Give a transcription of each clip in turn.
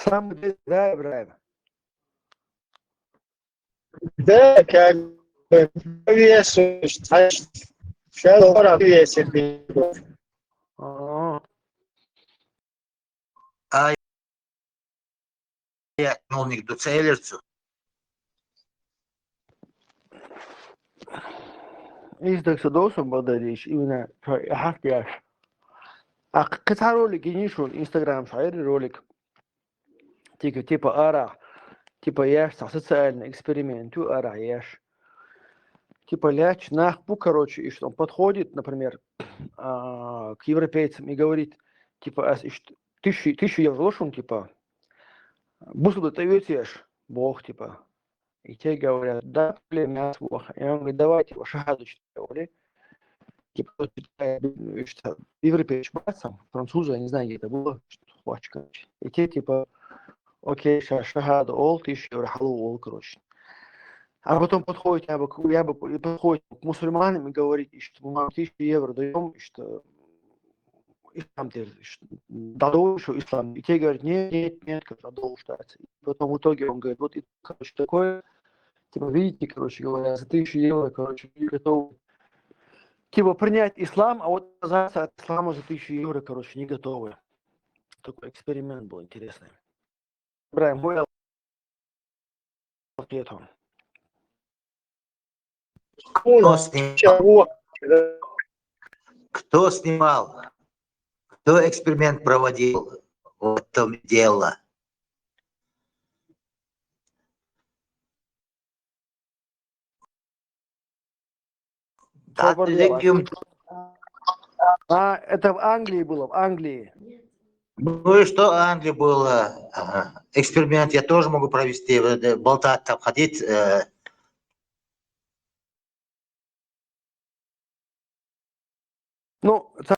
Сам да, Ибраим. Да, как бы весу, знаешь, $6 весит. А я чиновник до целерцу. İzdek dostum badalış именно حق яш. قطع ролик ينشر Инстаграм шайр ролик. Типа ара, типа яш, социальный эксперимент, ара яш. Типа ляч нахпу, короче, и что он подходит, например, к европейцам и говорит, типа, тысячу евро лошун, типа, бусу ты ветешь, Бог, типа. И те говорят, да, племя Бог. И он говорит, давайте его шахаду читали. Типа, что европейцы, французы, я не знаю, где это было, что и те, типа, окей, шахаду, ол, 1000 евро, халу, ол, короче. А потом подходит, подходит к мусульманам и говорит, что мы вам 1000 евро даем, что ислам дадут, что ислам. И те говорят, нет, продолжается. И потом в итоге он говорит, вот, короче, такое, типа, видите, короче говоря, за 1000 евро, короче, не готовы, типа, принять ислам, а вот отказаться от ислама за 1000 евро, короче, не готовы. Такой эксперимент был интересный. Ибраим, мой ответ вам. Кто снимал? Кто эксперимент проводил? В этом дело. Это в Англии было, в Англии. Ну и что Англия была? Эксперимент я тоже могу провести, болтать там, ходить. Ну, это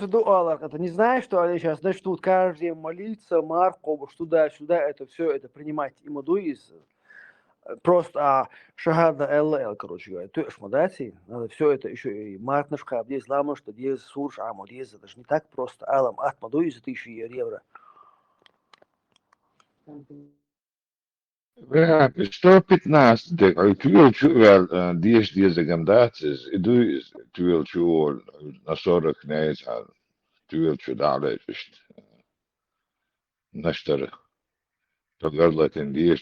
дуалах. Это не знаешь, что они сейчас начнут каждый день молиться, Маркову, туда-сюда, это все, это принимать имадуиз. Просто шахада ЛЛ, короче говоря. То есть, надо все это еще и Мартнашка, здесь лама, что здесь сурш, здесь это же не так просто. Алам, атмадуиз за 1000 евро. Ja, что 15, tuvel chuvel dies gandatis, idu tuvel chuol nasorek nees al tuvel chudale just nashtar togarlatin dies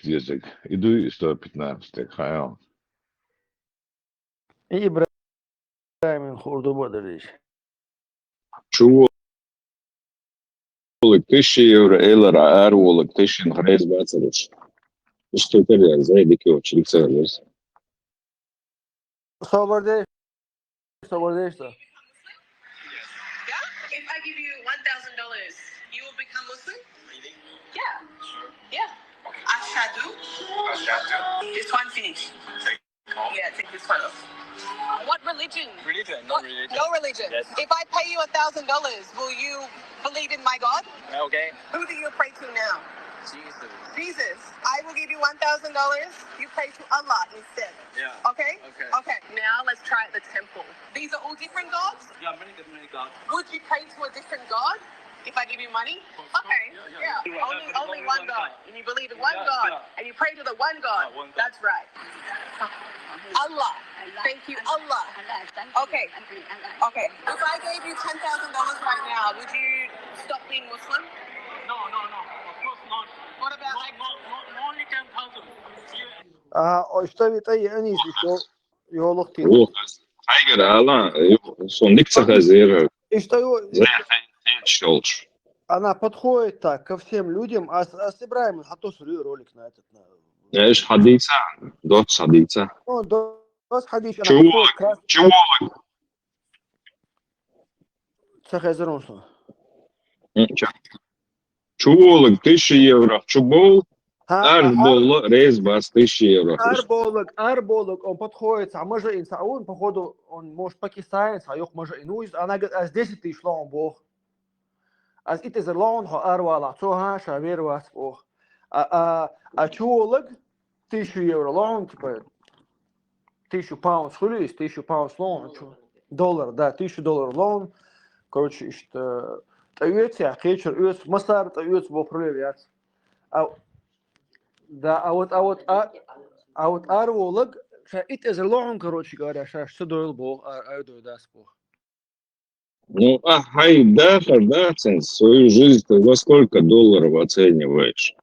idu что 15, хаям. И Ибраим Хурдуба дариш. Чего 1000 евро элера арволок 1000 грейс бацарыч. Что это я за дикий очередь сервис. Собордеш. Yeah? If I give you $1,000, you will become Muslim? Yeah. Yeah. Ashadu. This one finish. Yeah, take this one off. What religion? No religion. No religion. Yes. If I pay you $1,000, will you believe in my God? Okay. Who do you pray to now? Jesus. Jesus. I will give you $1,000. You pray to Allah instead. Yeah. Okay? Okay. Okay. Now let's try at the temple. These are all different gods? Yeah, many different gods. Would you pray to a different god if I give you money? Okay. Yeah. Only one god. And you believe in one God. Yeah. And you pray to the one God. One God. That's right. Allah. Thank you, Allah. Okay. Okay. If I gave you $10,000 right now, would you stop being Muslim? No. Of course not. What about like Only 10,000. Что это они еще yoluk değil. О, хайгер ала, сондик цахазер. И что его, Щелч. она подходит так ко всем людям, а с Ибраимом, а то смотрю ролик на этот. ايش حديثة دوت حديثة Ну, дос хадиш, она Чего? подходит к чего Цахазерунсу. чуволок 1000 евро чубол арбол рейс бас 1000 евро Арболог, он подходит, а может и он, походу, он может пакистанец, а yok может и ну, она говорит, а с 10 тысяч лон бог. А это за лон, арвала, цоха, шавер вас бог. А чуволог 1000 евро лон, типа 1000 паунд, хули, 1000 паунд лон, $1, да, $1000 лон, короче, что طيوت يا أخي شرقيت ما صار طيوت بوفرليات أو دا أوت أرولق شايت إزلوعن كروتشي قاري شاش تدويل بو أيدو داس بو. Ну, Хайдахар, да, свою жизнь ты во сколько долларов оцениваешь?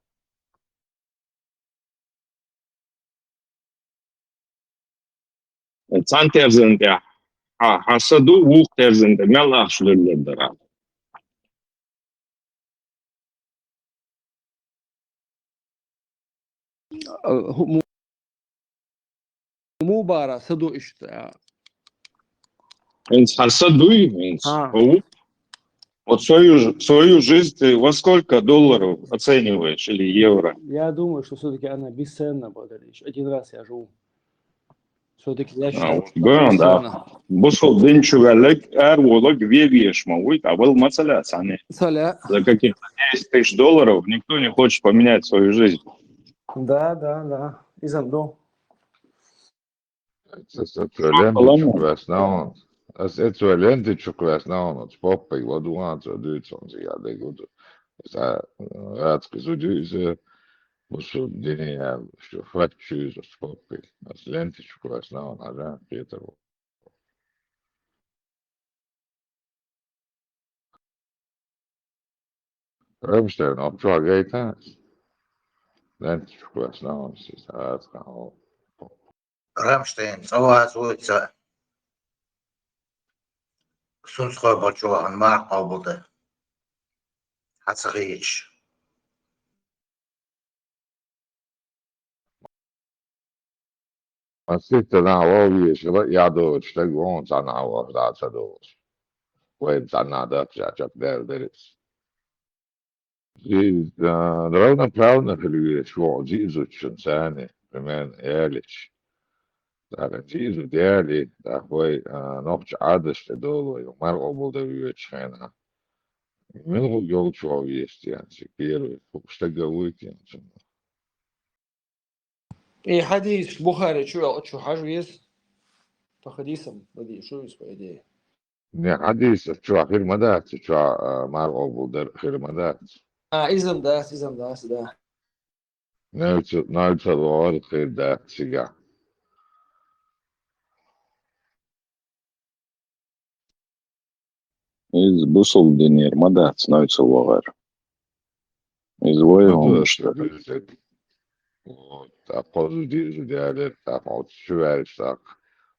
Sen terzinde hasadu vuh terzinde mellah şlürlerdara. مو بارا صدو إشتا. Hasadu, вот свою жизнь ты во сколько долларов оцениваешь или евро? Я думаю, что все-таки она бесценна, Богданич. Один раз я живу. Все-таки я считаю, Вот, что она бесценна. да. Bu soldin çuvallık er ola güveviyеш мавуй, а был мацаля, сани. Соля. За каких-то 10 тысяч долларов никто не хочет поменять свою жизнь. Да. Изамду. Das ist exzellente Schokolade, das Papa, was du hast, du hast ja der gute. Das hat gesagt, diese was so die ja so fat shoes das Papa. Das lente Schokolade, na Peter. Ramstein, ob du geht hast. Lente Schokolade, das ist auch. Рамштейн, оказывается, Сунской Бачуан, Марк Обуде, Хацарич. Man sitter där och vi ska jag då ställa gång så när och där så då. Och sen när det jag där. Det drar planer för det så Jesus sen men ärligt. Där Jesus där där var nog عادش då och mar obol det vi tjäna. Men hur jag tror vi är يعني كبير واشتاق ويكند. إيه حديث بخاري شو حاجة يس تحديثم بدي شو اسمه إيه يعني حديث شو آخر مدات شو mar obol ده آخر مدات. إزم داس ده. نالت الوار خير ده سجع. Из busol dinir madats nauca logar. Iz vojom što. تأخذ دي زيادة تأخذ شوية ساق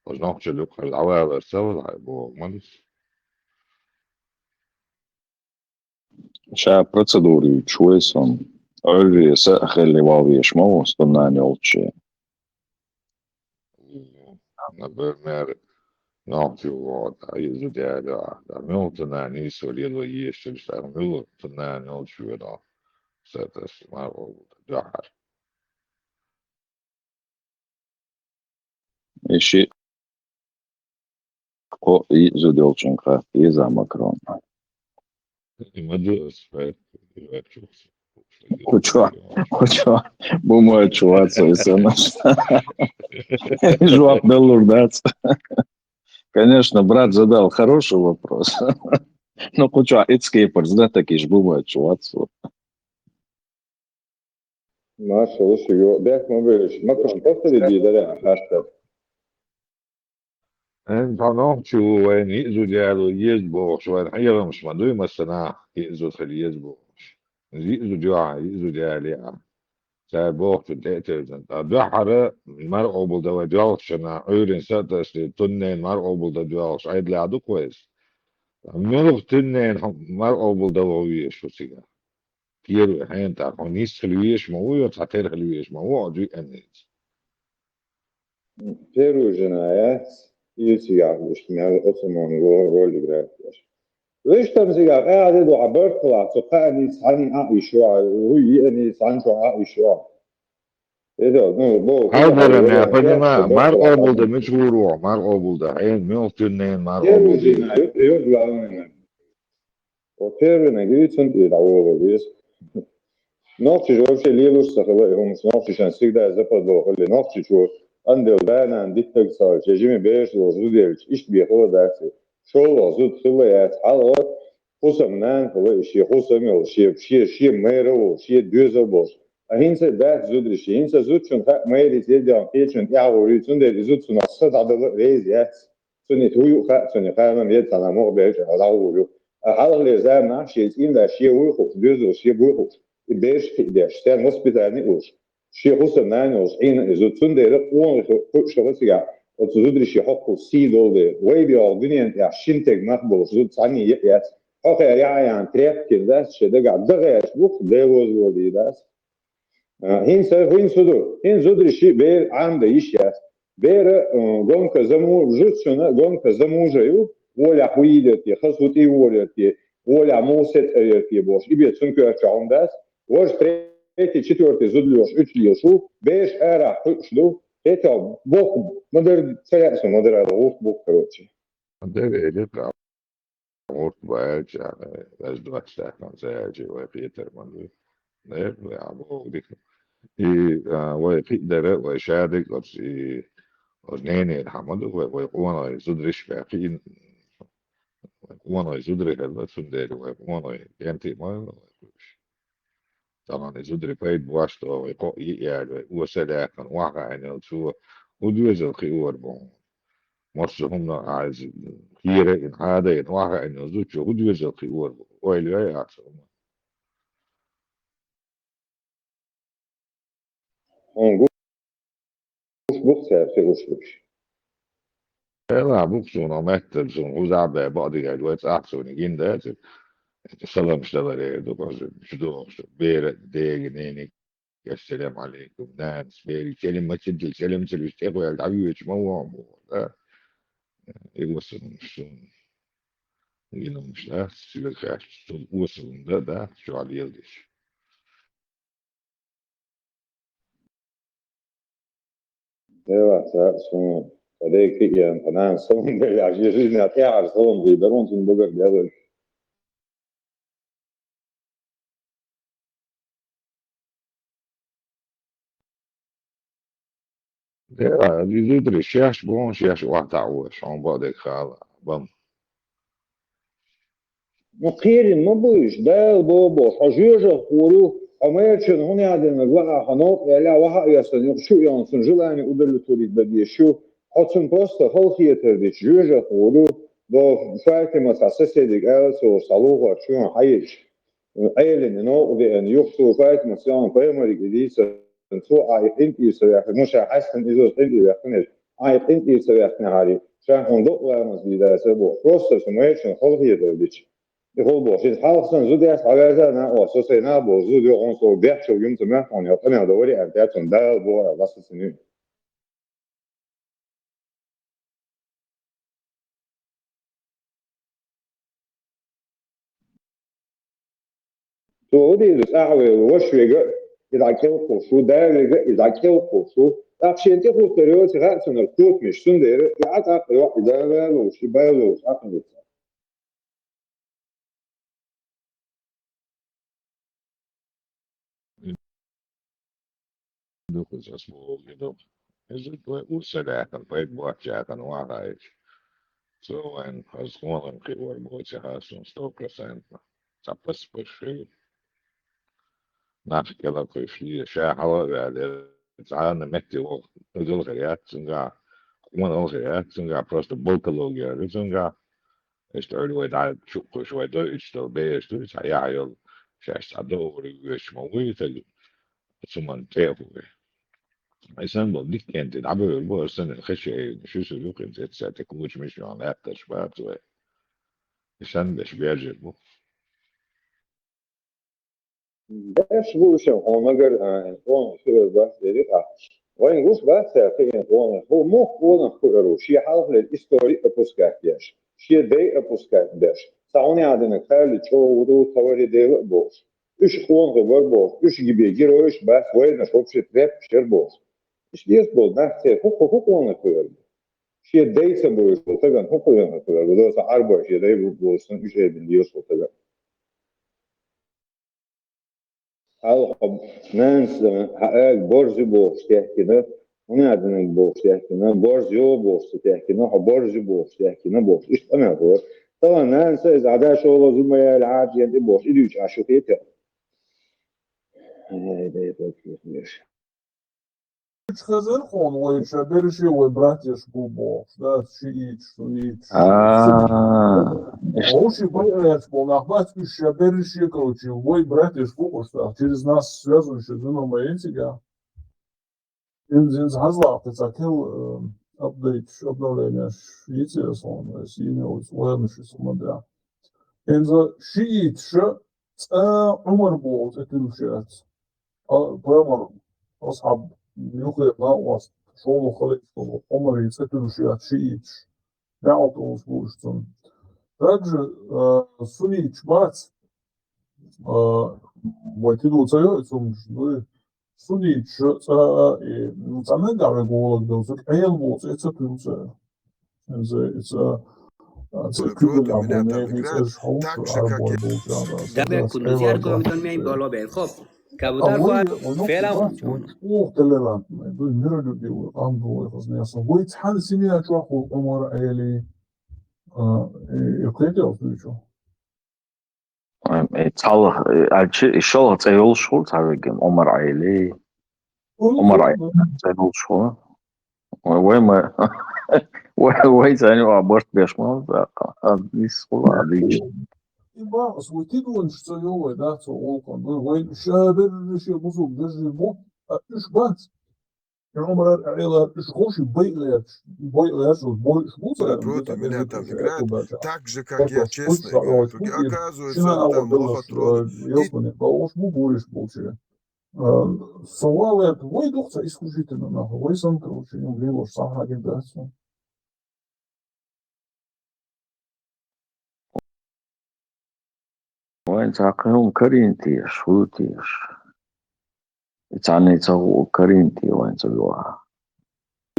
وزنقش لك العوائل السوض هيبو مالس Šajā procedūrā čuesam öļļie sēheli valviešu mavos, tad nāņolčie. نبرمر نعطي وضع يزيادة ملتنا نيسو ليلو يشتري ملتنا نعطي وضع ستس مرة جحر Eši ko izudilčinka iza makron. مدرس فات Hočo, bumoja čuvāca visam. Жуап доллар. Конечно, брат задал хороший вопрос. Но хочу эцкейперс, да, такие ж бывают чувацу. Маша, лучше бях мобилиш. Макрон, повтори да хаштаг. انت نوعتي وين يأذوا ديالو يزبوش وين حيرا مش مدوي مثلا يأذوا خلي يزبوش يأذوا ديوع يأذوا ديالي سابوخ في التأتيز دحرة المرء بلدا وديوش أنا أورين ساتس تنين مرء بلدا ديوش عيد لي عدو كويس ملغ تنين مرء بلدا ويش وسيجا كيرو حين تعرفون نيس خلويش موي وتعتير خلويش موي عدوي أنيت Peru ženājās, iesījājuši, يعني أصلاً رولي براتيش. ليش تمسيقا قاعد دو عبر طلع سقاني سعني عقي شوع وهي أني سعن شو عقي شوع. إيه ده نو بو. هذا ما فجمع مرء بلدا مش غروع مرء بلدا حين ملغ تنين مرء Peru بلدا ženājās, يطلع وبيرو نجريت سنت يدعوه بيس. نوفش вообще левуш сахалай, نوفش عن всегда западал, или نوفش شو عندل بانا عندك تكسر جيمي بيش وزوديلش إيش بيخلو دارسي شو وزود خلو يات حلو حسمنان هو شيء حسم أو شيء مير أو شيء دوز أو بوش هينسا بات زود الشيء هينسا زود شن خا مير يتجي عن كي شن يعوري شن ده زود شن الصد عدل ريز يات شن يتوي خا شن خا ما ميت أنا مو بيج على عوري هذا اللي زي ما شيء إن ده شيء ويخو دوز أو شيء ويخو بيش في ده شتى نسبتاني أوش شيء حسمنان أو حين زود شن ده قوان شو شيء وتزود الشيء حقه سي دول ويبي الدنيا يا شنتج مقبول زود ثاني يات أوكي يعني تريب كده شده قاعد دغيش بوك ديوز ودي داس هين صدر الشيء بير عام ده يشياس بير قوم كزمو جوتشنا قوم كزمو جيو ولا حويدتي خصوتي ولتي ولا موست في بوش يبي تسنكو اتشعون داس وش تريتي تشتورتي زدلوش اتليوشو بيش ارا حشلو اتا بوك مدر سياسة مدر هذا بوك كروتشي Det är lite hårt på edge, das Deutschland kan säga att jag Peter man det ja både ويقدر ويشارك وناني الحمد ويقوانا يزدرش باقين ويقوانا يزدري هلا سندري ويقوانا ينتي ما طبعا يزدري بايد بواشطة ويقوي يعني وسلاكا وعا أن يلسوا ودوز الخيور بون مرسهم عايز كيرة إن هذا إن وعا أن يزدري ودوز الخيور ويلي يعصرهم هون بوك سيرسي وشلوش لا بوكسون ومثل سون وزعبة بعض الوقت أحسن يجين ده السلام اشتغل دوكاز شدو بير ديج نيني السلام عليكم ناس بير كلمة تدل سلام تلوستيقو يلعبيوش موام لا يوصل مشون يجينا مش لا سيلكاش وصل ده شو على يلدش ايوه سون فديك يعني انا سون ده عجيزين اتعرف سون بيدرون تنبغر ده ده يزيد الشاش بون شاش واحد عوش عم بعدك خال بام مقير ما بوش ده بابا حجيجة خورو أما يتشن هون عدنا بقى حنوق يلا وها يسن شو يانسن جلاني قدر تريد بدي شو حتى بروستا خلقية ترديش جيجة خورو دو فايت مساسسة ديك ألس وصالوغ شو حيش أيلن نوق دي أن يخطو فايت مسيان بريمري جديسة سو عايق انتي سويخ مش حسن إذا انتي بيخنش عايق انتي سويخنا هاري شان هندوق وامز دي دا سبو بروستا سميشن خلقية ترديش يقول شيء حاصل زود يا حبايبي أنا وأساسا أنا بوزود يوم صو بيحش ويوم تمام أنا أنا دوري أبدأ ده بو بس سنين تودي الأعوى وش يجا إذا كيو قصو ده إذا كيو قصو أخشى أنت قلت له ترى سن الكوت مش سندير يعطى واحد ده لو شبه لو أخذ دوكس اسمه يدوك يزيد وسلاكا بايد بوحشاكا وعايش سو ان هزقونا خيور بوتي هاسون ستوكا سنتنا تبس بشي نافك يلا كويشي شاحوا بعد تعالى متي وزول غريات سنجا وانا غريات سنجا بروست بولكالوجيا سنجا اشتغلوا ويد على شوكو شوي دو اشتغل بيش دو يعيل شاش عدوري ويش مويت ثم تيفو Sen бол dikkent et aber bo sen khashe shu luk et sa tekmuch mish on after shbat we sen besh biajer bu ايش هو شو هو مجر هون شو بس دقيقة وين غوش بس في هو مو هو نخبره شيء حاله للإستوري أبوسكات ياش شيء دي أبوسكات باش ساوني عادنا خالد شو ودو ثوري دي بوش إيش خون غبر بوش إيش جيبي جيرو إيش بس وين نشوف شيء تراب شير بوش إيش ديس بول بس هو نخبره شيء دي سبوش بتجن هو نخبره بدو سعربو شيء دي بوش إيش بنديوس بتجن halkım mensime hael borcu borç tehkine onu adının borç tehkine borç yok borç tehkine ha borcu borç tehkine borç işte ne bu طبعا ناس إذا عدا شغل زملاء العادي اللي بوش إليش عشوكيته. Chazan gewoon ooit, dat is heel wat bratjes voetbal. Dat is iets, zoiets. Лучше бояться, нахватывающий, опережающий, короче, вой братьев фокус, через нас связывающий звено моего Инзинс Хазлах, это такил апдейт, обновление шиития, сон, синий, уверенный, смотря. Инза шиит, ша, умер был, это лучше. Прямо, أصحاب يخلق ناقص شغل خلق عمر يتسكر شيء شيء يعطوا وصبوشتن также сунич бац вайтиду цаёцум жды сунич и цанега голод был зак эйл был это тунце это Проти мене там играет так же, как я. دم کلوزی کامیتون میایم بالا به خب کبوتر باید فعلا толерант до миролюбивый ангел размеса вы тхан семья чуху умар али и хотел что цал альчи шол цайл шол цавегем умар али цайл шол وين وين ثاني عبرت بيشمال أديس ولا أديش يبقى أصواتي دون شتيوه ده تقولكم وين شابر شيء بصوب دجل بو إيش بات عمر عيلة إيش خوش بيلات شو Против меня там играют так же, как я, честно играю. Оказывается, там лохотрон. уж будешь получить совалы вой духца исключительно нахуй вой сам короче не влило сам агитацию وين تعقلهم كرينتي شوتيش يتعني تسوي كرينتي وين تسويها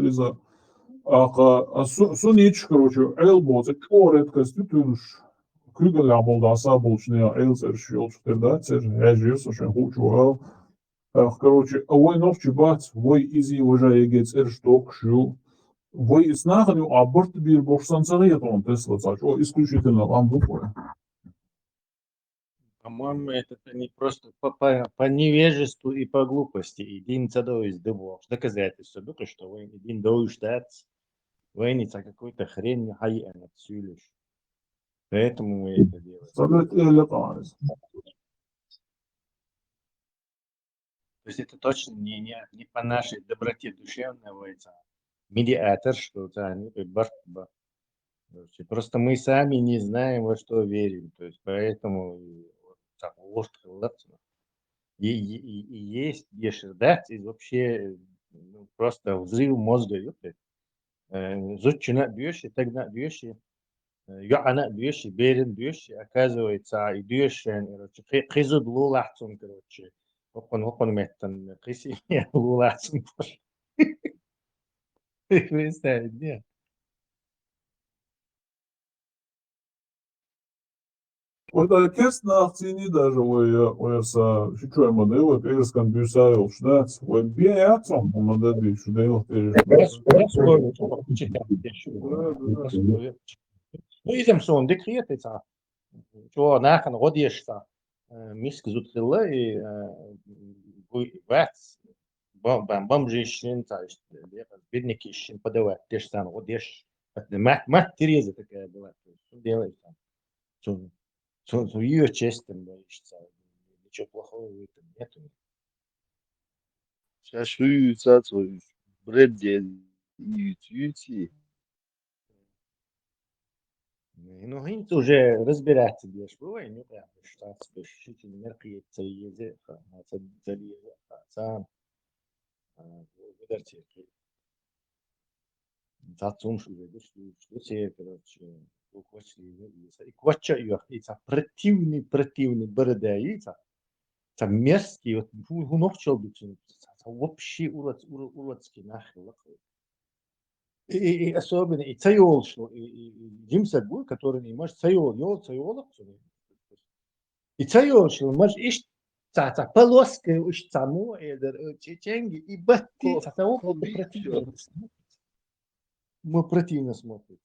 إذا سونيتش короче элбоз редкость тюлш Krügel label da sabulchne элзер шилч да цер яжис очень хучу короче вой новчи бац вой изи уже егец эршток шу вой снахню аборт бир бошсанцариятон тесла цач о исключительно вам буквы. По-моему, это не просто по невежеству и по глупости. Един цадовец дыбов. Доказательство, только что вы един доуштац, вы не за какой-то хрень хай анацюлишь. Поэтому мы это делаем. То есть это точно не по нашей доброте душевной, медиатор, что они просто мы сами не знаем, во что верим. То есть поэтому и есть ешердать, и вообще просто взрыв мозга. Зодчина бьешь, тогда бьешь, она бьешь, берен бьешь, оказывается, и бьешь, хизуд лулахцун, короче. Опон меттан, хиси лулахцун. Представить, нет. Вот кест на акции даже ойса шичой модель, перескан бюсайл шдац, ой биатом модель шдайл Ну, идем сон декретица. Что нахан годишься, миск зутрила и вац, бомжищин, то беднякищин подавать, те же самые, годишь, мать Тереза такая была, что делает там. Ее честным боишься, ничего плохого в этом нету. Сейчас шуются свой бред ютюти. Ну, они уже разбираться будешь, бывает, не прям, что спешите, меркиет, цаезе, залезе, сам, выдарьте. Зацум, что все, короче, и квача ее, и противный бородаица, там мерзкий, вот гунок челбичный, вообще уродский нахер. И особенно, и цайол, что, и Димсагуй, который не может цайол, и цайол, что может ищ полоска, ищ само, чеченги, и бати, мы противно смотрим.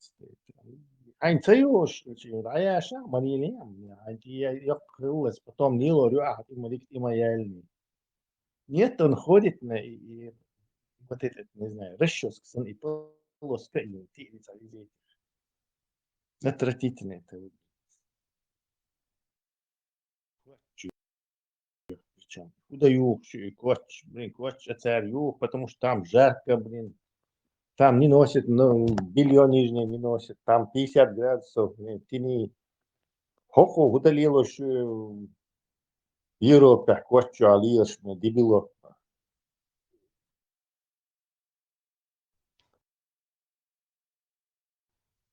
Ein цеюш, а я ша манилем, я крылась, потом Нило рюах, има яльни. Нет, он ходит на и вот этот, не знаю, расческа, и полоска, и тилица, и отвратительно это выглядит. Причем. Куда юг, коч, блин, коч, царь юг, потому что там жарко, блин. Там не носит, ну, белье нижнее не носит, там 50 градусов, блин, ты не... Хоко удалило, что Европа, кочу, алиеш, дебило.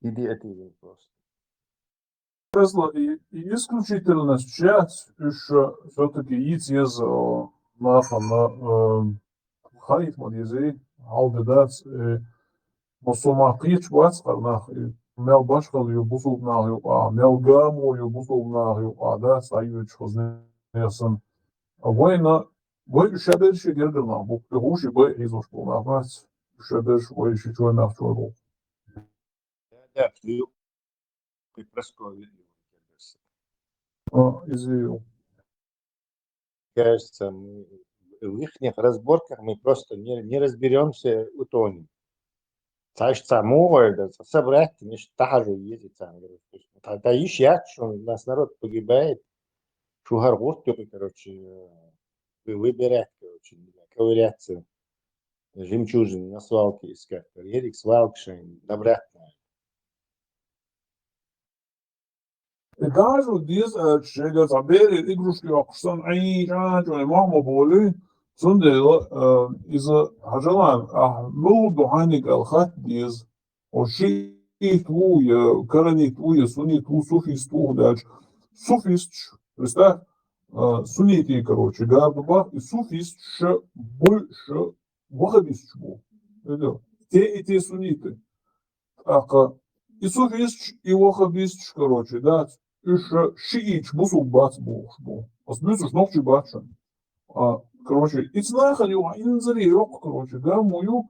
Иди это просто. Тесла и исключительно сейчас еще все-таки есть из наха хайт модизи алдедат мосомахич вацхарнах мел башхал юбусубнах юа мел гаму юбусубнах юа да саюч хознесан война вой шабер шигердерна бу хуши бой изошполна бас шабер вой шичой нахчой Да, ты Прасковья. изю. Кажется, в их разборках мы просто не разберемся, утонем. Значит, самого собрать, не тахажу ездить там. Тогда ищут, что у нас народ погибает, шугаргурт, короче, выбирать, короче, ковыряться, жемчужины на свалке искать, карьерик, свалкшайн, обратно. Кажу, diz šeit sabēri igruški aksan ai jāņu mama boli sundela iz hajalan nu duhanik al khat diz o shi tu karani tu суни tu суфист tu дальше суфист представь суннити короче габба и суфист ш больше вахабист был те эти сунниты и суфист и вахабист короче да еще шиич бусу бац был. Осмысл ночи бачен. Короче, и знаха него инзари рок, короче, да, мою,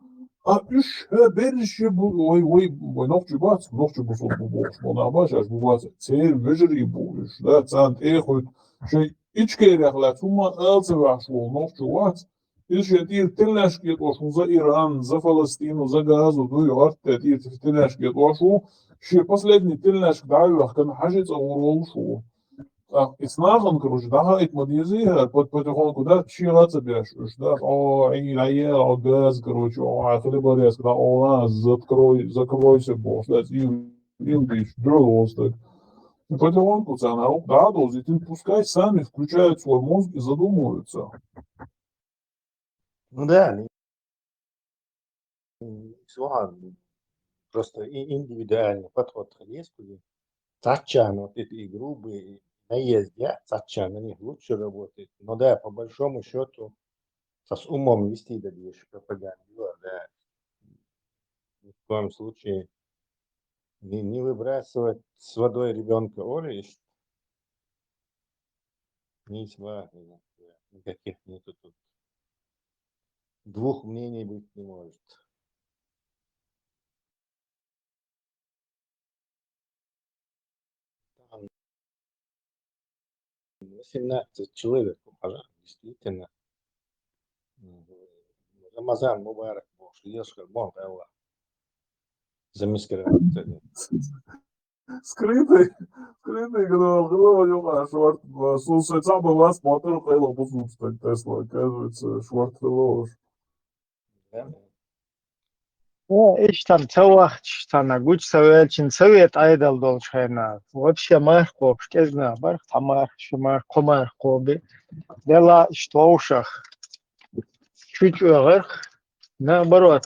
еще береше был, ой, ночи бац бусу был, на бачаш был бац, цель вежери был, да, цант эхот, что ичкерях лет, ума элцеваш был, ночи бац, и что тир телешки отошел за Иран, за Палестину, за Газу, ну и арте тир телешки отошел, что последний телешк дал, как хажит аурол шо. Ицнахан, короче, да, это модизиха, потихоньку, да, чираться бежишь, да, о, и наел, о, газ, короче, о, хлеборез, да, о, закройся, босс, да, English, drolls, так. И потихоньку, народ, да, должен, пускай сами включают свой мозг и задумываются. Ну да, просто индивидуальный подход к резку. Сачан, вот эти грубые наезды, сачан, на них лучше работает. Но да, по большому счету, с умом вести добьешь пропаганду, да. Ни в коем случае не выбрасывать с водой ребенка Олиш. Никаких нету тут. Двух мнений быть не может. Там 18 человек, действительно. Рамазан Мубарак, Ешкар, Бон, Аллах. Замаскировать. Скрытый, голова шварт, слушай, сам бы вас смотрел, Хейло Бузумстак, Тесла, оказывается, шварт Хейлош. ايش تم توه تنا قوش سويتشن سويت ايدل دول شينا вообще марко كذنا برخ تمار شمار قمار قوبي دلا اشتوشخ чуть غرخ наоборот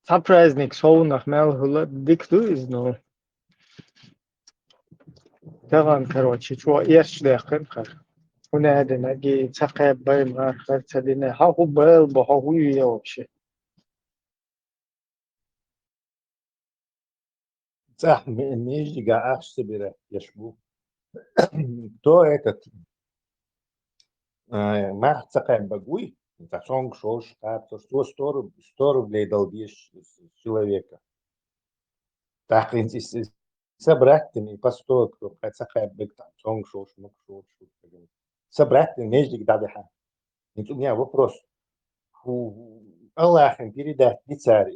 сапрайзник соунах мелхула дикту изно таган короче чё еш дехен хар هنا هذا نجي تقاب باين ما خرت هذينا ها هو بال بهوي вообще صح ميجي قاعد собирать يشبو кто этот махцакай багуй за сонг шош то что 100 рублей долбишь человека Так, собрать-то постойку, как сахабик там, сонгшош, мукшош. Собрать-то неждик дадыха. У меня вопрос. Аллахом передать не царь.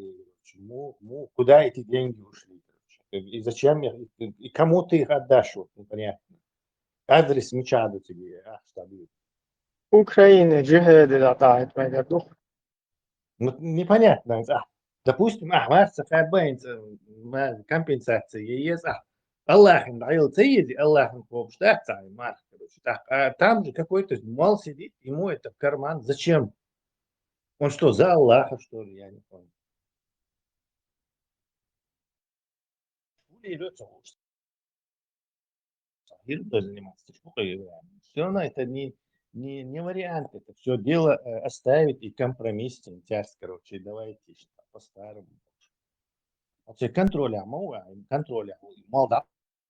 Куда эти деньги ушли? И зачем их, и кому ты их отдашь? Вот, непонятно. Адрес мечаду тебе. Украина, джихады, да, это моя дух. Ну, непонятно. Допустим, Марса компенсация есть. Аллахом даил цеиди, Аллахом пообщаться, Марс, короче. Так, а там же какой-то мал сидит, ему это в карман. Зачем? Он что, за Аллаха, что ли? Я не понял. Заниматься. Все равно это не вариант. Это все дело оставить и компромисс, тяжесть, короче, давайте по-старому. Вообще контроля, контроля, молда,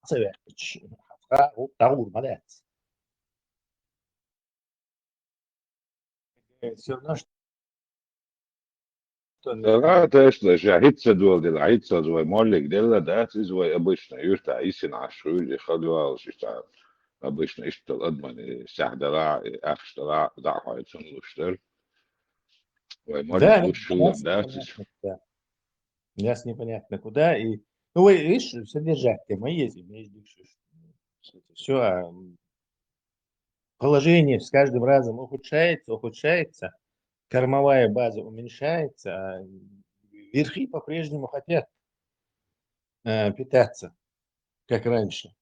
совет, таур, молодец. Все равно, что لا تسلا شاهدت دول العيدة زوي مولك دللا دات زوي أبشنا يرتا إيسن عشرولي خلوا شيء أبشنا إشتل أدمن سحدراع أخشتراع ضعها يتسنلوشتر ومولك وشولم داتس. Ясно, непонятно куда. И, ну, вы видишь, содержать мы есть, все положение с каждым разом ухудшается, кормовая база уменьшается, а верхи по-прежнему хотят питаться, как раньше.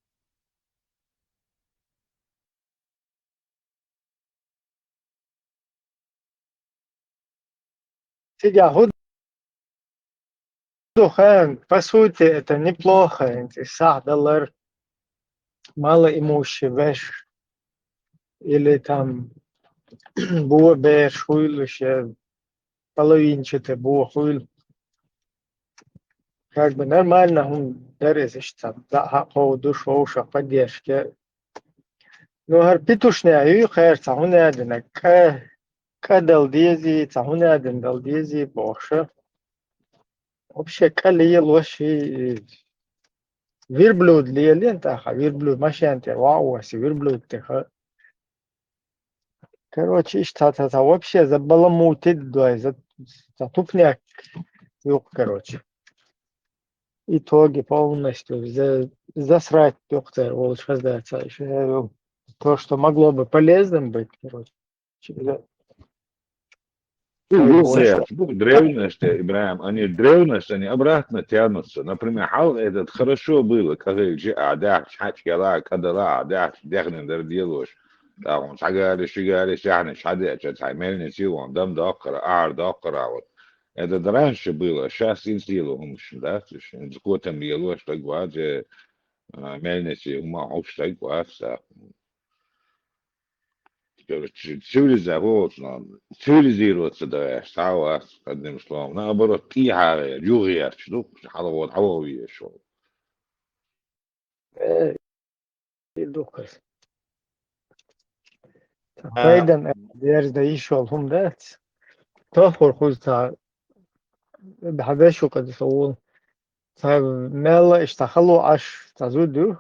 По сути, это неплохо. $100 малоимущий вещь. Или там беш хуйл еще половинчатый хуйл. Как бы нормально он дерезишь там, да, по душу поддержки. Но питушная и кажется, он один, кадалдези, он один далдези, больше. Вообще, коли лоши верблюд лента, верблюд машинте, вау, верблюд теха. Короче, что-то вообще забаламутит, да, затупняк, короче. Итоги полностью засрать доктор, лучше сказать, то, что могло бы полезным быть, короче. Древность, Ибраим, они обратно тянутся. Например, этот хорошо было, когда дашь, хачкала, кадала, дашь, дехнен делаешь. Да, он шагали, сяхны, шадеча, мельницы, он дам докора, докора, вот. Это раньше было, сейчас инстилу, да, с котом делаешь, что гвазе, мельницы, общество, гвазе. Цивилизироваться, да, стало, одним словом. Наоборот, пьяные, юрия, ну, халавот, халавия, шо. Пойдем, дерзда еще хумдат. То форхузта بحداشو قد يصور طيب مالا اشتغلوا عش تزودو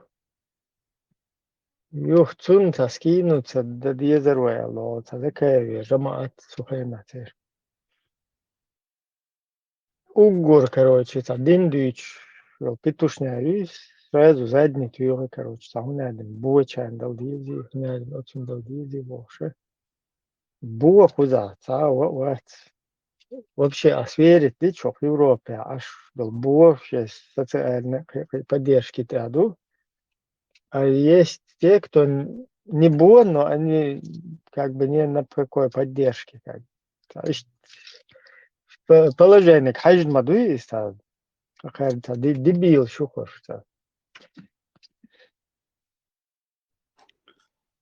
يوختون تسكينو تسدد يزر ويالو تذكر جماعة سخيماتير угор, короче, один дичь, петушня рис, сразу задний тюры, короче, там надо, буачан дал дизи, надо, очень дал дизи, больше. Буа куда, вот. Вообще, а сверить, ты что, в Европе, аж был больше социальной поддержки тяду. А есть те, кто не был, но они как бы не на какой поддержке. Как. Положение, хajд мадуи, какая-то дебил, что хочешь.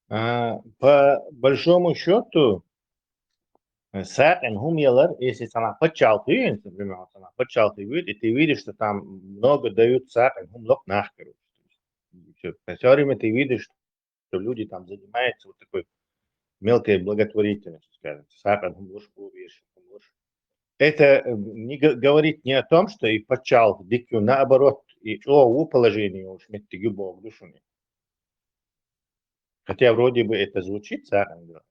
По большому счету, сакен хумелар, если она подчалтывает, например, она подчалтывает, и ты видишь, что там много дают сакен хумлок нахер. Все время ты видишь, что люди там занимаются вот такой мелкой благотворительностью, скажем, сакен хумлошку вешают. Это говорит не о том, что и подчал дикю, наоборот, и о положении уж метти гюбок душуни. Хотя вроде бы это звучит, Сахан Георгиевич.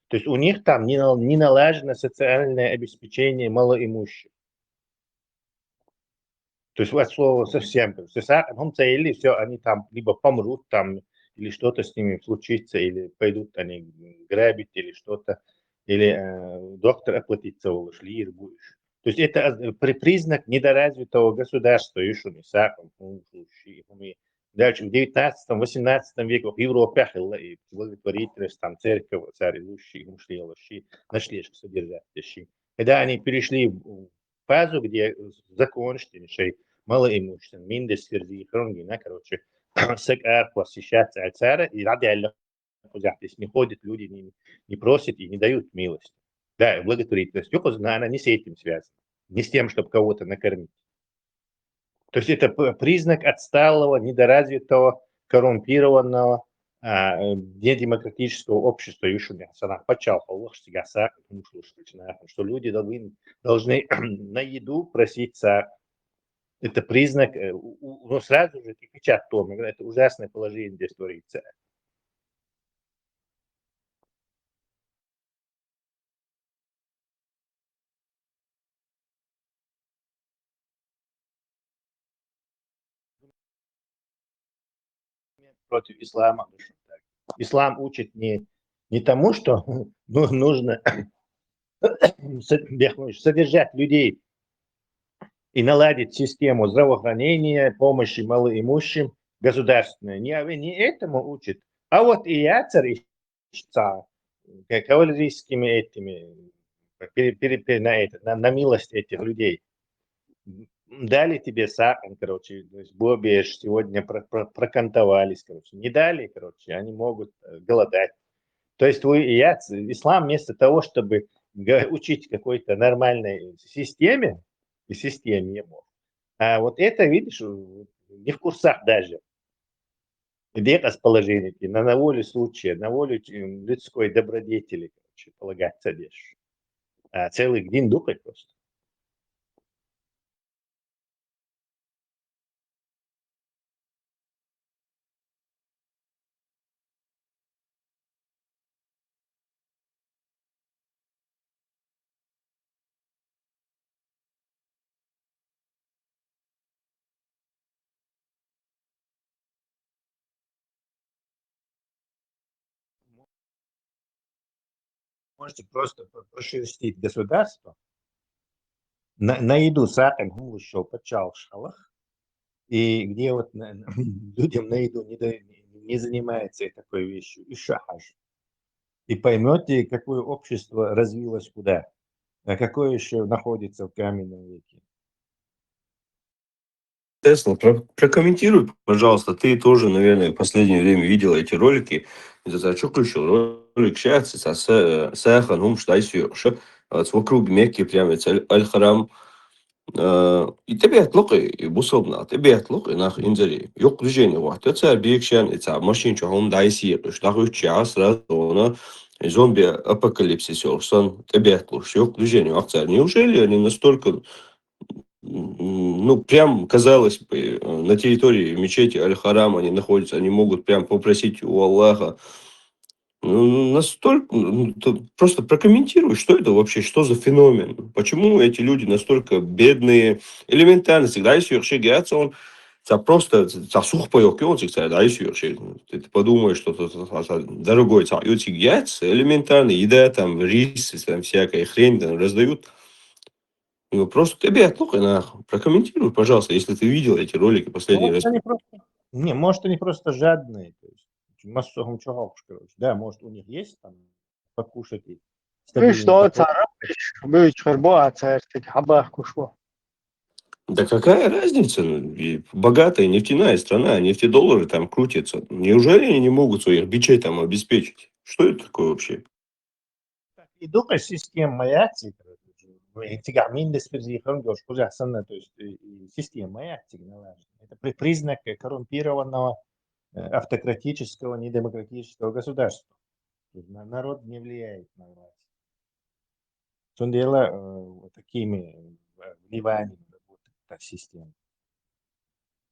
То есть у них там не налажено социальное обеспечение малоимущих. То есть вот слово совсем. Или все, они там либо помрут там, или что-то с ними случится, или пойдут они грабить, или что-то, или доктор оплатится, шли будешь. То есть это признак недоразвитого государства. Дальше в 19-18 веке в Европе и благотворительность, там церковь, царь идущий, нашли содержать. Когда они перешли в фазу, где закон, малоимущественным, Mindestverdi, Хронгина, короче, посещаться царя и ради здесь не ходят люди, не просят и не дают милость. Да, благотворительность, она не с этим связана, не с тем, чтобы кого-то накормить. То есть это признак отсталого, недоразвитого, коррумпированного, недемократического общества. Что люди должны на еду проситься. Это признак, но сразу же кричат Том, это ужасное положение здесь творится. Против ислама. Ислам учит не тому, что нужно содержать людей и наладить систему здравоохранения, помощи малоимущим, государственной. Не этому учит. А вот и яцер кавалерийскими этими, на милость этих людей. Дали тебе сахан, короче, бобиешь, сегодня прокантовались, короче. Не дали, короче, они могут голодать. То есть ислам вместо того, чтобы учить какой-то нормальной системе, ему. А вот это, видишь, не в курсах даже. Где расположение, на волю случая, на волю людской добродетели, короче, полагаться лишь. А целый день думать просто. Можете просто прошерстить государство, на еду сахан гулышо почал шалах, и где вот людям на еду не занимается такой вещью, и шахаш. И поймете, какое общество развилось куда, а какое еще находится в каменном веке. Тесла, прокомментируй, пожалуйста. Ты тоже, наверное, в последнее время видел эти ролики. Это что включил? Ролик сейчас с Саханом, Штайсюрша, вокруг Мекки, прямо Аль-Харам. И тебе отлуки, бусобна, тебе отлуки, нах инзари. Yok движение, вот. Это бигшан, это машин, что он дайси, что такое час, раз, она зомби апокалипсис, он тебе отлуки, yok движение, акция. Неужели они настолько прям, казалось бы, на территории мечети Аль-Харам они находятся, они могут прям попросить у Аллаха. Настолько, просто прокомментируй, что это вообще, что за феномен, почему эти люди настолько бедные, элементарно, всегда если геться, он просто засух поёк, и он всегда, да, если ты подумаешь, что это дорогой, элементарно, еда, там, рис, там, всякая хрень, там, раздают. Просто тебе отлука нахуй. Прокомментируй, пожалуйста, если ты видел эти ролики последний раз. Может, они просто жадные. То есть, массовым чувакам, короче. Да, может, у них есть там покушать и Что царапаешь, бывает, хербо, царстик, хабах кушло. Да какая разница? Богатая нефтяная страна, нефтедоллары там крутятся. Неужели они не могут своих бичей там обеспечить? Что это такое вообще? И думаю, система яцик, то есть система яцик налажена. Это признак коррумпированного автократического, недемократического государства. Народ не влияет на власть. Он дело такими вливаниями работает та система.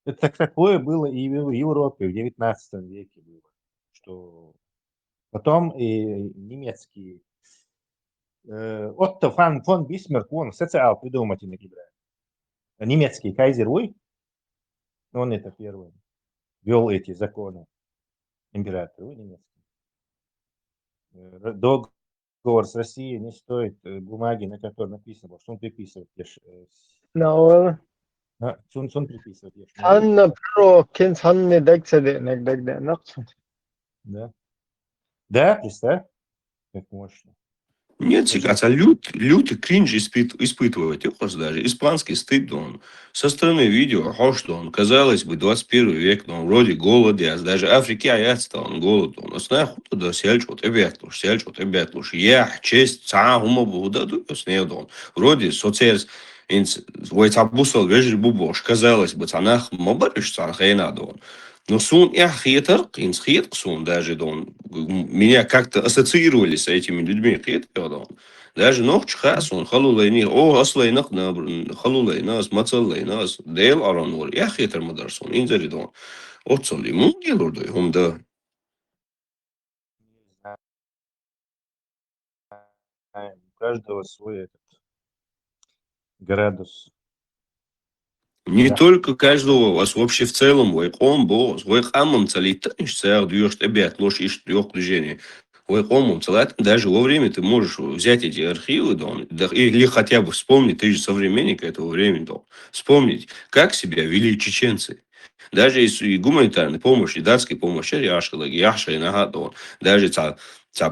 Это такое было и в Европе в 19 веке было, что потом и немецкий Отто фон Бисмарк, он социал-придумательный играет. Немецкий кайзер Уй, он это первый, вел эти законы, император немецкий. Договор с Россией не стоит бумаги, на которой написано, что он приписывает. No, Он приписывает. han pro kins han ne degde naqsun. Да. Да, представь, как мощно. Нет, а лютый кринж испытывать. Даже испанский стыд, он со стороны видео, что он, казалось бы, 21 век, но он вроде голод, даже Африки он голод, он снах туда сельчут, обятлуш, я честь, цахума буда, снег, вроде соцерс, свой цабусал, вежи бубош, казалось бы, цанах мобариш, цанхайна, но сун я хитр, сун даже дон. Меня как-то ассоциировали с этими людьми. Хитр, даже ночь хасун, халулайни, аслайнах халулайнас, мацалайнас, дейл аранур. Я хитр мадарсун, инзари дон. Отцоли, делурдой, да. У каждого свой этот градус. Не только каждого, у вас вообще в целом, вайком, босс, вайкамом целитаниш, цех даешь тебе отложь ищ трех движений. Вайкомом целат, даже во время ты можешь взять эти архивы, или хотя бы вспомнить, ты же современник этого времени, вспомнить, как себя вели чеченцы. Даже если гуманитарная помощь, и датская помощь, яшка, и нага, даже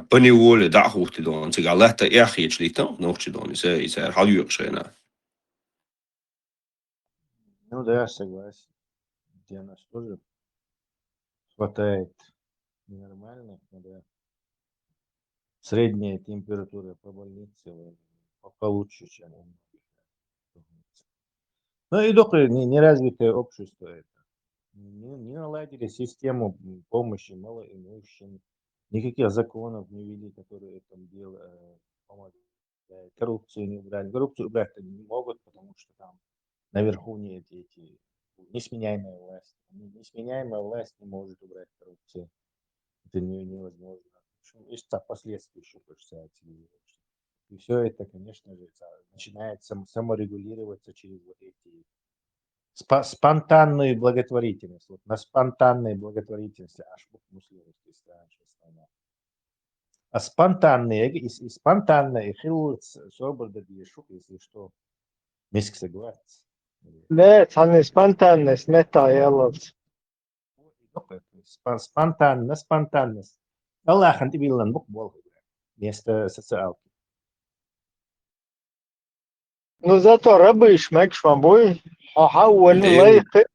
по неволе, да, хухты, цигалата, яхи, там, ногчи, и халюкшена. Ну да, согласен. Где нас тоже хватает нормально, когда средняя температура по больнице получше, чем у многих. Ну и только неразвитое общество это. Не наладили систему помощи малоимущим, никаких законов не ввели, которые этому делу помогают. Коррупцию не убрали. Коррупцию убрать-то не могут, потому что там наверху нет эти несменяемая власть. Несменяемая власть не может убрать коррупцию. Это невозможно. Есть последствия еще, и все это, конечно же, начинает саморегулироваться через вот эти спонтанную благотворительность. Вот на спонтанной благотворительности аж мусульманские страны. А спонтанные, и спонтанные хилс собраны дешук, если что, миск согласен. Ne, han spontanes meta yallas. Спонтанность. Аллах антибиллан бук бол. Место социалки. Ну зато рабыш макшван бой, حاول لايق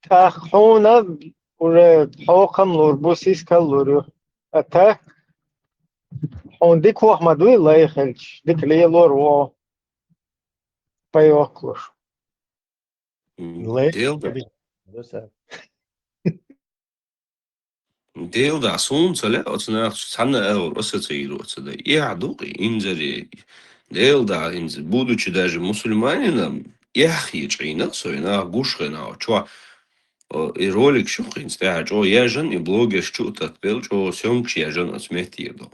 تاخونا ولا حوقم لور بوسيس كالور أتا هون ديك واحد مدوي لايقلش ديك ليه لور وا بايوكلوش Делда солнце лето, санна ассоциируется, да. Я дуки инзари. Делда будучи даже мусульманином, я хичина, сойна гушхена, чё и ролик шухин стя, чё я жен и блогер что-то пел, чё съемки я жен отсметил.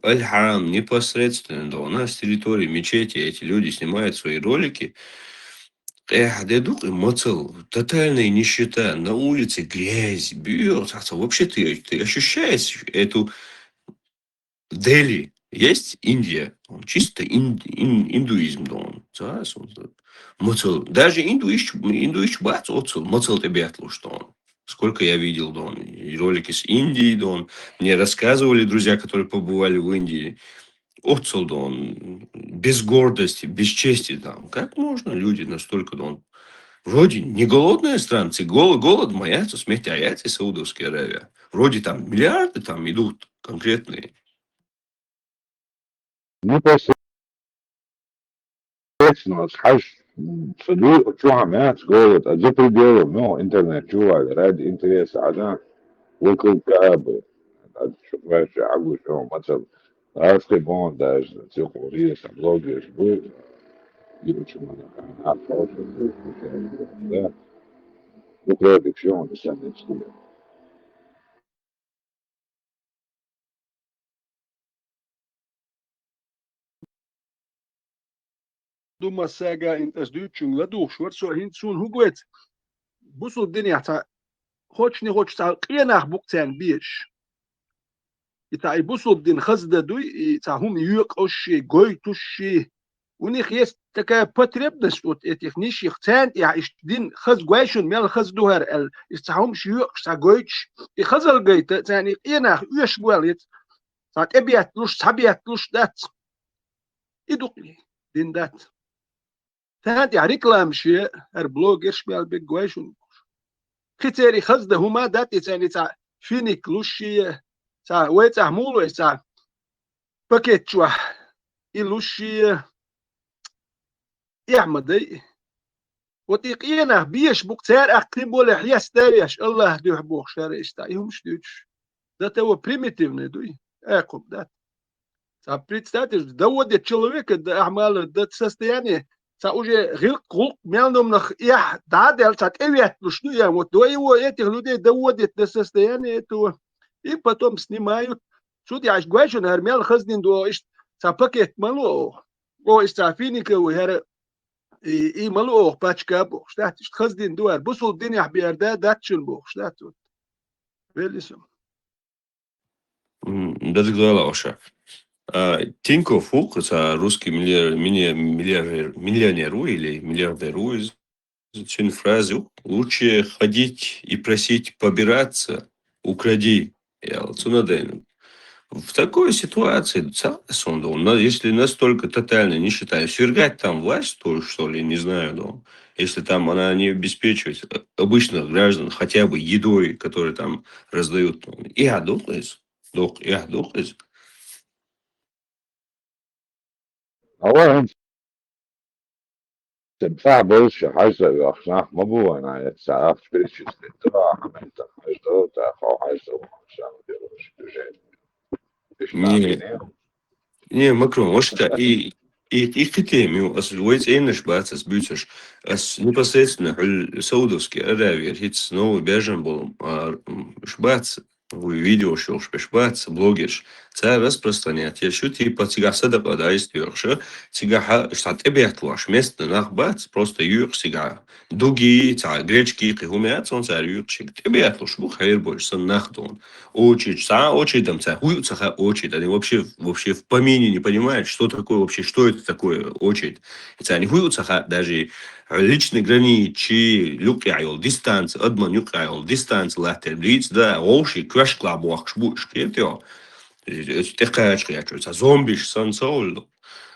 Аль-Харам непосредственно, да, у нас с территории мечети эти люди снимают свои ролики. Дедук и моцел, тотальная нищета, на улице грязь, бьет. Вообще ты ощущаешь эту Дели? Есть Индия, чисто индуизм, да, моцел. Даже индуиш бац, оцел, моцел тебе что он. Сколько я видел, да, и ролики с Индии, да, мне рассказывали друзья, которые побывали в Индии. Оцел, да, без гордости, без чести, там. Как можно люди настолько, да, вроде не голодная страна, голод маяться, смертяяться Саудовская Аравия. Вроде там миллиарды там идут конкретные. Непосредственно схож صدور شو عم голод, а за пределом, интернет, чувак, ради интереса, она вокруг Каабы, шукаешь, агу, что, мацал, арфы, бон, даже, циркулирует, блогер, был, и почему она, да. Reproduction de sa nature. Dummer Säger in das Deutschung la durch schwarz so hinzu hugwet busu dinia ta хоч не хоч та قينах بوكتان بيش يتا يبوسو بدين خزده دوي تا هم يقوشي goytushi ونيخ يس تكا باتريبدس وت اتيخنيش يختان يا اشتدين خز جواشون ميل خز دوهر ال استهم شيوق تا goych يخزل جيت تاني قينах يش بواليت تا ابيات لوش تبيات لوش دات يدقلي دين دات تاني ريكلام شي ار بلوجر شمال بجواشون كتيري خزده هما دات تاني تا فينيك لوشي تا ويتا مولو تا باكيتشوا إلوشي يعمدي وتيقينا بيش بوكتير أقيم ولا حياس تاريش الله دو حبوخ شارع إشتا يهمش دوش ده هو بريميتيف ندوي أقوم ده تا представьте доводит человека до أعمال до состояния та уже гилк мелномных их дадел та эвет лушну я вот до его этих людей доводит до состояния этого и потом снимают شو دي عش جواشن هرميال خزنين دو إيش تا باكيت مالو او إيش تا فينيك وهر إي مالو باتشكا بوخ شتات إيش خزنين دوار بوصل الدنيا بيردا داتشن بوخ شتات بيلسم Даже говорила Оша. Тинькофф это русский миллионеру или миллиардеру из фразы лучше ходить и просить побираться, укради. В такой ситуации, если настолько тотально не считаю, свергать там власть, то, что ли, не знаю, но если там она не обеспечивает обычных граждан хотя бы едой, которые там раздают, я думаю, أولا تنفع بوش حاجة يخشى مبونا يتسعف بريش استطاع عملت حاجة تاخو حاجة وخشى بيروش تجين إيش تعملين Не, Макрон, может, и хотим, освоить эйнаш бацас бютиш, непосредственно Саудовский Аравия, хит снова бежим был, шбац, видео шел шбац, блогерш, царь распространять, я шут и по тига сада подайст юрша, тига штат эбет лаш, место нах бац, просто юр сига, дуги, царь гречки, кихумят, он царь юршик, эбет лаш, бухайр больше, сон нахдон. Очередь, очередь там, хуются очередь, они вообще в помине не понимают, что такое вообще, что это такое очередь. Они хуются даже личные границы, люкяйол, дистанция, адман люкяйол, дистанция, латер, блиц, да, оши, квашкла, бухшбушки, это техачки, зомбиш, сансоуль.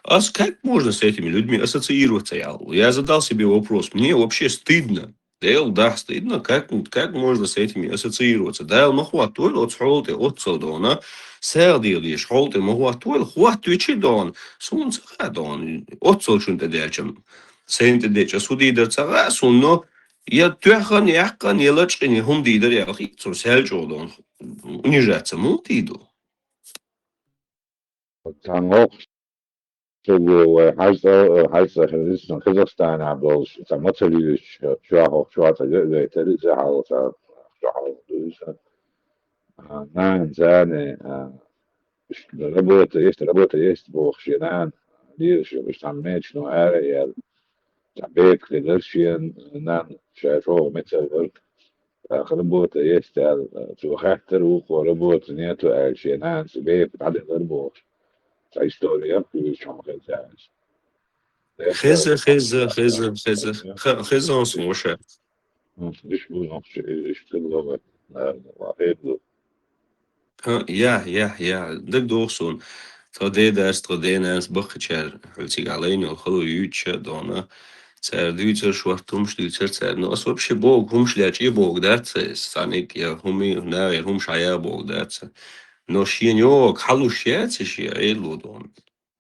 А как можно с этими людьми ассоциироваться? Я задал себе вопрос, мне вообще стыдно. Да, стыдно, как можно с этими ассоциироваться? Да, махуатуэль от схолты, от солдона, сэрдили, схолты, махуатуэль, хуатуичи дон, сунцага дон, от солчунта дячам, сэнте дяча, судидер цага, сунно, я тюахан, яхкан, елачкин, хумдидер, яхи, сэлчо дон, унижаться, мутиду. حاجة خلصنا كازاخستان عبدالش مثلي شو هذا تريز حاول شو حاول نان زاني ربوت есть بوخشينان ليش مش تعمل شنو عاري تعبيت كدرشين نان شايفه مثل ورك ربوت есть شو خاطر وربوت نيتو عايشينان سبيك بعد ربوت история شو خلص Хеза он слушает. Ja, dat doorzoen. Tradeders, tradeners, bakkecher, hultig alleen al hallo uurtje, dan duizer, schwartum, stuitzer, no, als вообще Бог, шлять и Бог, даться, станет, я хуми, я шая Бог, даться. Но щенёк, халу щеться, ща, элудон.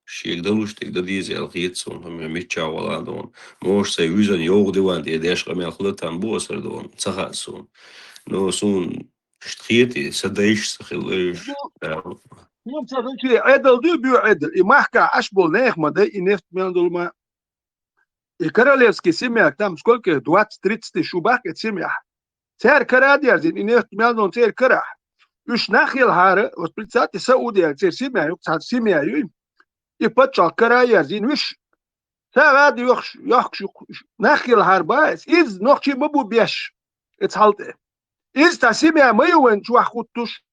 Шик далуштик да дизел хитсон, мы мечавала дон. Может, се юзан йог диван, де дешка мяхлатан босер дон, цахасун. Но сун штхити, садаиш сахилыш. Ну, царочки, эдал дубю эдал, и махка аж был нехма, да и нефть мендулма. И королевский семья, там сколько, 20-30 тысяч убак, это семья. Цер кара дерзин, и не мелдон цер кара. Уж нахил хары, восприцати Саудия, цер семья, цар семья, и подчал кара дерзин, уж ساعات يخش نخيل هربايس إز نخشي مبو بيش اتحلت إز تسمع ميوين شو خطوش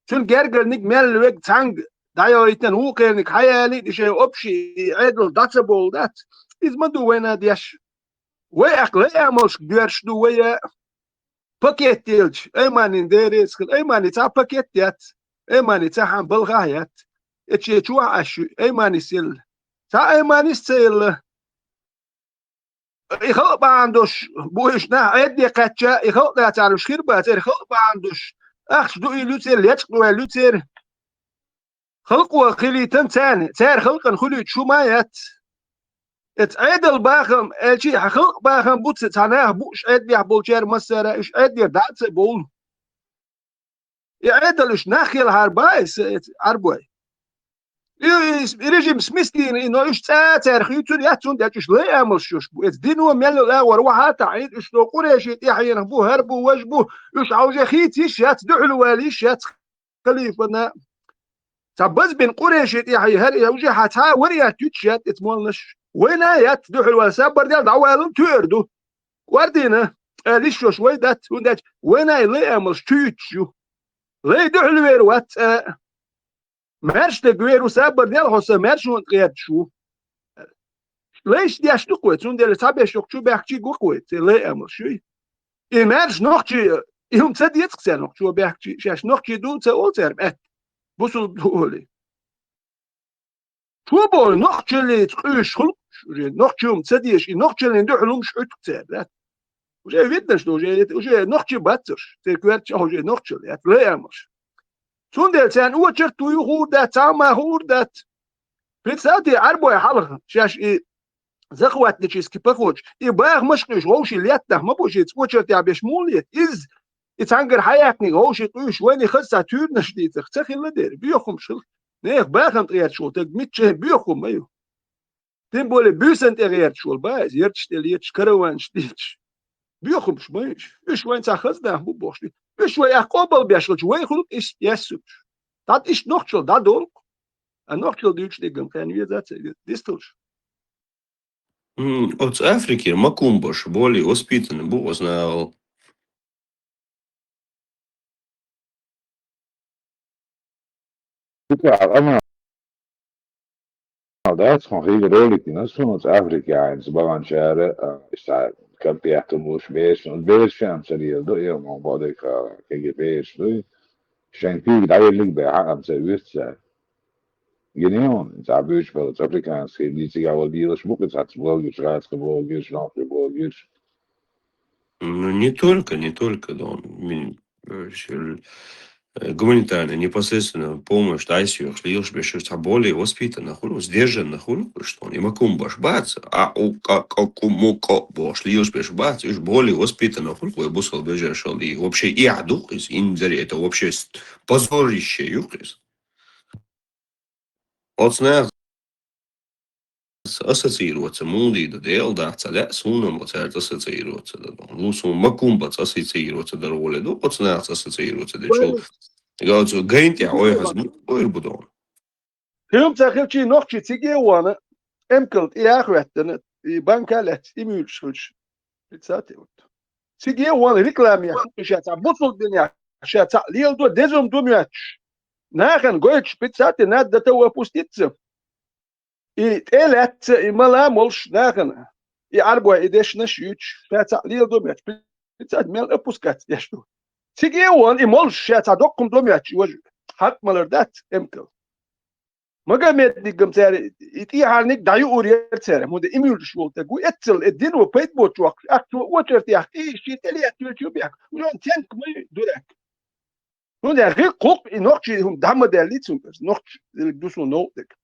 شون جرجل نيك مال ويك تانج دايو يتن هو كيرنك حيالي دي أبشي عدل داتسبول دات إز ما دو وين ديش ويأك لا مش ديرش دو ويا باكيت تيلش أي ماني ديريس أي ماني تا باكيت يات أي ماني تا هم بلغايات اتشي شو عشو أي ماني سيل تا ايماني ستيل يخلق باندوش بوش نا عدي قتشا يخلق لا تعرف خير باتر يخلق باندوش اخش دو لوتير ليتقلو لوتير خلقوا خلي تنتان تار خلقن خلي شو مايات اتعدل باخم الشي خلق باخم بوتس تناه بوش عدي بولشير مسرا ايش عدي داتس بول يعدلش ناخيل هربايس اربوي ريجيم سميستين إنه إيش تاريخ يتون ياتون داتش لا يعمل شوش بو الدين وميل لا وروحها تعيد إيش لو قريش يحيي بو هربو وجبو إيش عاوز خيت إيش يات دعلو واليش يات خليفنا تبز بين قريش يحيي هر يوجي حتى وريات يتشات اتمولش وين يات دعلو والسبر ديال دعوالم تيردو وردينا ليش شوش ويدات وندات وين لا يعمل شو لا دعلو ويروات مارش تقويرو سابر ديال حسا مارش ونقياد شو ليش دي اشتو قويت سون ديال سابي شوكشو بيحكي قويت لا امر شوي اي مارش نوختي يوم تصدي يتقسل نوختو بيحكي شاش نوختي دو تقول تربت بوصل دولي شو بول نوختي اللي تقوش خلق نوختي يوم تصديش نوختي اللي ندو حلوم شعوت كتاب وجاي فيدنش وجاي نوختي باترش تكويرتش او جاي نوختي لا امر Zonder zijn oortje toe hoe dat samen hoe dat. Представьте, арбой халах, сейчас и захватнический поход. И бах мышкиш, вообще летах, мы будем оорtje тебя бешмулит. Из ангар хаятник, вообще ты швейный хатса тюрна штит. Цехил лидер, бьехом шил. Не, бахам трият шел, так митче бьехом мою. Тем более бюсен трият шел, баз, ерчте лет, караван штит. Бьехом шмыш, и швейн цахазда, мы бошли. شوي قبل بيشل شوي خلق إيش يسوش تات إيش نقشل دا دول النقشل ديوش ديجم كان يزات ديستوش От Африки Макумбаш более воспитанный был, знал. أنا ده اسمه هي رولك ناس من أفريقيا يعني سبعان شهر استعد كان بيحتموش بيش بيش فهم سريع ده يوم مع بعضك كي بيش ده عشان تيجي داير لك بحق مسويش جنيون انت عبيش بلد أفريقيانس كي دي تيجي أول بيلش بوك تحت بولجش رات بولجش ناقي بولجش Ну, не только, да, гуманитарная, непосредственно помощь, да, если лишь бы более воспитанно, сдержанно, что он и макумбаш бац, а у какому бош лишь бы бац, и более воспитанно, и бусал бежал, и вообще и аду из индери, это вообще позорище, юкрис. Вот снег ассоциироваться mūdīda dēļ, ceļā sunam, церт ассоциироваться, лусум макумбац ассоциироваться дороле, до пацанец ассоциироваться, дечо. Говорят, гэнтя, ой, газму, ой, будон. Хем цахилчи нохчи цигеуана, эмкалт и ахветтен, и банкалет, и мюльшуч. Представьте вот. Цигеуана рекламе, шаца, бусул дня, шаца, лил до дезум думяч. Нахен гойч, представьте, надо того опуститься. И элет, и мала молш нахен. И арбуа, и деш нашюч, шаца, лил думяч. Представьте, мел опускать, я что. Цигеуан, и молш, шаца, доккум думяч, хат малердат, эмкал. مجمد الجمساري يتيحنك دايو أوريتساري مود إميل شو تقول أتصل الدين وبيت بوتشوك أكتو وترتيح إيش يتلي أكتو بيك ولون تينك ما يدرك هون ده غير قوق نقطة هم دهم داليتهم بس نقطة اللي دوسوا نوتك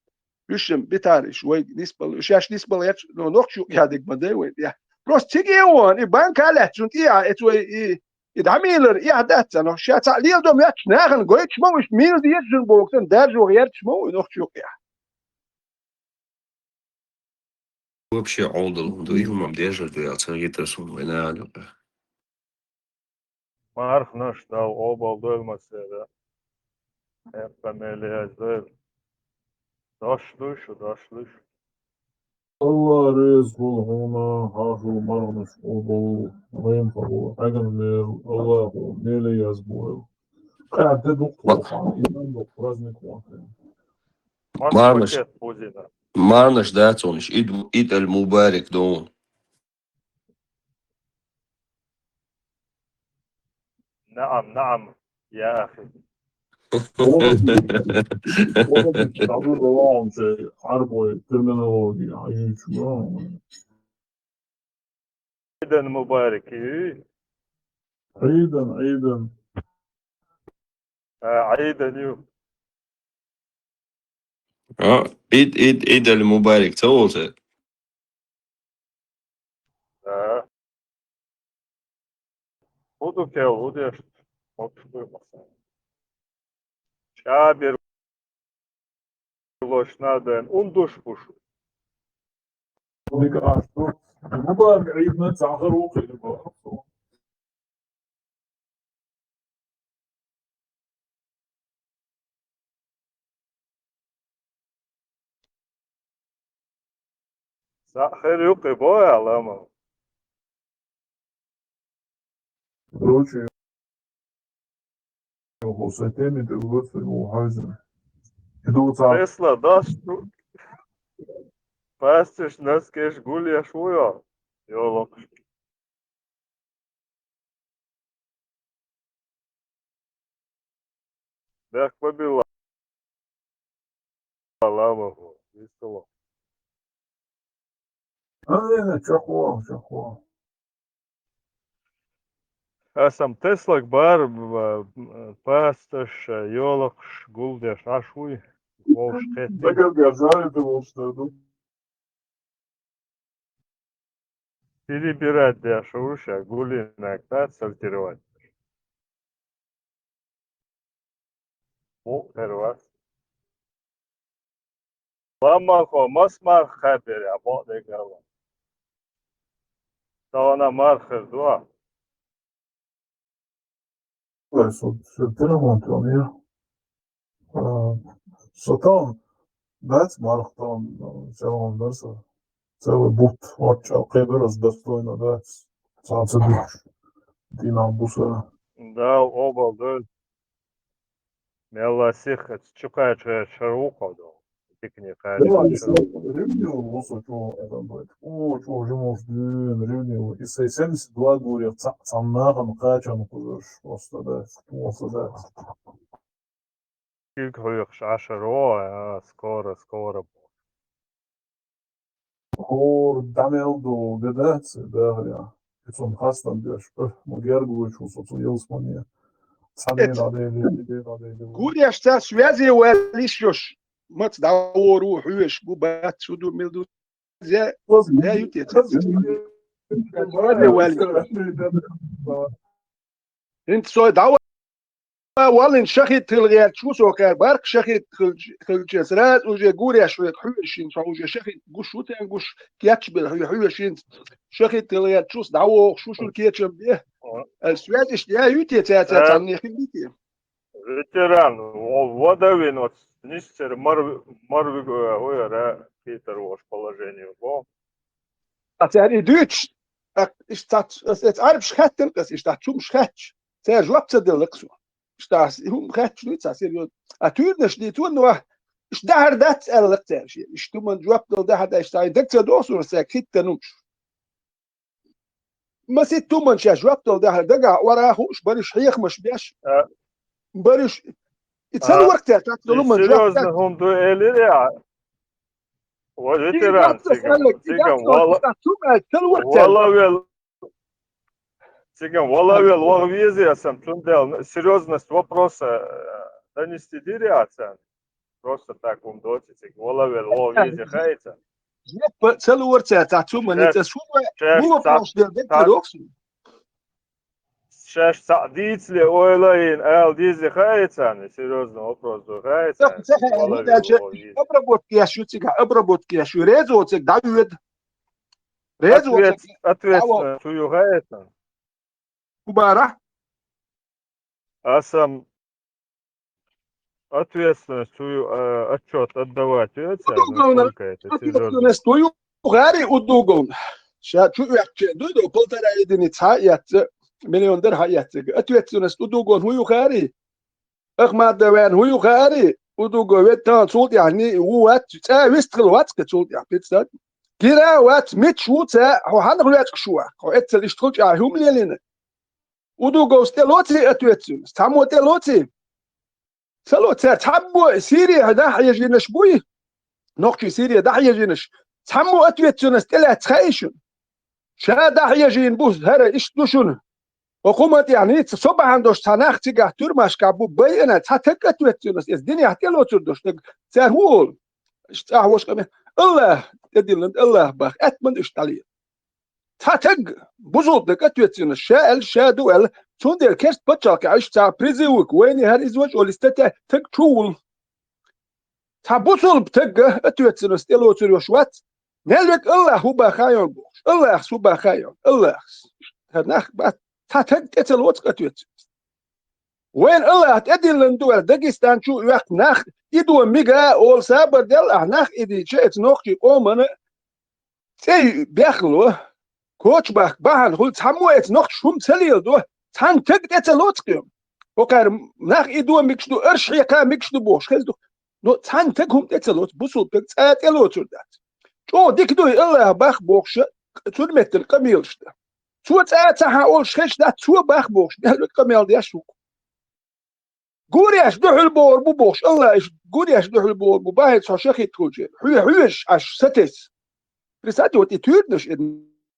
يشم بتاري شوي نسبة شاش نسبة ياتش نقطة يادك مداوي يا بس تيجي هون يبان كالات شنت إيه إتوي يدعميلر إيه دات أنا شات ليل دوم ياتش ناخن قويتش ما مش ميل ديت جن بوكتن دارجو غيرتش ما ونقطة Вообще олдал, да и умам держат, да, царит расун, война, Mark naš dal obal dojmas je, Familja zdaj. Došliš. Allah rezgul huna hažu marunus obal vajmpalu aganmir Allahu nele yazbuel. Qa'da doktor iman doktor aznikwan. Marnash dāconish id al mubarak don. نعم يا أخي. والله تعبير روعة شيء حرب terminology عايش عيدا مبارك عيدا عيدا يو id al mubarak tawolse. Budu kel, budeš očuvasan. Čabir lošnaden unduşpuş. Mübarek عيدنا تأخر وقت. Сахар юқи боя лама. Короче, Hosseini de Würfel Hoheisen. Tesla, das du. Passes nas que esgulha chuva. Eu Dek побила лама. Весело. Чахуа. Esam Teslak bar pāstaš, jolakš, guldieši ašuji, volšketi. Tagad gāzāri te volštadu. Перебирать дешевше, гули иногда сортировать. О, первый. Ламахо, масмар хабери, а вот не гала. То она мархер два. Telefonton, ja. Satan, that's marathon, целом дерса. Целый бут, отчал, кеберас достойно, да. Сацедуч. Динам буса. Да, оба, да. Мела сихат, чукая шарухов, да. Пикник, ревнил, лосо, чего это будет. О, чего же может ревнил. И 72 говорят, цамнагам, качан, кузаш, просто, да, просто, да. Килькхойх шашаро, скоро. Хор дамелду, бедацы, да, говоря. Пицон хастан, беш, могергуч, усоцу елсмане. Цамни радели. Гуряш, ця связи уэлишёш. Мат даору хуеш губат суду милду зе ютет. انت سو دعوه والله شخيت تلغيات شو سو كان بارك شخيت خلجسرات وجا غوريا شويه حوشين وجا شخيت غشو تان غش كياتش بالحوشين شخيت تلغيات شو دعوه شو كياتش به السوادش يا يوتيت تاعني خليتي ветеран водовин вот нистер марвиг ойра Питер ваш положение во атери дуч ist das arb schatten das ist das zum schatz sehr jobs der lexo ist das schatz nicht das seriös natürlich nicht tun nur ist da das erlekter ist du man job da hada ist da dekter dosu sehr kitten und ما ست من شاش وقت ده دقع وراه وش بريش هيخ مش بيش بريش يتسال وقتها تقولوا من جواب هم دو اليا وفيتران والله вел я сам тундел серьезность вопроса донести дириация просто так ум дотите вел везе хаица целый вортя тату man это шума вопрос der докторокс шаш садицле ойлайн ал дизе хаица серьезный вопрос хаица обработки я шу резоцек давид резоцек ответственно тую хаица кубара сам ответственность свою отчет отдавать, насколько это серьезно. Ответственность твою гари удугон. Дуйду полтора единиц миллион hayatı. Ответственность удугон huyu гари. Ахмад даван huyu гари. Удуго ветан султ يعني وات ويستغل وات كتسولت يعني بيتسات. كيرا وات متشوتا هو هنقول شو هو اتل اشتغل على هم ليلين ودوغو ستلوتي اتويتسونس تامو تلوتي سلوتي تامو سيريا ده يجينش بوي نوكي سيريا ده يجينش تامو اتويتسونس تلا تخايشن شا ده يجين بوز هره اشتوشن وقومت يعني صبح عندوش تناخ تيجا ترماش كابو بينا تاتك اتويتسونس الدنيا تلوتر دوش تهول اشتاهوش كمان الله تدلند الله باخ اتمن اشتالي تاتج بوزودك اتويتسن الشاء شادوال توندر كيرست باتشالك عيش تا بريزيوك ويني هاد ازواج ولستتا تك تول تا بوصل بتج اتويتسن ستيلو تريوشوات نلك الله هو باخايون بوش الله سو باخايون الله هناخ بات تاتج تتلوت اتويتسن وين الله تدلند دول داغستان شو وقت ناخ يدو ميغا اول سابر دل احناخ ايدي شيت نوخي قومن تي بيخلو كوتش باخ باهن هول تحمويت نوخ شوم تليل دو تان تك تلوتقيم وكار ناخ ايدو ميكشدو ارشي كا ميكشدو بوش خلدو نو تان تك هم تلوت بوسول تك تلوتر دات جو ديك دو الله باخ بوخش تولمت القميلش دا تو تاها اول شخش دات تو باخ بوخش دال القميل ديشو قوريش دوح البور بوبوش الله إيش قوريش دوح البور بوباهي صاشخي تقولش حويش عش ستس رسالتي وتي تيردش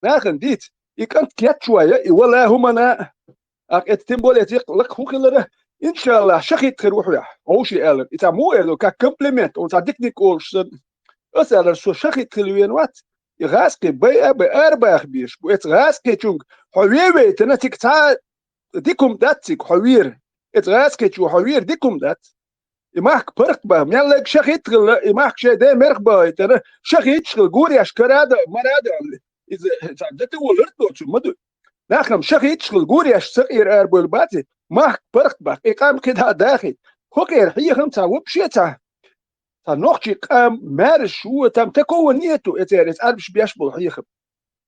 ناخن ديت يكنت كيات شوية ولا هم أنا التمبولات يقلق هو كلره إن شاء الله شخي تروح له أو شيء قال إذا مو قالوا ككمبلمنت أو تعديك أولش أسأل شو شخي تلوين وات يغاسكي بأربع خبيش بقيت غاسكي تشونج حويوي تنتك تا ديكم داتك حوير اتغاسكت وحوير ديكم دات يماك برقبه ميلك شخيت غل يماك شي ده مرقبه ترى شخيت شغل غوري اشكراده مراده اذا تعدت ولرت شو مدو ناخم شخيت شغل غوري اش صغير اربل باتي ماك برقبه اقام كده داخل خوكير هي خمسه وبشيتا نوختي قام مارش شو تم تكون نيته اتريت اربش بيشبل هي خب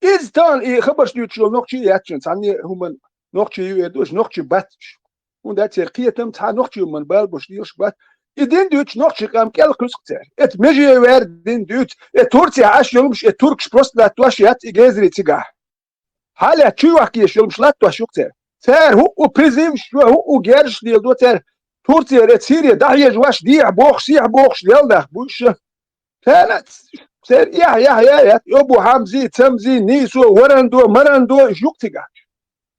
از تان خبرش شو نوختي ياتشن ثاني هم نوختي يدوش نوختي باتش und dat er kietem ta noch man bal boshdir shbat idin dut noch chikam kel kuskter et meje wer din dut et turkiya ash yolmuş et turkish prost la twash yat igezri tiga hala chuak yesh yolmuş la twash yukter ter hu u prizim shwa hu u gersh dil do ter turkiya et siriya dahiye jwash di box yalda bush kanat ter ya yobu hamzi tamzi niso marando yuktiga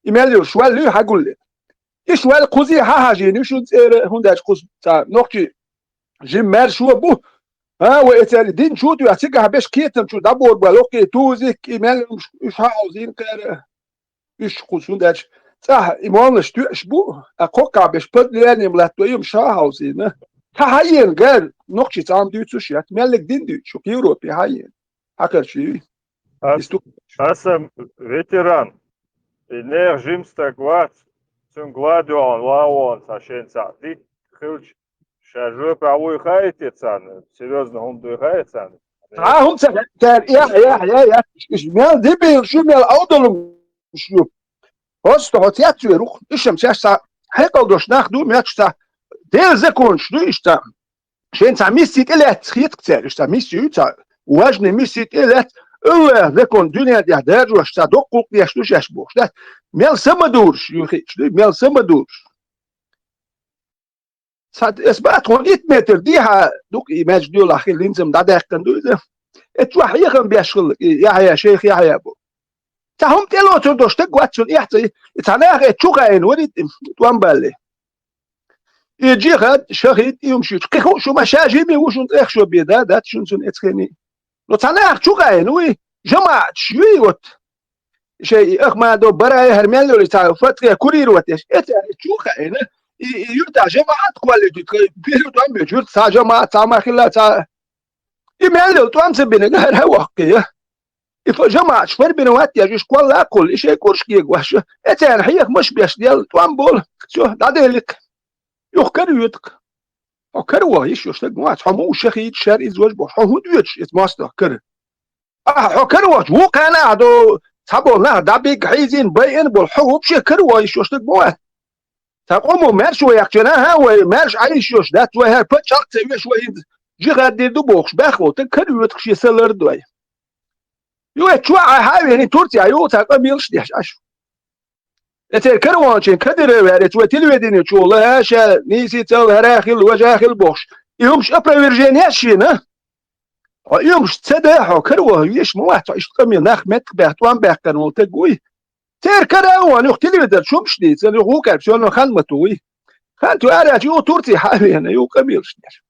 imelio shwallu hagul إيش والقوزي هاجين شو هنداش قوز تا نقطي جمال شو بو ها وإتالي دين شو تو أتيجا باش كيتم شو دابور بالوكي توزيك إيمال إيش عاوزين كار إيش قوز هنداش صح إيمانش تو إيش بو أقوى باش بدلني ملاتو يوم شاهاوزين تهاين قال نقطي تام ديت سوشيات مالك دين ديت شو يوروبي هاين هكذا شيء أسم ветеран إنه جيمستاغوات Zum Gladion, Laon, Sashenza, die Hilch, Shajo, Pawui Haitian, серьезно, он дуется. هم سكر يا إشمال دبي شمال أوضلهم شو هست هاتيات يروح إيشم سياسة هيكل دوش ناخدو مياتشتا دير زكون شنو إشتا شين تا ميسيت إلا تخيط كتير إشتا ميسيت وجن ميسيت إلا إلا زكون دنيا دي هدار وإشتا دقوق دي أشتوش يشبوش ده ميل سمدورش يخي شنو ميل سمدورش صد إثبات هون 100 متر ديها دوك إيماج ديو الأخير لينزم دادك كندو إذا اتوح يخم بيشغل يا شيخ يا أبو تهم تلو تردوش تقواتشون يحتي اتعناخ اتشوخين ودي توان بالي يجي غاد شهيد يمشي كيخو شو مشاجي بيوشون تريخ شو بيدا دات شنسون اتخيني لو تعناخ تشوخين وي جماعة شويوت شيء اخ ما دو براي هرميلو اللي تعرف فترة كورير واتش اتشوخين يرتع جماعة كواليتي بيرو توان بيجور تا جماعة تا ما خلا تا يميلو توان سبيني غير هواقية إذا جماعة شفر بنوات يجيش كل أكل إيش يكورش كي يقواش إتان حيك مش بيش ديال توان بول شو دادلك يخكر يدك وكر وايش يشتغل ما حمو شخيت شر إزواج بحو ديش إتماستر كر حكر واش هو كان عدو تابو نه دبيك حيزين بين بالحب شكر وايش يشتغل بوا تقوموا مارش ويحكينا ها ومارش عايش يش ده توه بتشاق تيش وين جيغاد دي دو بوخش باخو تكر يتخشي سلر دوي يو تشوا هاي يعني تورتي ايو تاقا ميلش ديش اش اتر كروانشين كدر وارت وتلويدين تشو لا شا نيسي تل هراخل وجاخل بوخش يومش ابرا فيرجينيا شينا يومش تداحو كروه يش موات ايش قمي ناخ متك بهتوان بهكن وتقوي تر كروان يختلي بدل شومش دي تل هو كان شلون خدمتوي خانتو ارات يو تورتي حاليا يو قميلش ديش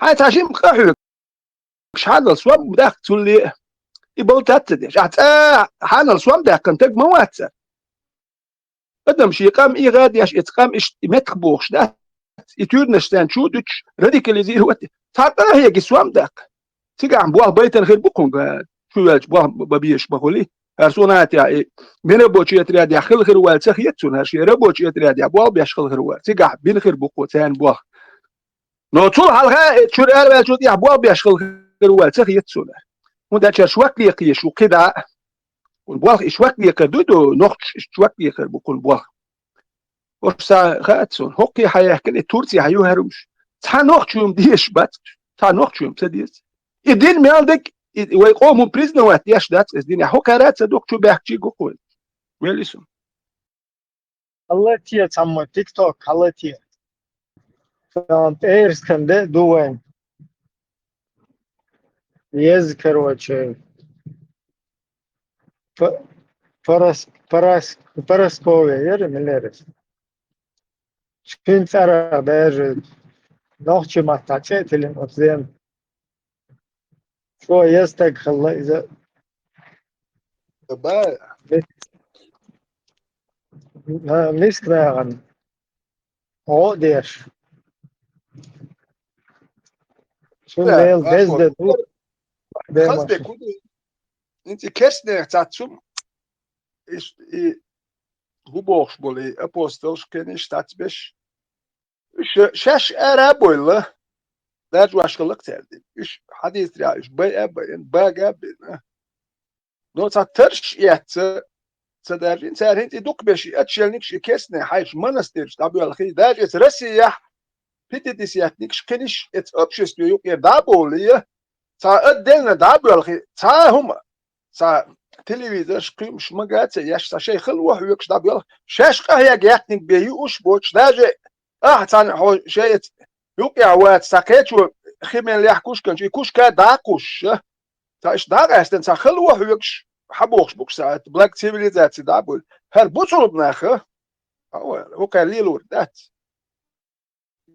هاي تاشي مقحوك شحال الصواب داخل تولي يبغى تتدش حال الصواب داخل كنتك موات قدم شي قام غاد ياش اتقام متخبوخش ده يتورنشتان شو دتش راديكاليزير وقت تعطاه هي جسوام داك تيجا عم بواه بيتن خير بكون شو يالش بواه ببيش بقولي هرسونات يا من بوتش يتراد يا خل خير وال سخيتون هرشي ربوتش يتراد يا بواه بيش خل خير وال تيجا بين خير بكو تان بواه نو طول حلقه تشور ار جود يا بواه بيش خل خير وال سخيتون ودا شوك لي قيش وكذا والبواه اشواك لي كدودو نوخش اشواك لي خير بكون بواه وسا خاتسون هوكي حياه كل تورتي هيو هروش تا نوخشوم ديش بات تا نوخشوم تديس يدين مالدك ويقوموا بريزنا وات ياش دات الدنيا هوكارات صدوق شو بيحكي قول ويلسون الله تيه تسمى تيك توك الله تيه فانت ايرسكنده دوين يذكر وجه فرسكوه يرى مليرس شكين ترى بير نوخش ما تاچه تلين أفزين شو يستك خلا إذا با مسكنا عن هو ديش شو ميل بزد دو خلاص بيكون انت كسنه تاعتم ايش هو بوخش بولي ابوستلش كنيش تاتبش شاش ارابويلا داج واشكلك تاردي ايش حديث رايش باي ابين باغا بين نو تاترش يات تدارين سارين دوك باش اتشلنيكش كسنه حيش منستيرش تابو الخي داج رسيح بيتيسياتنيكش كنيش ات اوبشستو يوك دابولي تا ادلنا دابو الخي تا هما تا تلفزيون شقيم شمقات ياش تا شي خلوه ويكش دابو شاش قهيا جاتنيك بيوش بوش داج تان هو شيء يوك يا وات ساكيتشو خيمن اللي يحكوش كان يكوش كا داكوش تا ايش داغ استن تا خلوه ويكش حبوخش بوك ساعات بلاك سيفيليزاتي دابو هل بوصل بناخه هو كان لي الوردات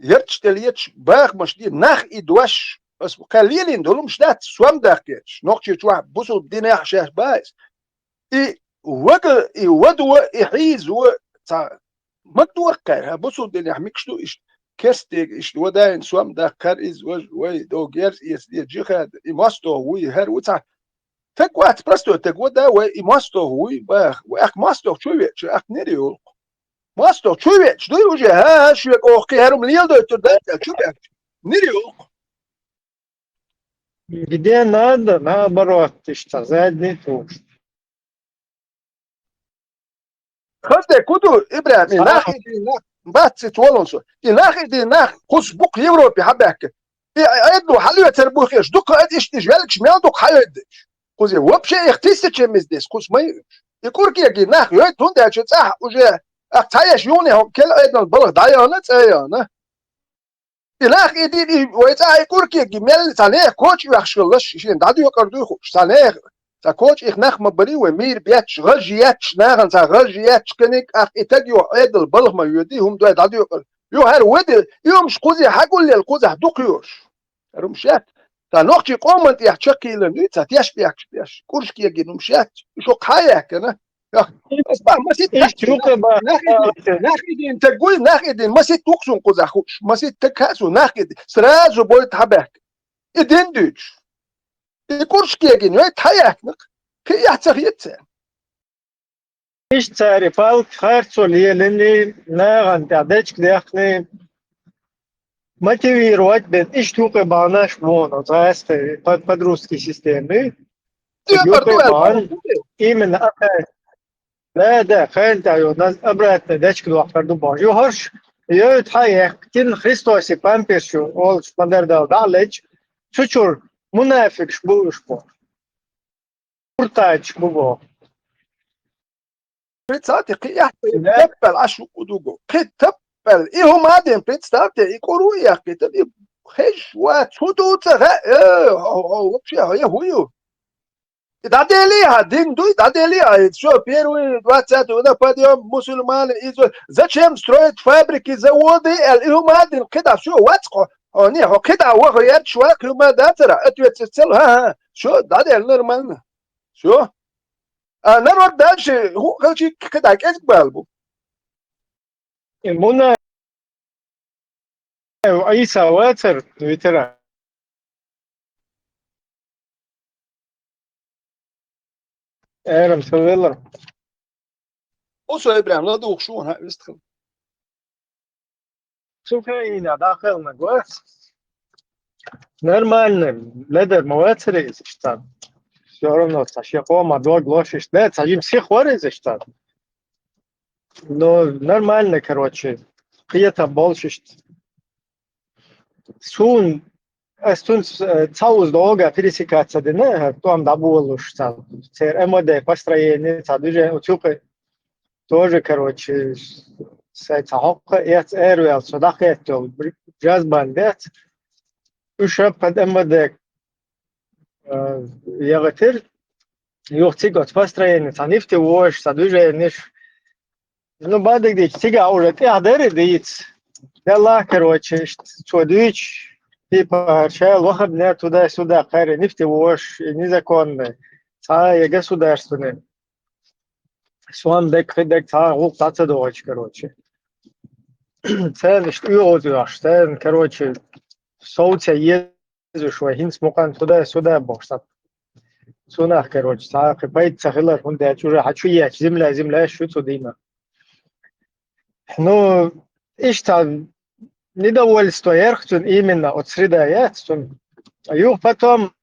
يرتش تليتش باغ مش دي ناخ إدواش بس قليلين دولهم شدات سوام داكيتش نوقتي تشوح بوصل بدينا شاش بايس ودو إحيز تا مقدور كاي بوصل بدينا ميكشتو إيش كستيك إيش وداين سوام داكار إز وي دو جيرز إيس دي جيخاد إماستو هوي هر وتا تقوات برستو تقودا وإماستو هوي باغ وأخ ماستو شويتش أخ نيريو ماستو شويتش دو يوجي ها شويك أوكي هرم ليل دو تردات شويتش نيريو где надо наоборот что задницу خذ كودو إبراهيم ناخي ناخ بات تولونسو ناخي ناخ خص بوك يوروبي حباك أيدو حلوة تربوخ إيش دوك إيش تجالك شمال دوك حيدش خذ وبشي اختيست شمس ديس خذ ما يكور كي ناخ يوي تون ده صح وجه أختايش يوني هم كل أيدنا البلغ دايانا تايانا ناخ إدي ويتا يكور كي مل تاني كوتش يخشلش شين دادو يقردو خوش تاني تا كوتش إخ ناخ مبري ومير بياتش غجياتش ناخن تا غجياتش كنك أخ إتاجيو عيد البلغ ما يوديهم دو دادو يقرد يو هر ودي يوم شقوزي حقول لي القوزة دوقيوش رمشات تا نوختي قومنت يحشكي لني تا تيش بيش كورش كي يجي نمشات شو قايك أنا بس ما سيت ناخدين تقول ناخدين ما سيت توكسون قوزة خوش ما سيت تكاسو ناخدين سراجو بولت حباك إدين دوش يكورش كي يجي نوي تحياك كي يحتغيتها إيش تاري بالك خارصو ليلني ناغن تعدش كداخني ما تبي روات بيت إيش توقع باناش بون أزاس في بدروسكي سيستمي يوقع بان إيمن أخي لا ده خيل تايو ناس أبرات ندش كده وقت دو باجي هرش يوت هاي كتير خريستوس بامبيشو أول شمدر ده دالج شو منافق شبو portados como Predstavte, teppel, ašu udugo. Teppel, ihom adem, predstavte, I koruja, tebi hešva, cuduca, uopće, je huju. Da delija, dinduj, da delija, što первые 20 нападем мусульмане, зачем строить фабрики, заводы, ihom adem, kada, što, вацко, не, kada, я человек, humадатора, ответить цел, что, да, дель, нормально, что? народ дальше, хочу когда кэс балбу. المنا أي سواتر تويتر أرم سويلر وصو إبراهيم لا دوخ شو ها استخل. شوف هنا داخل نقواس نرمال لدر مواتر إزشتان شورنا تشيقوا ما دوغ لوشش لا تجيب سيخ ورزشتان но нормально, короче, قيتها بولششت سون استون цаус долго пересекаться дне, там добулуш там цер МОД построение движение утюпы тоже, короче, سيتحقق يتأروي صداقته جاز باندات وشاب قد МОД يغتر يوختيقات построение تنفتي ووش движение ну, бадик дич, тига уже, ты адери диц. Дела, короче, что дич, типа, чел, вахабне туда-сюда, хари, нефтевош, незаконный, цая государственный. Суан дек, цая, лук, таца дочь, короче. Цен, что уйодуаш, цен, короче, соуция езжу, хинц мукан туда-сюда, бошта. Сунах, короче, цая, хайпайт, цахилар, он дать уже, хочу ять, земля, что тудина. Ну, ишта недовольство Эрхтун именно от среда яцтун. Юг потом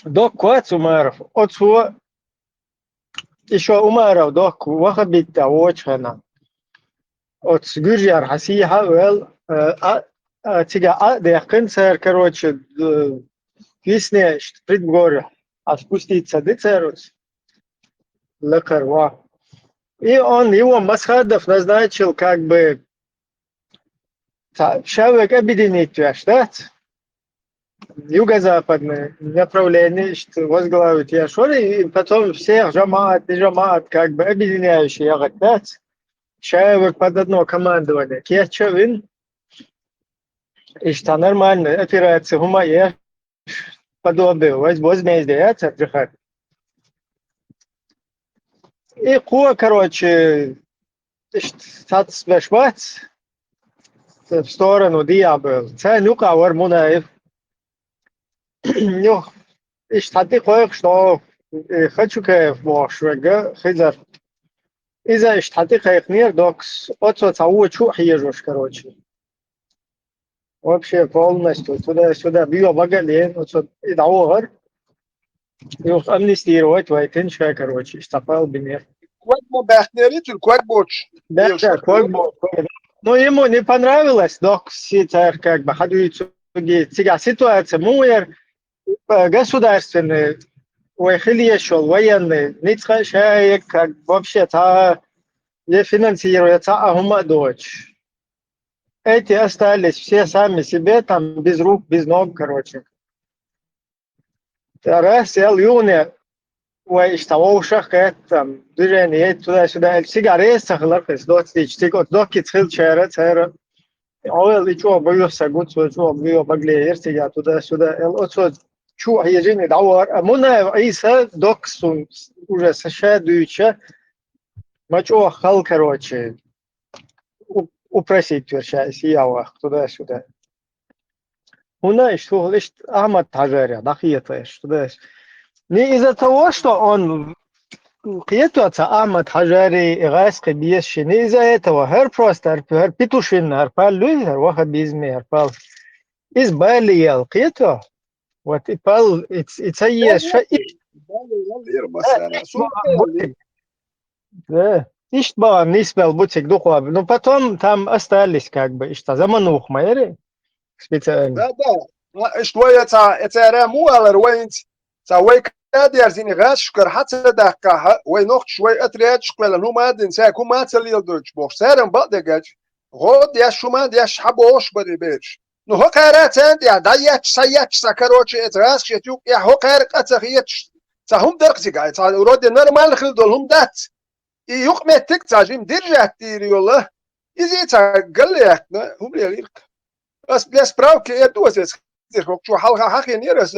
док куац умаров. Отцу еще умаров док вахабитта очхана. От сгуржар хасиха уэл тига дехкин сэр, короче, весне предгорье отпуститься дыцерус. Лекарва. И он его Масхадов назначил как бы человек объединить штат, юго-западное направление, что возглавит Яшори, и потом всех жамаат как бы объединяющий штат, человек под одно командование. Кечевин, и что нормальная операция Гумаеш подобие возмездие джихад. И куа, короче, статс в сторону Диабел. Це нюка вармунаев. Ну, и штаты кое что хочу кайф бошвега хизар. Из-за штаты кайф мир докс отцо цау чух ежуш, короче. Вообще полностью туда-сюда био багален, отцо и даугар. Юх амнистировать вайтенша, короче, штапал бинер. Квакмо бахнеритель, квакбоч. Да, квакбоч. Но ему не понравилось, док ситер, как бы, ходуицу, сега ситуация, муер, государственный, уехали шел, военный, ницха шаек, как вообще-то, не финансируется, ахума дочь. Эти остались все сами себе, там, без рук, без ног, короче. Раз, юне, ой, что ушах, там, движение, туда-сюда, сигарет, сахларкас, доки цхил чера, цера. Оэл, и чё, боюся, гуцу, чё, бью, баглеер, сига, туда-сюда, отцо, чё, ежини, давар, муна, иса, доксун, уже сошедуюча, мачо, хал, короче, упросить, вершаясь, явах, туда-сюда. Муна, что, лишь Ахмад Таджаря, дахиетаешь, туда-сюда. Не из-за того, что он قيتو أحمد حجاري غاسق بيس شنيزة توا هر بروست هر بيتوشين هر بالو هر واحد بيزمي هر بال إز بالي قيتو وتبال it's a yes شيء да إيش بقى بالنسبة لبوتيك دوخوا ну потом там остались как бы إيش زمانوخ ما يري специально да شوية تا مو على روينت تا ويك دير زيني غاش شكر حتى دقة وي نوخ شوي أتريد شكرا لأنه ما دين ساكو ما تسليل دوش بوش سارم بقى دقاج غود يا شو ما ديش حبوش بدي بيش نو هو قارات يا دايتش سايتش سكروش اتراس شتوك يا هو قارق أتخيتش تا هم درقتي قاعد تا رود نورمال خلدول هم دات يقمتك تا جيم درجة تيري والله إذا تا قال لي هم ليلك بس براوك يدوز يتخير شو حلقة حقي نيرس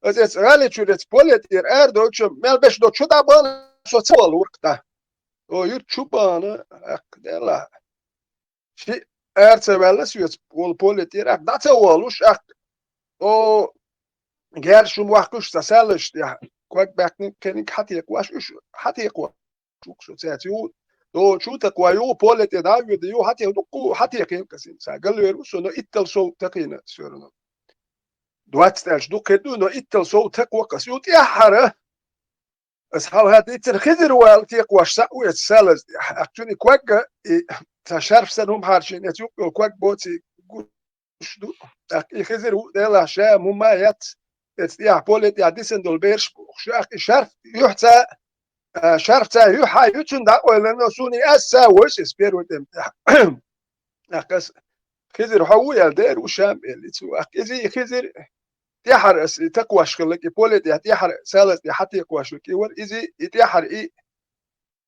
از غالي شو رتبولت ير دوتش مال بش دوت شو دابان شو تسوال وقتا او يوتيوبان اقدلا شي تسوال سويت بولت ير دا تسوالوش او غير شو وقتش تسالش يا كوك باكن كنك حتى واش حتى شو تاتيو دو شو تقويو بولت دا يو حتى كسين قال له شو نو اتل شو تقينا سورنا دواتستاش دو كدو نو إتل صوتك وقسيوت يا حرة أصحاب هذا يترخذر والتيق واشسأو يتسالز أكتوني كواك تشارف سنهم حارشين يتيوك كواك بوتي قشدو يخذر ديلا شا ممايات يتيح بولت يعديسن دول بيرش شارف يحتا شارف تا يحا يتون داقوي لأنه سوني أسا وش يسبيرو تمتح أقس خذر حوو يالدير وشام يلتو أكيزي خذر تيحر تقوى شغلك يبولد يتيحر سالس يحتى يقوى شغلك يور إزي يتيحر إيه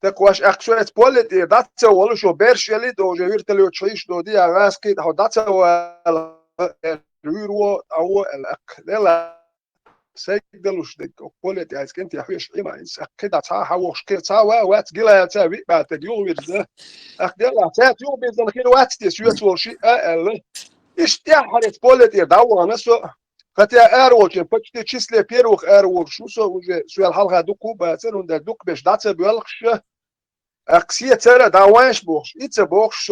تقواش أقشوية بولد داتسا ولو شو بيرش يلي دو جوير تليو تشيش دو دي أغاسكي دو داتسا والريرو أو الأق ليلا سيقدلوش ديك بولد يعزكنت يحويش إما إنس أقيدا تا حوش كير تا وات قيلا يتا بيبا تقيول ويرزا أقدلا تا تيو بيزن خير وات تيسويت والشي أقل إيش تيحر بولد يدعوا نسو хотя очень почти числе первых шусов уже суял халга дуку бацер он дук беш даца белхш аксия цера даванш бохш ица бохш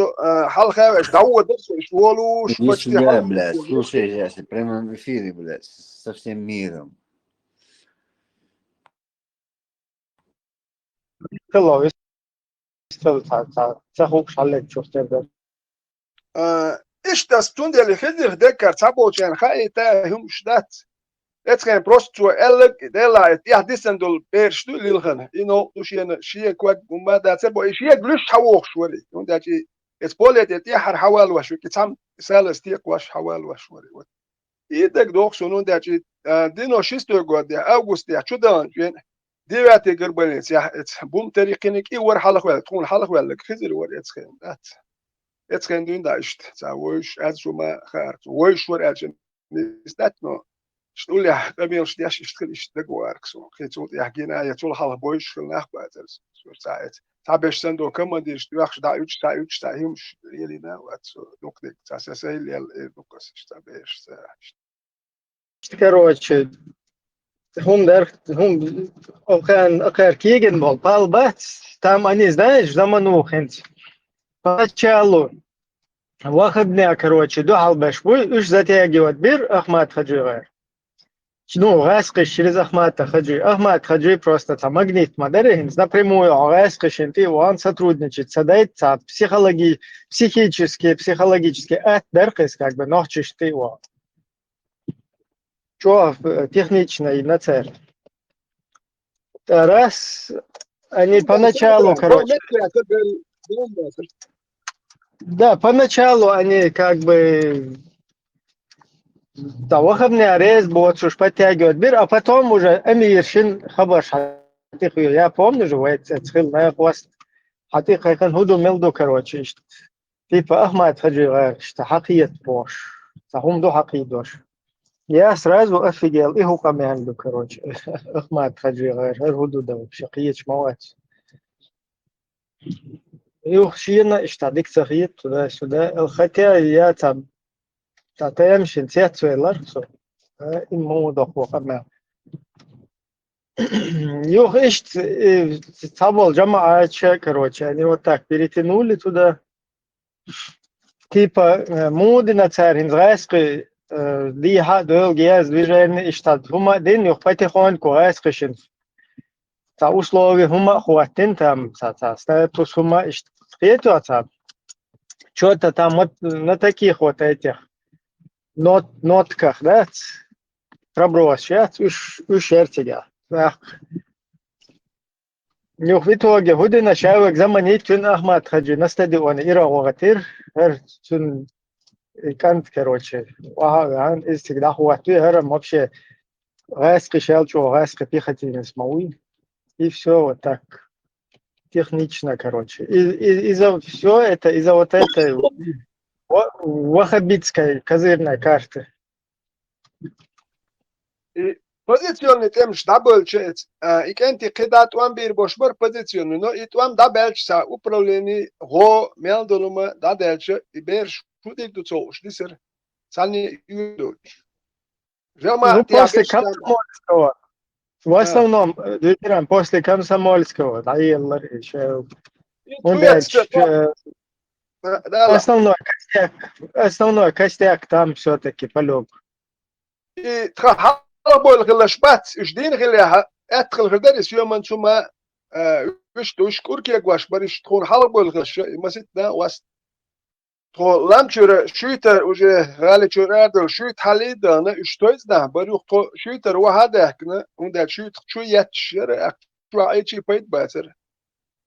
халга эш дау дерс шволуш Иди почти сюда, блядь, слушай, сейчас в прямом эфире, блядь, со всем миром. Hello, تخوك شالك شفتر إيش تستون اللي خذ ذكر تابو كان خايتا هم شدات اتكن بروستو الك دلا يحدثن دول بيرشتو للغن انه دوشين شيء كوك وما دا تبو شيء جلش حوخ شوري ونداجي اسبولت يتيحر حوال وشو كتام سالس تيق واش حوال وشوري يدك دوخ سنون داجي دينو شيستو غود اوغوست يا چودان جن ديواتي غربلت يا بوم طريقينك اي ور حلق ولا تكون حلق ولا خزر ور اتكن دات اتكن دين داشت تاوش از شما خارت وش ور اجن نستاتنو شتقول لي قبل شتيش اشتغل اشتغل سو خيتوت يحكينا يا طول حال بويش في ناخباتر ساعات تعبش سندو كم ديش تواخش دا يوتش تا يمش يلينا وات دوك تاساسي اللي دوكس تعبش короче هم كان اخر كيجن был палбат там они знаешь заманухент поначалу واخدنا короче до албаш бу үш затягивать бир Ахмад Хаджи ну, غاسقش через Ахмата Хаджи просто там магнит модерин напрямую غاسقش انت وان сотрудничать садает психологически درقس как бы нахчиш ты его что технично и на цель раз они поначалу короче да поначалу они как бы да, выходный арест будет что подтягивать бир, а потом уже Эмиршин хабаш хатиху. Я помню же, это на хвост хатиха كان هدو ملدو короче, типа Ахмад Хаджи, что حقيقة бош, هم دو حقيقة. Я сразу офигел, и хука мянду, короче, Ахмад Хаджи, هدو да вообще قيتش موات. И ухшина, что дик сахит туда-сюда, хотя я там تمشي نسيت سويلر إنه دخوة قبل Yok, там джамаача, короче, они вот так перетянули туда, типа моды на царь, инзрайский, дыха, долгие движения, и штат, хума день, их потихоньку, райскишен, та условия, хума хватин там, статус хума, и что-то там вот на таких вот этих нотках, да, проброс, сейчас уж ертига. Нюх в итоге هدنا شاوك زمانيت فين أحمد خجي نستدي وانا إيرا وغتير سن كانت كروتشي وهان استقداح وقتي هرم вообще غاسقي شالчу غاسقي пихати несмауи и все вот так технично, короче. Из-за все это, из-за вот этой ваххабитской козырной карты. Pozisyonu temos da bolchet, e quem te queda tuam bir boşbar pozisyonu, no e tuam da belçsa upravljeni ho meldonuma da delče i ber šudik do coš, diser sani judoč. Ну, после Комсомольского. В основном, после Комсомольского, да, еще. Основной костяк там все-таки полег. И حلبول غلاشبات جدين غلها أدخل غدارس يوم من ثم وش كوركي أقواش بريش تكون حلبول غلاش ما ستنا واس تكون لامشر شويتر وجه غالي شرادل شويت حليدا أنا اشتويزنا بريخ تو شويتر وهذا كنا وده شويت شوية شر شو أيشي بيت باتر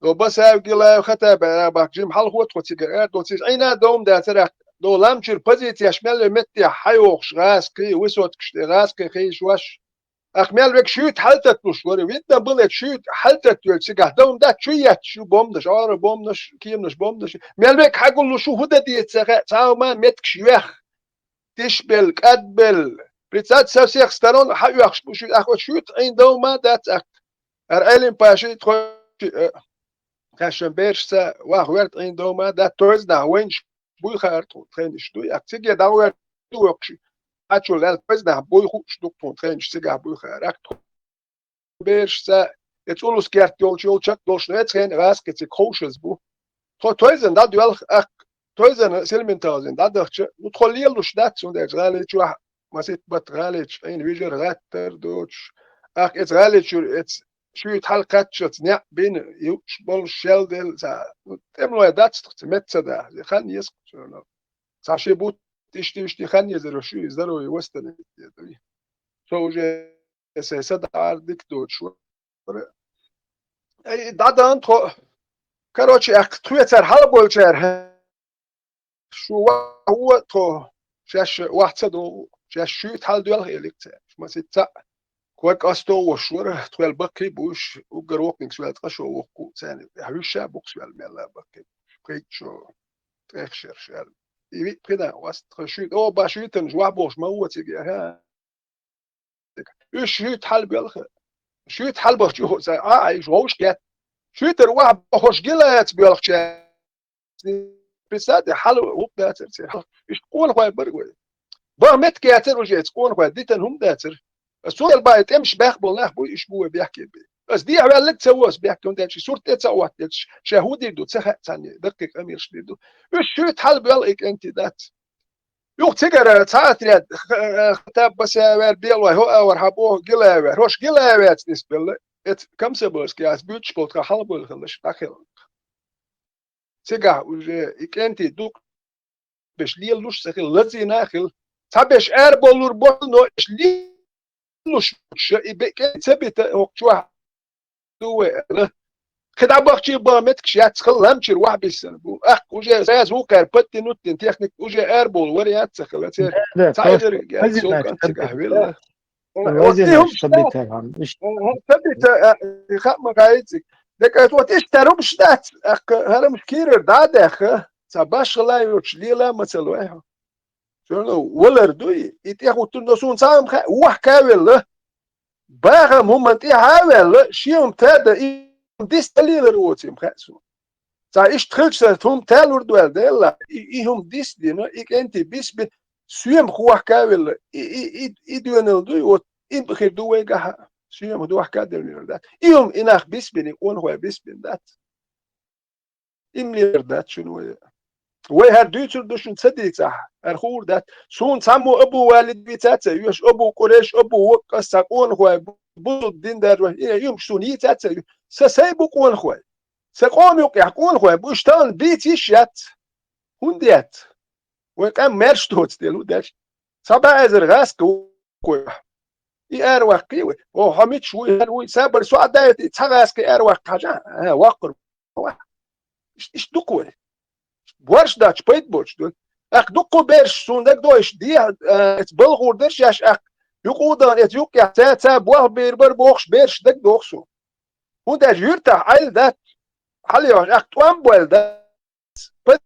لو بس هاجلا خطأ بقى جيم حل هو تقصي دوتيس أين دوم ده ترى دو لامشر بزيت يشمل متى حيوخ غاسكي وسوت غاسكي خيش واش أخمل بك شوت حلتت مشوري ويدنا بلت شوت حلتت يلسقه دوم ده شوية شو بومدش عار بومدش كيمنش بومدش مل بك حقول له شو هدا دي تساو ما متك شويخ تشبل كدبل بتسات سوسيخ سترون حيوخ شو أخو شوت عين دوم ما دات أك أرألين باشي تخو كاشن بيرسا واخوات عين دوم ما دات توزنا وينش بوي خارطو تخينش دوي أكتيجي داوير دوكشي أشول البزنا بوي خوش دوكتون تخينش سيجا بوي خارطو بيرسا يتقولوا سكيرت يول شك دوش نتخين راسك تكوشز بو تويزن دا دوال أك تويزن سلمين تازن دا دخش ندخل لوش دات سون ده غالي شو ما سيت بات غالي إن فيجر غاتر دوش أك إت غالي شو يتحلقات شو تنيا بين يوش بول شيلدل سا تملو دات تمت ده خان يسق شو ساشي بوت تشتي خان يزرو شو يزرو يوستن شو جه سياسة عردك دوش أي دادان تو كروتشي أك تويتر حال بولشر شو هو تو شاش واحد صدو شاش شو تحل دوال هيلك ما سيتا كوك أستو وشور توال بكي بوش وجروك نسوال تقشو وقو ثاني هوشة بوكسوال ملا بكي كيت شو تخشر شال يبي كده واست خشيت أو باشيتن جوا بوش ما هو تيجي ها إيش شو تحل بالخ شو تحل بخ شو زي عايش وش كات شو تروح بخش جلات بالخ بسات حل وبدا ترسل إيش قول هاي برجوي بمت كاتر وجيت قول هاي ديتن هم داتر السؤال بايت امش باخبل ناخبو إيش بو بيحكي بي بس دي على اللي تسوس بيحكي وانت شي صورة تسوت شهودي دو تسخ ثانية دقيق أمير شديدو إيش شو تحل بالك أنت دات يوم تجرا ساعات رياد خطاب بس بيلوا هو ورحبوه جلاوي روش جلاوي تسبل كم سبوس كاس بيتش بوت حل بول خلش داخل تجا وجه إكنتي دوك بش ليلوش سخل لزي ناخل تبش بولور بولنو إيش ليلوش يبقى ثبت وقتها دوه خدع بخشي بامتك شيات خلهم شر واحد بالسنة بو أخ وجه ساز هو كاربتي نوتين تكنيك وجه إيربول وريات سخل تايدر جال سو كان تقهوي وقتهم ثبت خم قايتك دكتور وقت إيش تروم شدات أخ هذا مش كيرر داد أخ سباش لا يوش ليلا مثلا شنو ولا ردوي يتيخو تنسون سام وحكاوي باغم هم انت هاول شيهم تادا ديس دليل روتي مخاسو تا ايش تخلش هم تالور دوال ديلا هم ديس دينا ايك انت بيس سويم خوح كاول اي دوانل دوي و ان بخير دوي غا سيوم دوح كادر ذات يوم إناخ بيسبن يكون هو بيسبن ذات إملي ذات شنو وهر دوتر دوشن صديق صح الخور ذات سون سامو أبو والد بيتات يوش أبو قريش أبو وقص سكون هو بوض الدين دار يوم سوني تات سسيبو كون هو سقوم يقون هو بوشتان بيتيش يات هنديات وكان مرش توت ديلو داش سبع ازر غاس كو اروح كيوي او حميد شوي هلوي سابر سو عدايت تغاس كي اروح حاجه واقر ايش دكوي بورش داش بيت بورش دول اخ دكو بيرش سوندك دوش دي بلغور درش ياش اخ يقودان يتيوك يا تا بوه بيربر بوخش بيرش دك دوخسو هوندا يرتا عيل دات حليوش اخ توام بوال دات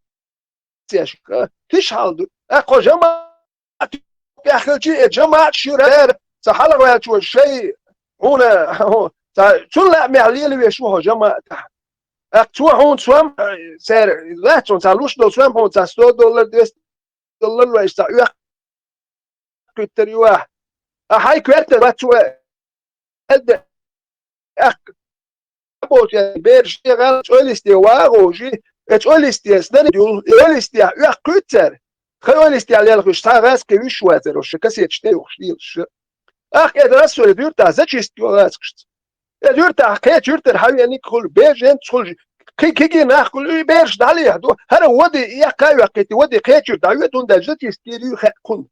ياش تيش حالدو اخ جماعه اخي جماعه شرير سحلا ويا شو الشيء هنا هو تلا معليل ويشوه جماعه اكتو هون سوام سعر لا تنسالوش دو سوام هون $100 $200 ويش تا كتر يواه هاي كويرت باتو اد اخ بوت بيرش غال تولستي واغوجي تولستي سنن تولستي يا كتر خولستي على الخش تا غاس كيش واتر وش كسيت شتي وخشيل اخ ادرس سو دير تا زاتشست واسكشت دير تا كيت يرتر حاوي انك كل بيجن تخل كي ناخل بيرش دالي هدو هر ودي يا كايو كيتي ودي كيت دايو دون دجتي ستيريو كن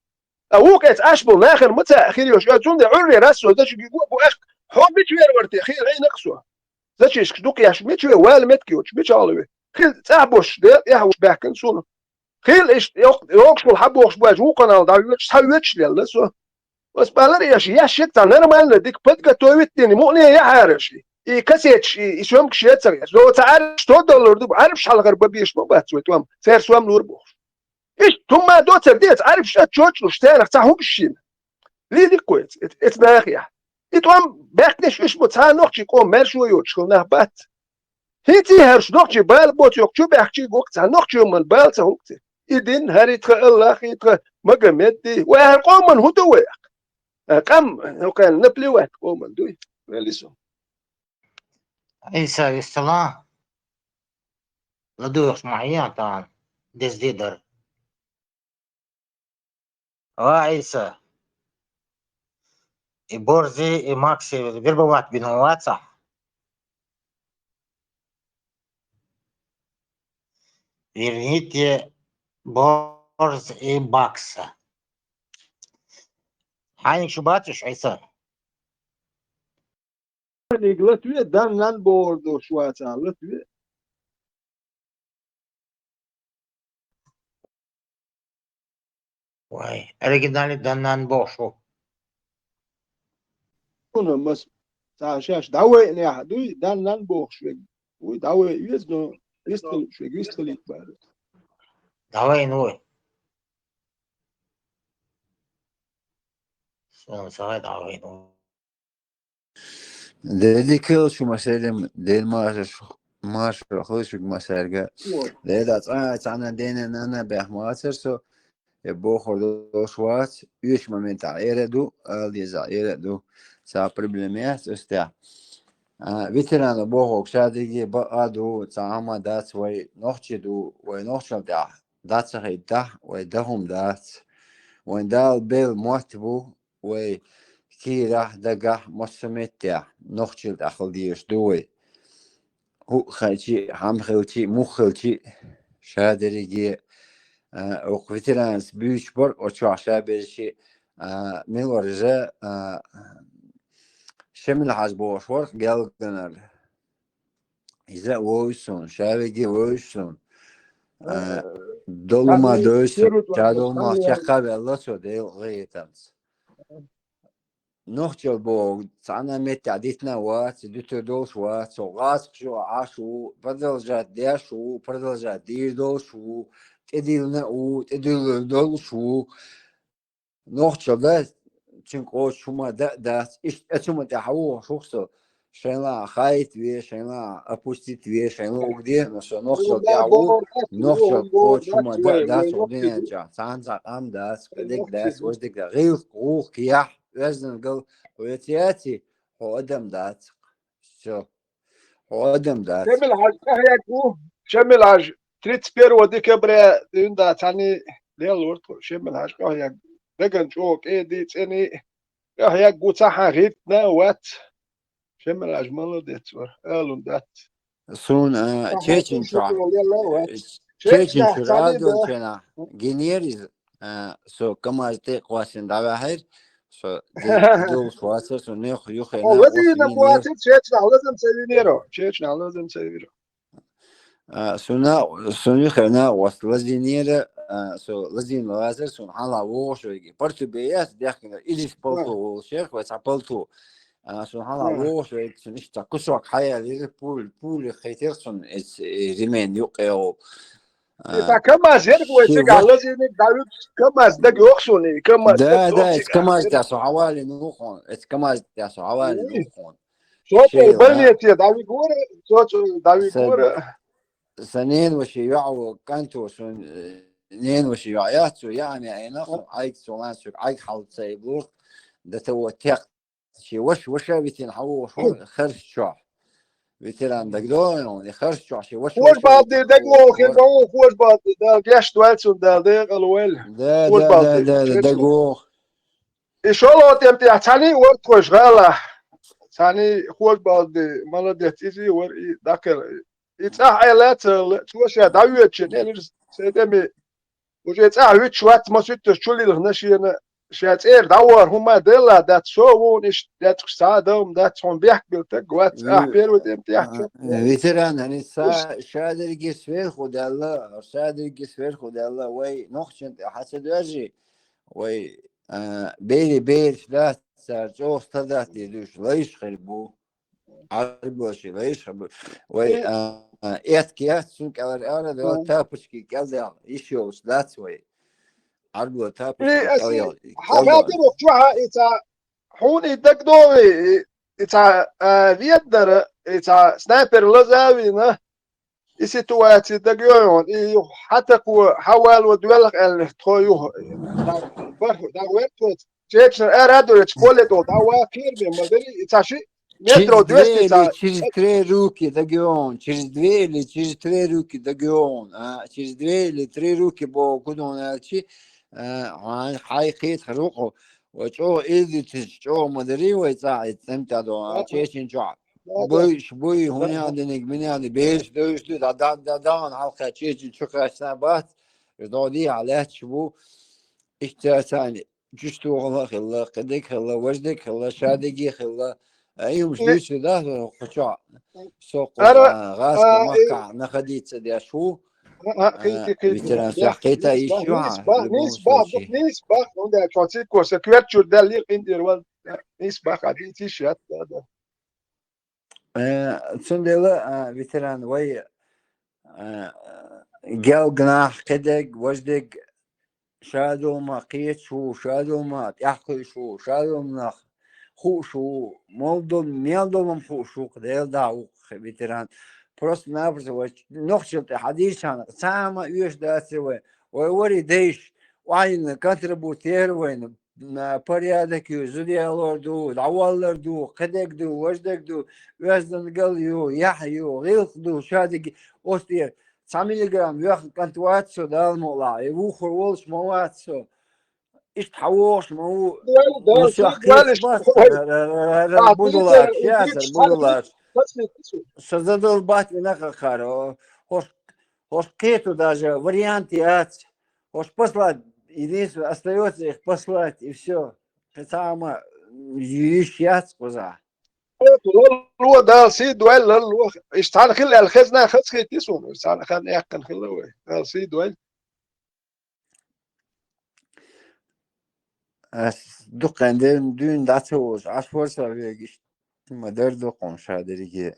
او كيت اشبو ناخر متى اخير يوش دون عري راسو داش بيقو بو اخ حب تشوير ورتي خير غي نقصو زاتش دوك ياش ميتشوي وال متكيوش بيتشالوي خير تعبوش ده يهوش باكن سونو خيل ايش يوكش الحب وخش بواج وقنال دايو تحويتش لسو بس بالرياش يا شيت انا ما نديك بدك تويتني مو يا عارشي اي كاسيتش يسوم كشيت لو تعرف $100 دو عارف شحال غربه بيش ما باتوي توم سير سوام نور بوخ ايش ثم دوتر ديت عارف شات تشوتش شتانا تاع هوكشين لي دي كويت اتناخيا يتوم باكنش ايش بتاع نوختي كوم ماشو يوتش كنا بات هيتي هرش نوختي بال بوت يوكتو باكتي وقت نوختي من بال تهوكتي يدين هريت الله خيت مقمدي وهرقوم من هدوي كم لو كان نبلي واحد قوم دوي وليسو عيسى يستلا لدوخ معي طبعا ديز ديدر عيسى بورزي ماكسي غير بينوات صح верните борз и бакса حانك شو باتش عيسى لتوی دن لن بردو شواتا لتوی واي оригинальный دنان بوشو كنا مس تعشاش دعوة إني أحدوي دن لن بوخ شوي ودعوة يزنو يستل شوي يستل يكبر دعوة نوي شو صار دعوة نوي ديكل شو مسالم ديل ماش خوش مسالجا ديلات أنا دينا أنا بحماسر سو بوخور دوش وات يش момент يردو ليزا يردو سا проблемات استع ветерана богок шадиги бааду цаама дат вай нохчиду вай нохчал да датсахай да вай дахум дат вай дал бел мотбу вай كيرا دقة مصمتة نخشل أخليش دوي هو خالتي هم خالتي مو خالتي شادريجي وقفتلانس بيشبر وشو شابرشي من ورجة شمل حزبوش ورق قال قنال إذا ووسون شابريجي ووسون دول ما دوسون شادول ما شقاب الله سو ديل غيتانس نخشل بو تعنا مت عديتنا وات دوتو دوش وات سوغاس شو عاشو بدل جات ديشو بدل جات ديردوشو تديلنا او تديل دولشو نخشل ده تشنقو شوما ده ايش اتشوما تحوو شوخسو شينا خايت وي شينا ابوستيت وي شينا وغدي نخشل تاعو نخشل كو شوما ده سودين جا سانزا ام ده سكدك ده وجدك ده غير قوق يح وزن قل ويتياتي هو أدم دات все هو أدم دات شمل حاج هيك شمل حاج تريت بير وديك برا دين تاني ليه الورد شمل حاج هيك دقن شوك إيه دي تاني هيك قوت صح غيتنا وات شمل حاج مالو ديت قالوا دات سون تشيشن تشيشن شرادون شنا جينيريز سو كما تيق واسن دابحر سو دول سواسر سو نيخ يخ انا لازم مواتد شيتنا لازم سيفيرو شيتنا لازم سيفيرو سونا خنا وصل زينير سو لازم لازر سون على ووش ويجي برتو بياس داخل إليس بلتو شيخ وتعبلتو سون على ووش ويجي سون إيش تكسرك حياة ليفربول خيتر سون ريمين يقيو كما زير ويسيق على زين داود كما زدق يخشوني كما ده كما تاسو حوالي نوخون كما تاسو حوالي نوخون صوت بنيتي داوي غور صوت داوي غور سنين وشيوع كانتو سنين وشيوعياتو يعني اي نخ عيك سولانسو عيك حال سيبور ده تو تيق شي وش بيتين حو خرج شو بيتلان دقدون خرج شي وش بعد دقو خيرو خوش بعد ده جاش دوالسو ده الويل ده دقو ان شاء الله تمتي ثاني ورد خوش غاله ثاني خوش بعد ما تيجي ور داكر يتصح عيلات شوش داويت يعني سيدمي وجه تصح شوات ما ست شولي الغنشينا شاتير دور هما دلا دات سوون ايش دات سادهم دات صون بيحكي تقوات احبير وديم تحكي فيتران يعني شادر جسفير خد الله شادر جسفير خد الله وي نخشن حسد وجهي وي بير ثلاث ساعات ثلاث يدوش ليش خربو عربو شي ليش خربو وي اتكيات سونك على ده تابشكي كذا يشوس ذاتس وي عربو تابشكي كذا هذا وقتها إذا حوني دكتوري إذا فيدر إذا سنايبر لزاوينا السيتواتي دقيقون حتى كو حوال ودولق التويو داويت جيتشن ارادو تشكولتو داوا كيربي مدري إذا شيء مترو 200 через 3 руки дагион через 2 или через 3 руки дагион через 2 или 3 руки бо кудон алчи حقيقي خروقه وشو إذا تشو مدري ويساعد تمتدو تشين جوع بوي هوني عندك مني عندي بيش دوش دان حلقة تشين شكرا سنبات يضودي على شبو اشتاساني جشتو الله خلا قدك خلا وجدك خلا شادقي خلا أيوم جديش ده خشوع سوق غاز كمقع نخديت سدي شو بيتران سحقيتا يشوع نسبة عندك شخصية كوسكويرتشو ده اللي عندي الوال نسبة عادي تيشات تسندلا بيتران وي جاو جناح كدق وجدق شادو ما قيت شو شادو ما تحكي شو شادو مناخ خو شو مولدون ميلدون مخو شو قديل داو بيتران просто напросто нохчил حديث عن سامة يوش داسوي ووري ديش وعين كونتربوتير وين بريادك يزودي دو دعوالر دو قدك دو وجدك دو وزن قل يو يحيو غيق دو شادك اوستير 9 ملغرام ياخد كنتواتسو دال مولا يوخر ولش مواتسو ايش تحوش ما هو будулар сейчас будулар создадут батю на кахару хош кету даже варианты от хош послать единственное остается их послать и все самое сейчас куза لو ده سيد ولا لو اشتعل خل الخزنه خز خيتسون اشتعل خل يحكن خلوه ده سيد ولا دق عندهم دون داتوش عشر سويش ما دردو قنشادري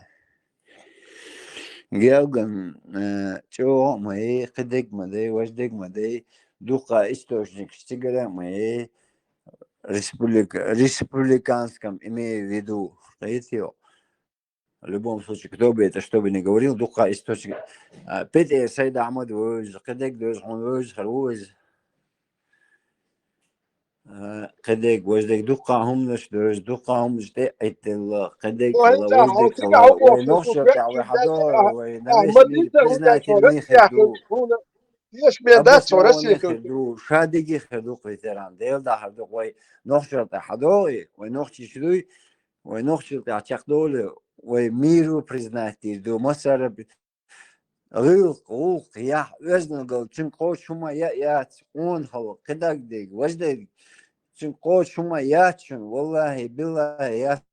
جاوجن شو ما هي قدك ما ده وجدك ما ده دوقا استوشنك اشتغل ما هي республиканском имею в виду, видите, в любом случае, кто бы это что бы ни говорил, духа источник. Петер Сайда Ахмад Вуз, Кадек Дуз, Хонвуз, Харвуз, قديك وجدك دقة هم مش درج دقة هم مش تأتي الله قديك وانت الله وجدك هوتيك الله هو وينوشر تاع حضار وينمش احمد مير انت هو بريزنايت شورس يا الميخدو اخي ليش بيدات أبس ما شورس هو يا اخي نخدو شادقي خدوق فيتران ديل دا حدوق وي نوشر تاع حضاري وينوشر شروي ونوشر تاع تشاقدول وميرو بريزنايتي دو مصر غوق يا وزن قال تنقو شما يات اون هو قدك ديك وجدك تنقو شما ياتشن والله بالله يات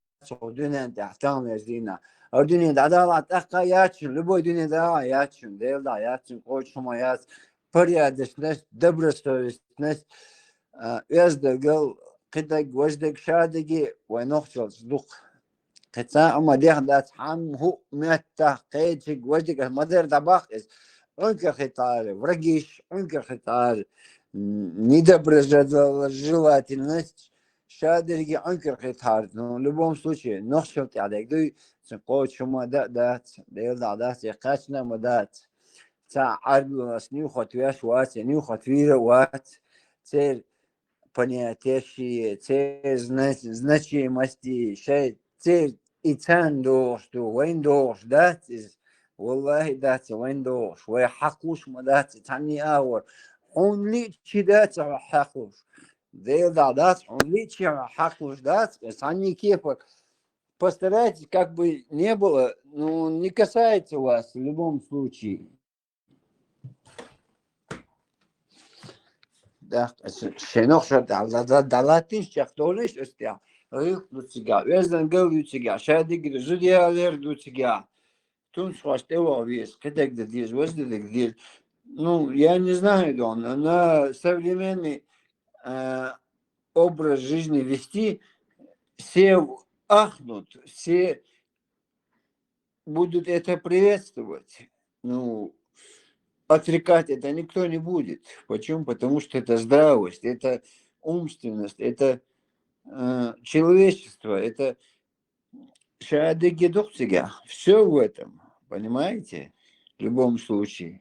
الدنيا تحتهم يزدينا الدنيا دعلا تحقا ياتشن لبو الدنيا دعلا ياتشن ديل دا ياتشن قو شما يات بريا دشنش دبرستوش نش وزد قال قدك وجدك شادقي ونوخشل صدق قطع أما ديخ دات حم هو متى قيتك وجهك مدر دباخ إس أنك خطار ورقيش أنك خطار نيدا برجل желательность شادرجي أنك خطار но в любом случае نخشل تعدك دوي سنقول شما دات ديل دات يقاشنا مدات تا عربي نيو خطوياش وات نيو خطويرة وات تير понятие تير значимости شيء تير إنسان دوش دو وين دوش دات إز والله دات وين دوش ويحقوش ما دات تاني أور only شي دات حقوش ديل дат only شي حقوش дат تاني كيفك постарайтесь как бы не было ну не касается вас в любом случае да شنوخ شد دلاتيش يختولش استيا ريق دوتسيجا وزن قل دوتسيجا شادي قد زوديا لير دوتسيجا تونس واشتوا вес كده ديز وزن ديز ну я не знаю Дон на современный образ жизни вести все ахнут все будут это приветствовать ну отрекать это никто не будет. Почему? Потому что это здравость, это умственность, это человечество, это шаадыгедухцига. Все в этом, понимаете? В любом случае.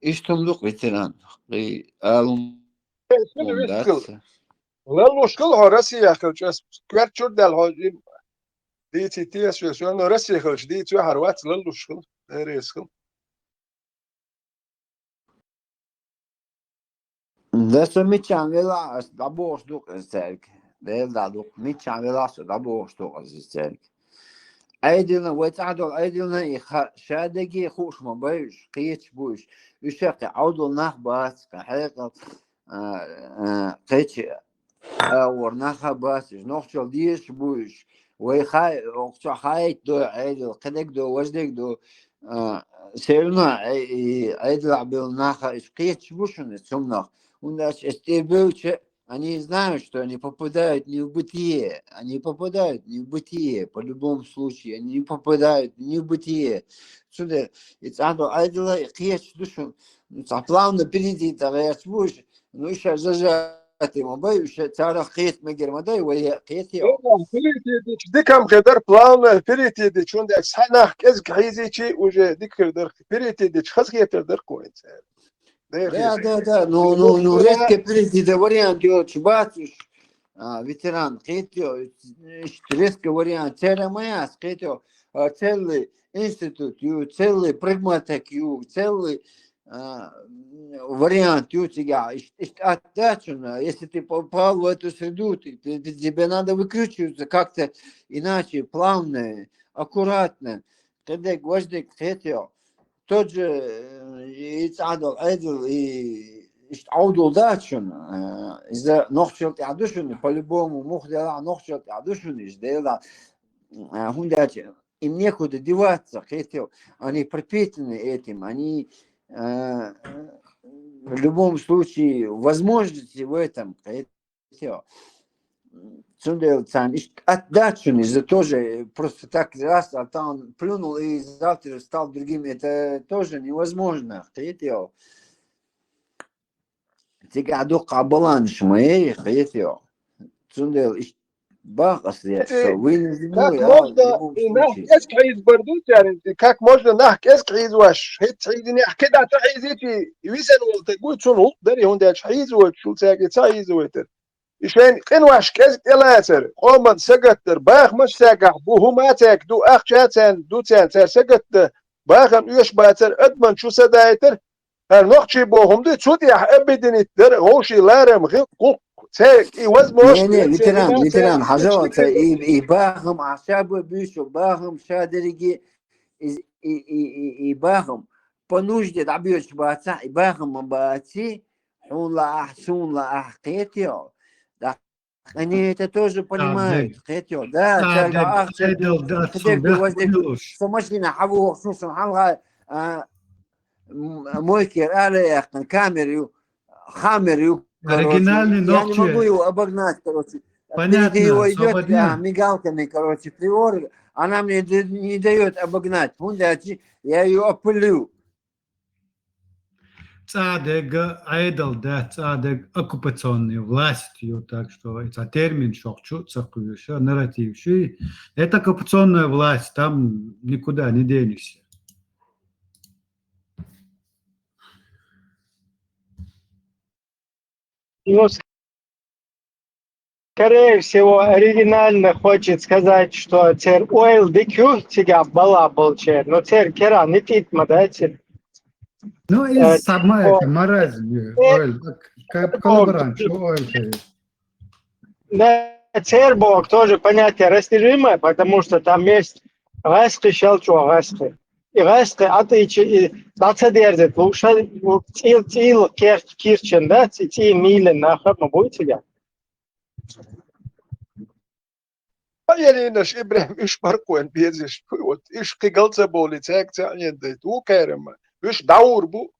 И что мдух ветеран? И алум даться. والله شكل هرسي يا اخي كوير شو ده الهاجين دي تي تي اس شو انه رسي يا اخي دي تو هروات للو شكل ريسكل Da su mičām vēlās dabūs dukas cerki. Vēldā duk mičām vēlās dabūs dukas cerki. Aydilna وتعدل aydilna شادقي خوش ما بيش قيتش بوش يشقي عودل نخبات كحقيقة قيتش اور نخبات نخشل ديش بوش ويخاي وقتو خايت دو عيدل قدك دو وجدك دو سيرنا عيدل عبيل نخا قيتش بوشن سمنخ У нас эстебелче, они знают, что они попадают не в бытие, они попадают не в бытие, по любому случаю, они не попадают не в бытие. Сюда, это ando айдела, киеч душу, плавно перейти, тогда свуш, ну еще зажатый мобай, еще цара киет мегермадай, وهي киет يو. دي كم خدر بلان بريتي دي شون دي سنة كز كحيزي شيء وجه دي كردر بريتي دي خز كيتر در كويس. Да, ну, редко прийти до варианта, чубатуш, ветеран, китё, резко вариант, целая моя, китё, целый институт, целый прагматик, целый вариант, у тебя, отдачно, если ты попал в эту среду, тебе надо выкручиваться как-то иначе, плавно, аккуратно, когда гвоздик, китё, тот же يتعادل عدل يتعودوا داشون إذا نخشلت عدوشون по-любому мух дела нохшелт عدوشون إيش дела هم дачи им некуда деваться хотел они пропитаны этим они в любом случае возможности в этом хотел отдачу за тоже просто так раз, а там плюнул и завтра стал другим, это тоже невозможно. Хотел. Тебя духа баланс моей, хотел. Цундел, бахас я, как можно нахкес киз ваш, хитсидини акида тахизити, висен волт, гуд шун хут дари хундач хиз вот, шул саги цаиз вот. إشين قنواش كز إلاتر قومن سجتر باخ مش ساقع بوهماتك دو أخشاتن دو تنتر سجت باخم يش باتر أدمن شو سدايتر هالنقشي بوهم دي تسودي أبدين الدر هوشي لارم غير قوق تاك إيواز موش ليتران حاجات إباهم عشاب بيشو باهم شادريجي إباهم بنوجد دعبيوش باتا إباهم مباتي حون لا أحسون لا أحقيتيو они это тоже понимают. Хотел, да, царга самошлина хаву хсусом халга мойкер але камеру хамеру. Оригинальный Я не могу его обогнать, короче. Понятно, его идет свободен. мигалками, короче, приор, она мне не дает обогнать. Я ее опылю. ЦАДГ айдал, да, ЦАДГ оккупационной властью, так что это термин шокчу, церковью, нарратив. Это оккупационная власть, там никуда не денешься. Ну, скорее всего, оригинально хочет сказать, что цер ойл дикю тебя бала болчер, но цер кера не титма, да, цер. Ну, и сама это маразм, коллаборант, ойл. Да, цербок тоже понятие растяжимое, потому что там есть ресты, щелчу, ресты. И ресты, а ты и содержит, лучше тил кирчен, да, ти милен нахер, но будет тебя. Паялинаш Ибрахим иш маркуен безиш, вот иш кигалца боли, цек цаньенде, ту керема. Үш даур бу.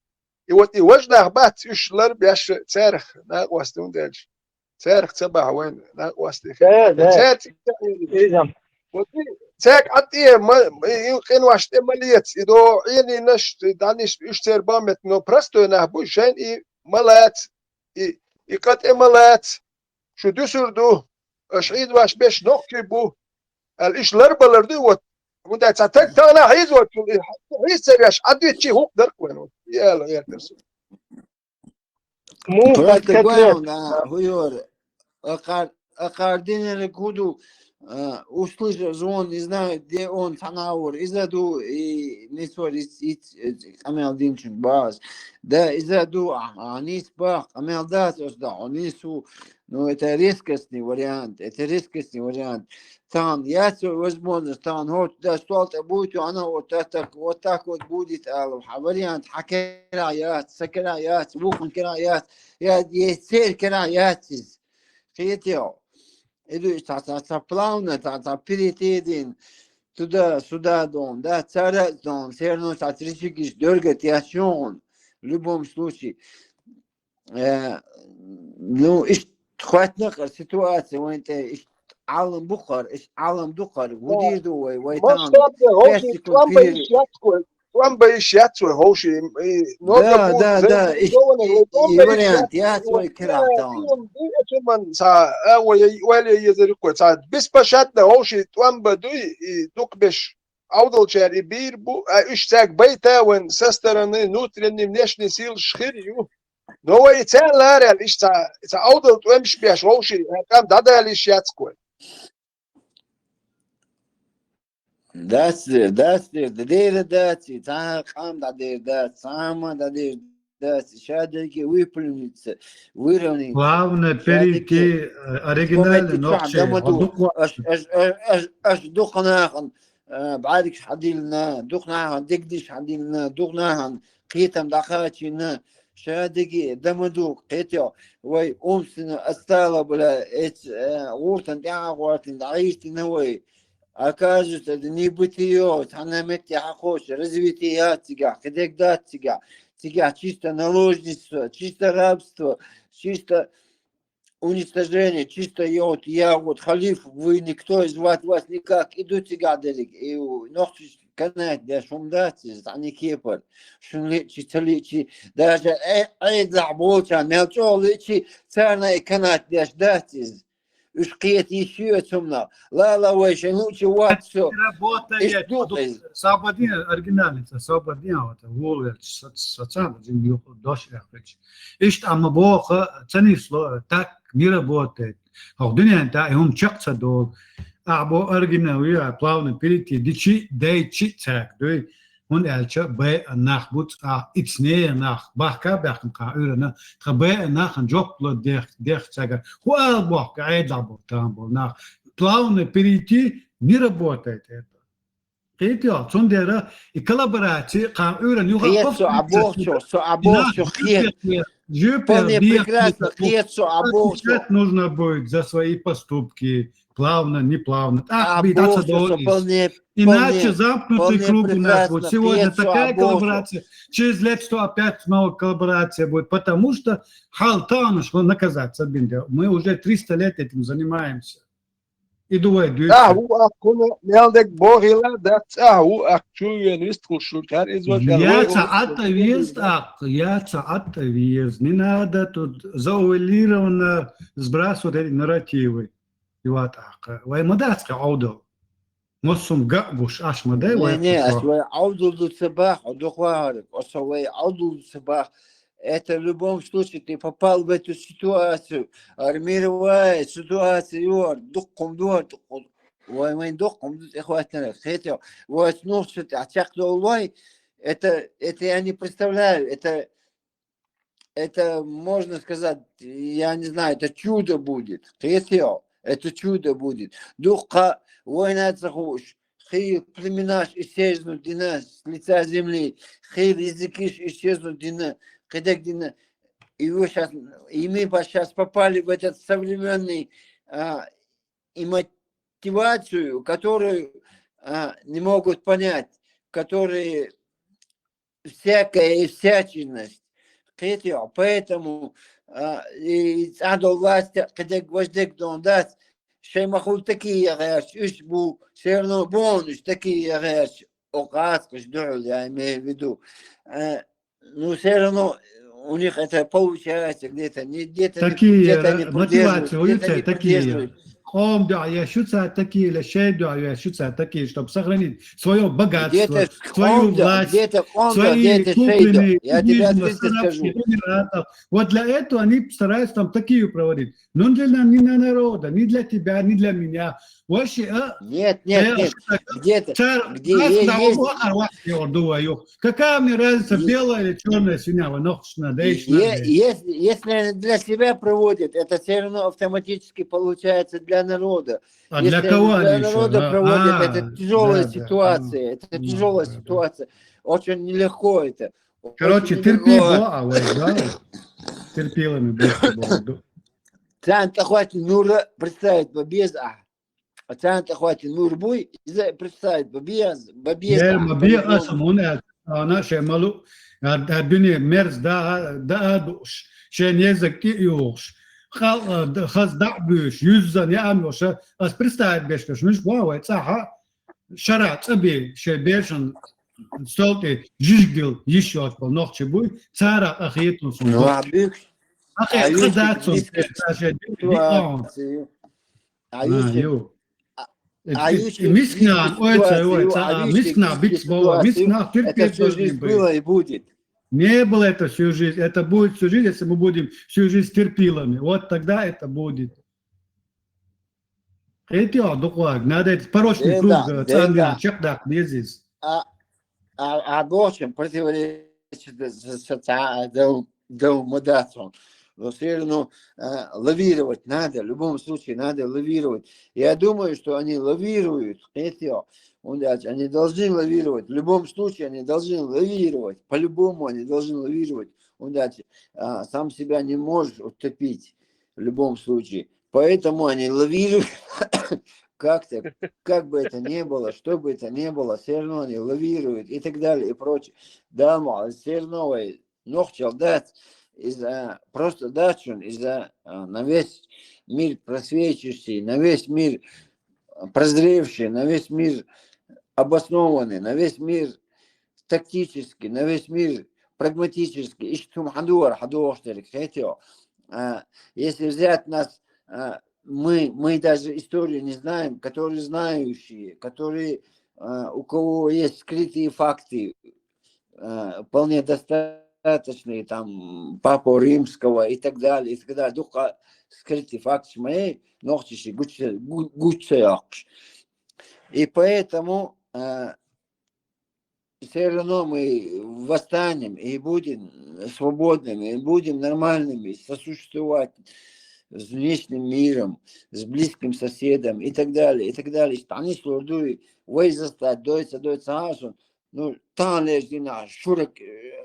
И вот и вождах бат, үш лар бяш церх, на уастун дельш. Церх цаба вен, на уастих. Вот цек атие, ин ваште малец, и до ини наш, даниш үш цербамет, но просто на бу шен и малец, и кат и малец. Şu düsürdü, şehit baş beş nokta bu. El işler belirdi ve bunda tek tane hiç var. Hiç seviyeş. Adı çi huk der koyun. Yalla yertersin. Просто главное, хуёр, акардинер куду услышал, что он не знает, где он танаур, изаду и не свой амел динчин баз, да изаду анис бах, амел дас да анису. Ну, это резкостный вариант, Там, я возможность, там, вот, да, что-то будет, она вот так вот будет, вариант, хакераят, сакераят, вухун кераят, есть цель кераят, хотел. Иду, плавно, перед един, туда, дом, да, царя, дом, все равно, тричикиш, дергать, я в любом случае. Ну, خاطر سيتواسي وانت عالم بخر عالم دخر ودير دوي ويتان Вам бы еще свой хоши. Да. Вариант, я свой кратон. Man sa wale yezeriko sa bispashatna hоши вам бы дуй дукбеш аудалчер и бир бу ишсак байта вен со стороны внутренней внешней сил шхирю. Но и целая лишь за аудал туем шпеш хоши там дада лишь яцкой. That's the data that's it. Там да дata, сама да дata. Шадики выполнится, выровняется. Главное перейти оригинальный ногче. Аж духнахан, بعدك حديلنا دخناهن دقدش حديلنا دخناهن قيتم دخاتنا شادقي دمدوق قيتيو وي أمسنا استالا بلا إت غورتن دعا غورتن دعيشتن هوي أكاجت نيبتيو تحنمتي حقوش развитие тига когда тига чисто наложничество, чисто рабство, чисто уничтожение, чисто я вот халиф, вы никто из вас никак, иду тига делик, и ночь канать, да шумдати, они кепар, шумличи, даже заболча, мелчоличи, царная канать, да ждати. Ушкет еще темно. Ла вещь, лучше вот все. Работает. Свободен, оригинальный, свободен, вот, волер, социально, дошли, ишь, а мы бог, ценисло, так, не работает. А в дуне та им чакса дол. Або оригинал плавно перейти дичи цак. Он элча б нах бут ицне нах бахка бахка урна хб нах джопло дех цага. Хуал бахка айдабо тамбо нах. Плавно перейти не работает это. Видите, сондера и коллаборации, кам урна юга. Хецо аборчо хет. Вполне прекрасно, хецо аборчо. Нужно будет за свои поступки. Плавно, не плавно. Иначе замкнутый круг у нас. Вот сегодня такая коллаборация, через лет что опять снова коллаборация будет, потому что халтан, что наказаться. Мы уже 300 лет этим занимаемся. И думаю, Неaldek Borila, that's who actually нистку шуркар яца атовиз. Не надо тут заувелированно сбрасывать эти нарративы. ومدارس كعودة مصم قابوش أش مدى не, свой ауду до собак, дохварик, свой ауду до собак. Это в любом случае ты попал в эту ситуацию, армировая ситуацию, духом дуар, وين духом إخواتنا хотел, вот носит, а тех долой, это я не представляю, это можно сказать, я не знаю, это чудо будет, хотел. Это чудо будет. Духа война захуш. Хей племена исчезнут дина с лица земли. Хей языки исчезнут дина. Когда дина. И мы сейчас попали в этот современный и мотивацию, которую не могут понять, которые всякая и всячинность. Поэтому и цадо власть, когда гвоздик дондас, шеймахул такие рэш, ишбу, все равно бонус такие рэш, окаскаш дурл, я имею в виду. Ну, все равно у них это получается где-то, такие мотивации, такие. Хом я шутся такие, или шейд я шутся такие, чтобы сохранить свое богатство, свою власть, свои купленные бизнес, вот для этого они стараются там такие проводить. Но для не для народа, не для тебя, не для меня. Вообще, нет, где-то, где есть... Какая мне разница, белая или черная свинья? Если для себя проводят, это все равно автоматически получается для народа. А если для кого для они народа еще? проводят, это тяжелая ситуация. Это тяжелая ситуация. Очень нелегко это. Короче, терпимо, да? Терпилами будет. Санта хватит Нура представить без Санта хватит Нур буй представить без Бабия самуна она шемалу الدنيا مرز دا دوش شنيزك يوش خاص دعبش يزن يعملوش أس برستايد بيشكش مش واو صح شرعت أبي شبيشن سلطة جيجل يشوش بالنقش بوي سارة أخيتون Ну, أخي خذاتهم Мискна, мискна, быть бога, мискна, терпеть должны быть. Было и будет. Не было это всю жизнь. Это будет всю жизнь, если мы будем всю жизнь терпилами. Вот тогда это будет. Это надо этот порочный круг, чекдак, безис. А дочем противоречит домодацам. Но все равно лавировать надо, в любом случае надо лавировать. Я думаю, что они лавируют, они должны лавировать, в любом случае они должны лавировать, по-любому они должны лавировать. Сам себя не можешь утопить в любом случае. Поэтому они лавируют, как-то, как бы это ни было, что бы это ни было, все равно они лавируют и так далее и прочее. Да, все равно ногчал дать. Просто дачун на весь мир просвечивающий, на весь мир прозревший, на весь мир обоснованный, на весь мир тактический, на весь мир прагматический. Если взять нас, мы даже историю не знаем, которые знающие, которые, у кого есть скрытые факты, вполне достаточно достаточные, там, Папу Римского и так далее, и так далее. Духа скрытый факт моей, ногтищи, гуцеякш. И поэтому все равно мы восстанем и будем свободными, и будем нормальными, сосуществовать с внешним миром, с близким соседом и так далее, и так далее. Они служили, вы застать, дойца, асун, ну, там лежина,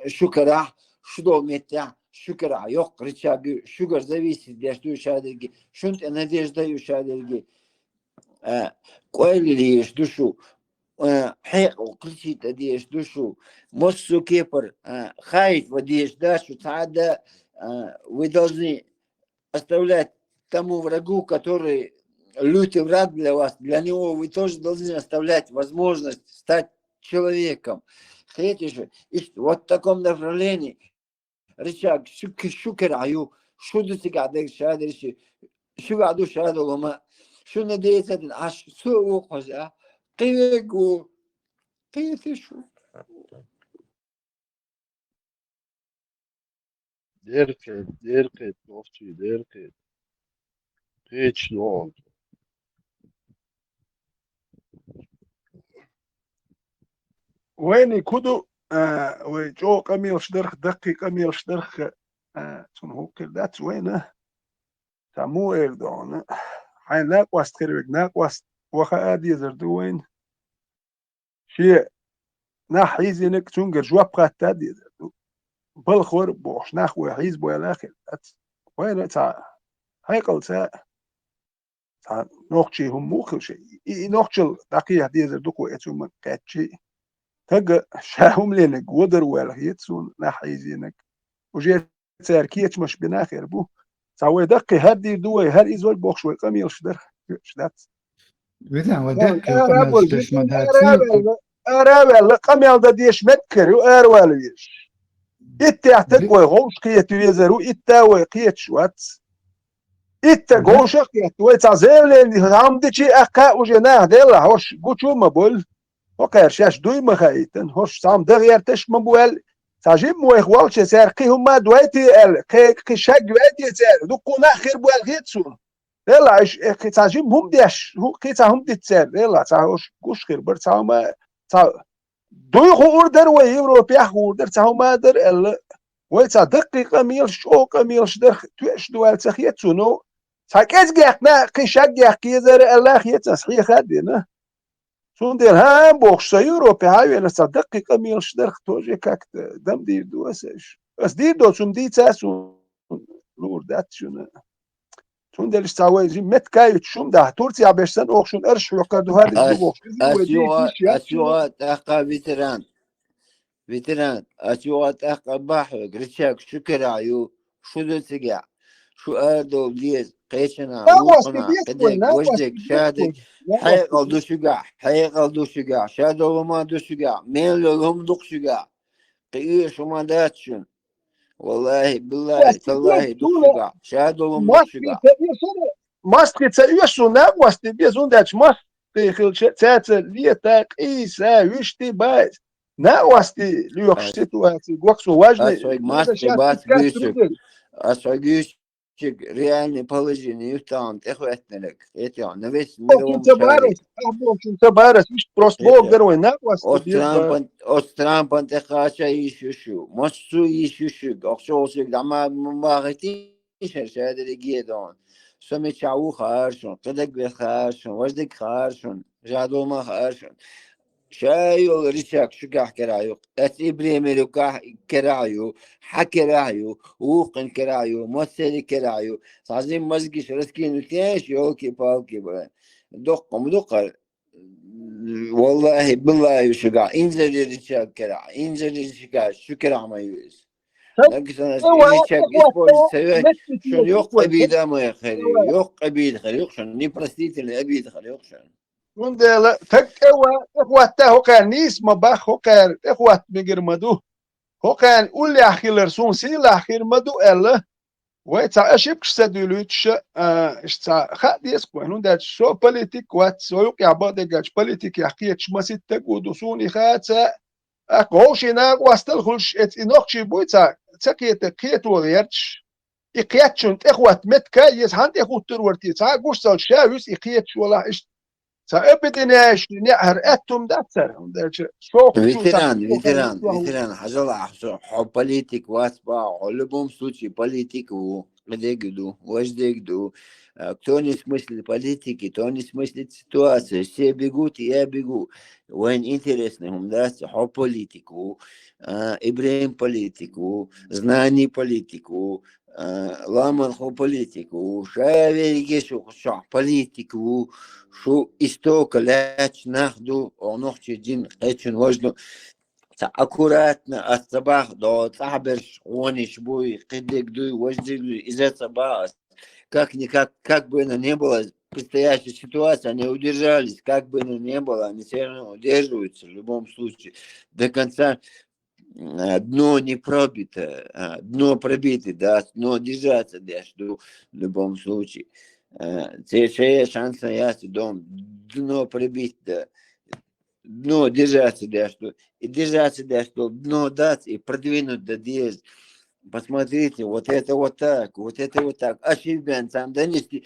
шукара, шудо метя, шукара, yok, рычагы, шугар зависит, для что шадерги, шунт надежда шадерги, коили лишь душу, حيق كلشي تديش دوشو مصو كيبر خايف وديش дашь тогда вы должны оставлять тому врагу, который лютый враг для вас, для него вы тоже должны оставлять возможность стать человеком. Хотите же, и вот в таком направлении рычаг шукераю, шуду сигадек шадерши, шугаду шаду лома, шу надеется, аж су ухоза. Киегу, киефишу. Derket, ofçi, derket. Hiç ne oldu? وين كدو وجو قميل شدرخ دقي قميل شدرخ شنو هو كردات وينه تامو اردون حين ناقواس تخربك ناقواس وخا ادي زردو وين شيء نحيزنك تنقر جواب قاتا دي زردو بالخور بوش ناخوي حيز بو الاخر وين تا هيقل تا نوخشي هم موخل شيء نوخشل دقيقة دي زردو كو اتوم كاتشي تق شاهم لينك ودر ولا يتسون نحيزينك وجيت تاركيتش مش بناخر بو سوي دقي هدي دوي هل يزول بوخ شوي قميل شدر شدات بدنا ودك قميل شدش مداتي أرابل قميل دا ديش متكر وأرواليش إتا تقوي غوش قيت يزرو إتا وقيت شوات إتا غوش قيت ويتعزيل لأن عمدتي أقا وجناه ديلا هوش قوشو مبول وقير شاش دوي مخايتن هوش سام دغير تش مبول تعجب مويخ والش سارقي هما دويتي كي شاق دويتي سار دوكو ناخر بوال غيتسون ديلا إيش تعجب هم ديش هو كيتا هم ديتسار ديلا تعوش قوش خير بر تعوما دوي خور در وي أوروبيا خور در تعوما در ال ويتا دقيقة ميلش أو قميلش در تويش دوال تخيتسونو تعكيز جاكنا كي شاق جاكي زر الله خيتنا صحيح خادينا سوندير هم بوخش أوروبيا هاي أنا صدقي ميلش در توجي كاكت دم دير دواسش بس دير دو سوم دي تاسون لور دات شون سوندير استعوي جي مت كاي تشوم ده تورتي عبشتن أوخشون أرش وقدو هذا بوخش أسيوات أقا فيتران أسيوات أقا باحو قرشاك شكر عيو شو دو تقع شو أردو بليز قيشنا وقنا قدك وجدك شادك حيقل دو شقع حيقل دو شقع شادو وما دو شقع مين لهم دوق شقع قيش وما داتشن والله بالله تالله دو شقع شادو وما دو شقع ماستري تسيوشو ناقواستي بيزون داتش ماستري خلش تاتر ليتا قيسا ويشتي بايز ناقواستي ليوخش سيتواتي قوكسو واجني أسوي ماستري بات بيشك أسوي بيشك реальное положение там ехуэтнелек эти на весь мировом шаре просто Бог даруй на вас от Трампа техаша ищу мощу ищу акшосик дама магати шершаде гедон сами чау харшон кадак бехаршон вождик харшон жадома харшон شايو ريشاك شقاح كرايو اتبريميرو كرايو حكرايو وقن كرايو موسيلي كرايو صازين مزقش رسكين تيش يوكي باوكي بقى دقة والله بالله شقاح انزل ريشاك كرا انزل ريشاك شو كرا ما يوز لكن انا ريشاك اسبوع سوي شو يوق قبيله ما يخلي يوق قبيله خلي شنو ني برستيت الابيد خلي شنو وندلا تك اخوات هو كان نيس ما باخ هو كان اخوات ميغر مدو هو كان قول لي اخي لرسون سي الاخير مدو الا ويتا اشيبك سدولوتش اشتا خدي اسكو هنو دات شو بوليتيك وات سو يقع بعد جاج بوليتيك يحكي تشمسيت تقودسوني خاتا هوشينا واستل خلش ات انوخشي بويتا تكيت كيتو غيرتش إقياتشون إخوة متكا يزهند إخوة ترورتي تا قوشتال شاويس إقياتش ولا إش تا أبدناش نعهر أتم داتر ветеран, хажала, хо политик васпа, в любом случае политику, где гду, вождь гду. Кто не смыслит политики, то не смыслит ситуации. Все бегут, и я бегу. Вон интересно, да, хо политику, Ибрahim политику, знание политику, ламан хо политику, шавергешу шо политику, شو استوك لاش ناخدو او نخشي جين اتشن وجدو аккуратно от собак до таберш ониш буй кидик дуй вождили из этого как-никак, как бы оно ни было, предстоящая ситуация, они удержались, как бы оно ни было, они все равно удерживаются в любом случае до конца. Дно не пробито, дно пробито, да, но держаться в любом случае. Те шансы есть, дно пробито, дно держаться, и держаться, дно дать и продвинуть до 10. Посмотрите, вот это вот так, вот это вот так. Ошибен сам донести.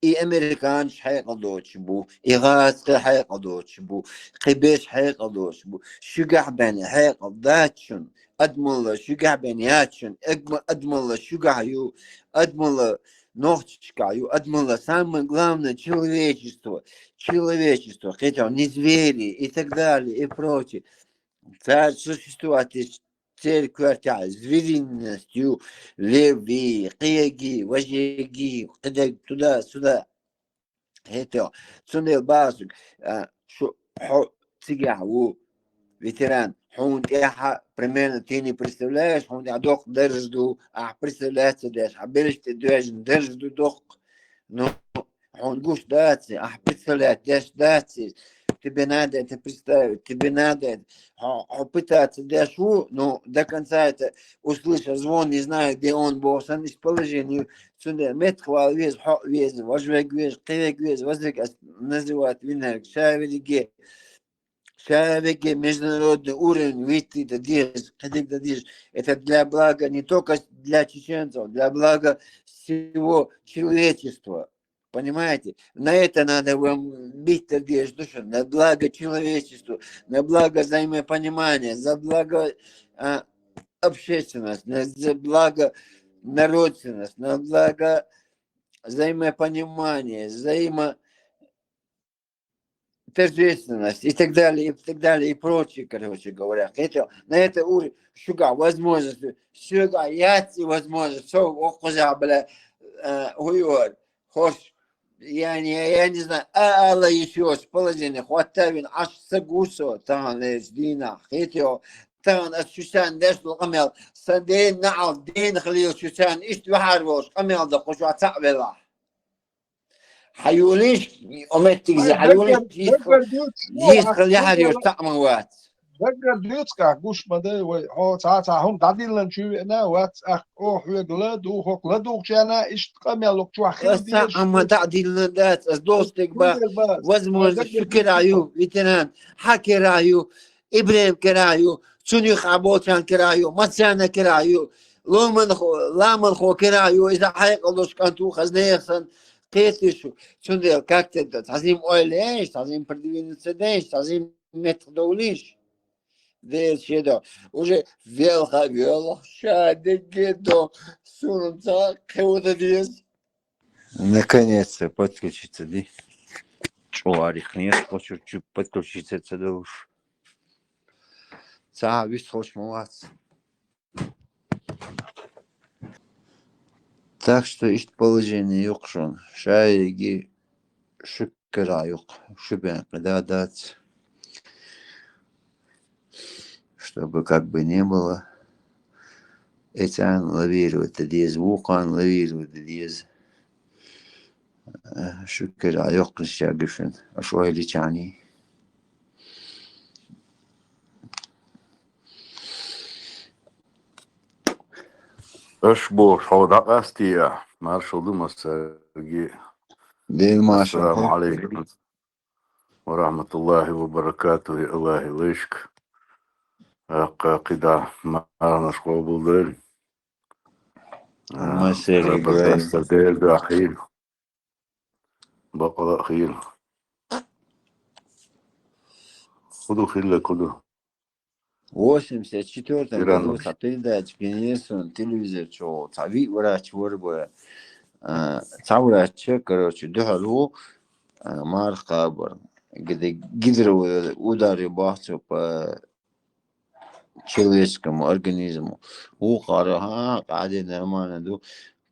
И американцы حيقضوش بو إغاث حيقضوش بو قبيش حيقضوش بو شجع بني حيقضاتشن أدملا شجع بنياتشن أدملا شجعيو أدملا ногтичкаю, отмыла. Самое главное человечество, хотя не звери и так далее и прочее. Существует церковь звериностью, леви, кияги, вожеги, туда-сюда. Это цунел базук, что цигаву, ветеран. Он примерно ты не представляешь, он дох держу, представляется дешь, берешь ты держу дох, но он гуш даться, представляет, дешь даться, тебе надо это представить, тебе надо пытаться дешу, но до конца это услышать звон, не знаю, где он был, сам из положения, сюда мет хвал вес, вожвек вес, кивек вес, возвек называют винарик, шавелиге. Шавеки международный уровень выйти дадишь, это для блага не только для чеченцев, для блага всего человечества. Понимаете? На это надо вам бить душу, на благо человечеству, на благо взаимопонимания, за благо общественность, за благо народственность, на благо взаимопонимания, торжественность и так далее, и прочее, короче говоря. Это, на это уровень, возможности, возможность, все, я не знаю, але еще с положения, хватавин, аж сагусо, там, дина, хитио, там, ощущан, дешл, амел, садин, наал, дин, хлил, ощущан, ишт, вахарвош, амел, да, хошва, цавела. حيوليش أمتك زي حيوليش يسخل يحريوش تعموات ذكر ديوتكا قوش مدى هو هم تعدين لنشوفنا وات حويق لدو خوك لدو جانا اشتقام يالوك شو أخير ديش أما تعدين لندات أصدوستك با وزموز شكر عيو لتنان حكي رايو إبراهيم كرايو سوني خابوتان كرايو متسانا كرايو لامن خو كرايو إذا حيق اللوش كانتو خزنيخسن قيتشو شنو كاكتة تعزيم أوليش تعزيم продвинуться цедش تعزيم методолиш ده شيء уже велха шадегедо сунца кеуда диес Наконец-то подключиться, да? Чуарих нет, хочу подключиться отсюда уж. Весь хочешь молодцы. Так что есть положение юкшон, шайги шукера юк, шубен, когда дать, чтобы как бы не было, этян лавирует, диез вукан лавирует, диез шукера юк шагишен, а что личани. أشبه حوض أستيا مارشال دوماس سرقي السلام عليكم ورحمة الله وبركاته يا الله ليشك قيدا ما شغل بولدر مسيري جراي رابطة دير داخل بقى خيل خذوا خيل كله 84 году Иранус. sa передача Генерсон телевизор шоу цави врач ворбо цаврач короче духалу мар хабар где гидро удары бахчу по человеческому организму у хараха каде нормально.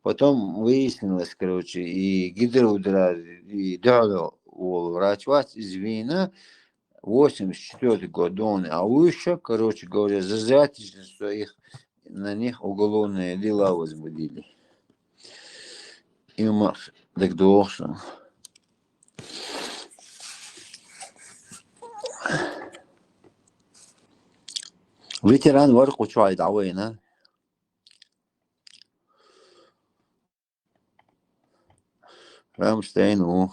Потом выяснилось, короче, и гидроудры, и дало у врача из Вена 84 год он, а выше, короче говоря, за зрячество их на них уголовные дела возбудили. И мах, так должен. ветеран ورقه شو عيدعوينا رامشتين هو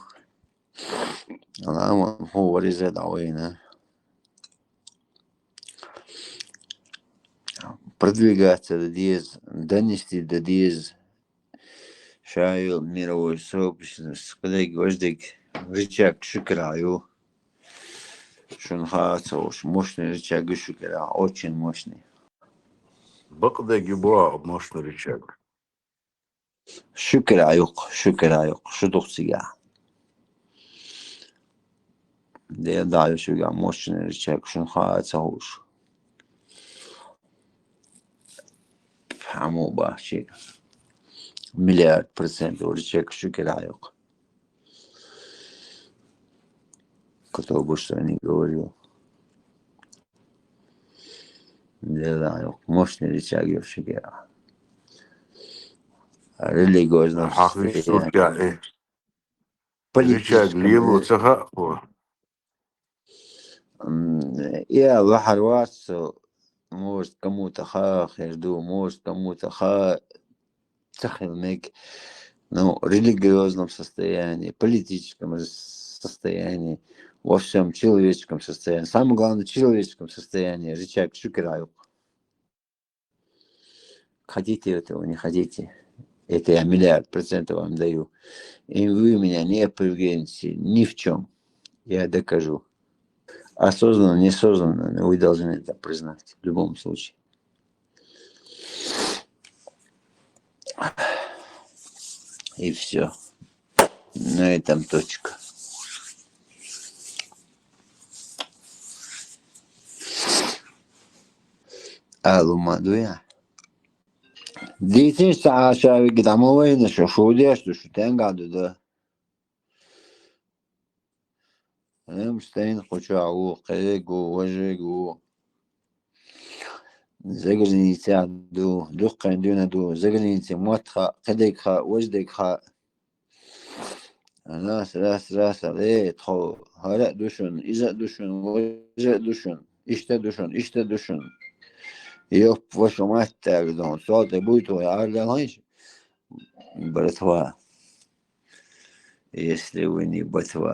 ورزة دعوينا продвигаться до диез, донести до диез шаю мировой сообщество, когда гвоздик рычаг шукраю, шунхаца уж мощный рычаг шукра, очень мощный. بقدر جبوا مشنا ريتشارد شكرايق شو تغسيا ده دايو شوغا مощный рычаг шунхаца уж عمو باشي 1,000,000% рычаг шукрайق. Кто бы что ни говорил. Да, мощный рычаг шугера. Религиозно состояние. ريتشارد ليلو تخاف يا بحر واسع может кому-то жду, может кому-то цахилмек, но в религиозном состоянии, политическом состоянии, во всем человеческом состоянии. Самое главное, в человеческом состоянии рычаг шукираю. Хотите этого, не хотите. Это я 1,000,000% вам даю. И вы меня не опровергнете ни в чем. Я докажу. Осознанно, неосознанно, вы должны это признать в любом случае. И все. На этом точка. Алумадуя. Деятельность Ашави Гидамовой, что шудешь, что тенгаду, да. مستعين خشوعه قيقه وجهه زغلني تعدو دق عندنا دو زغلني تموتخا قديكها وجدكها راس عليه تخو هلا دوشن إذا دوشن وجه دوشن إشتا دوشن يوب وشو ما تاردون صوت بويتو يعرض هايش برتوا يسلوني بتوا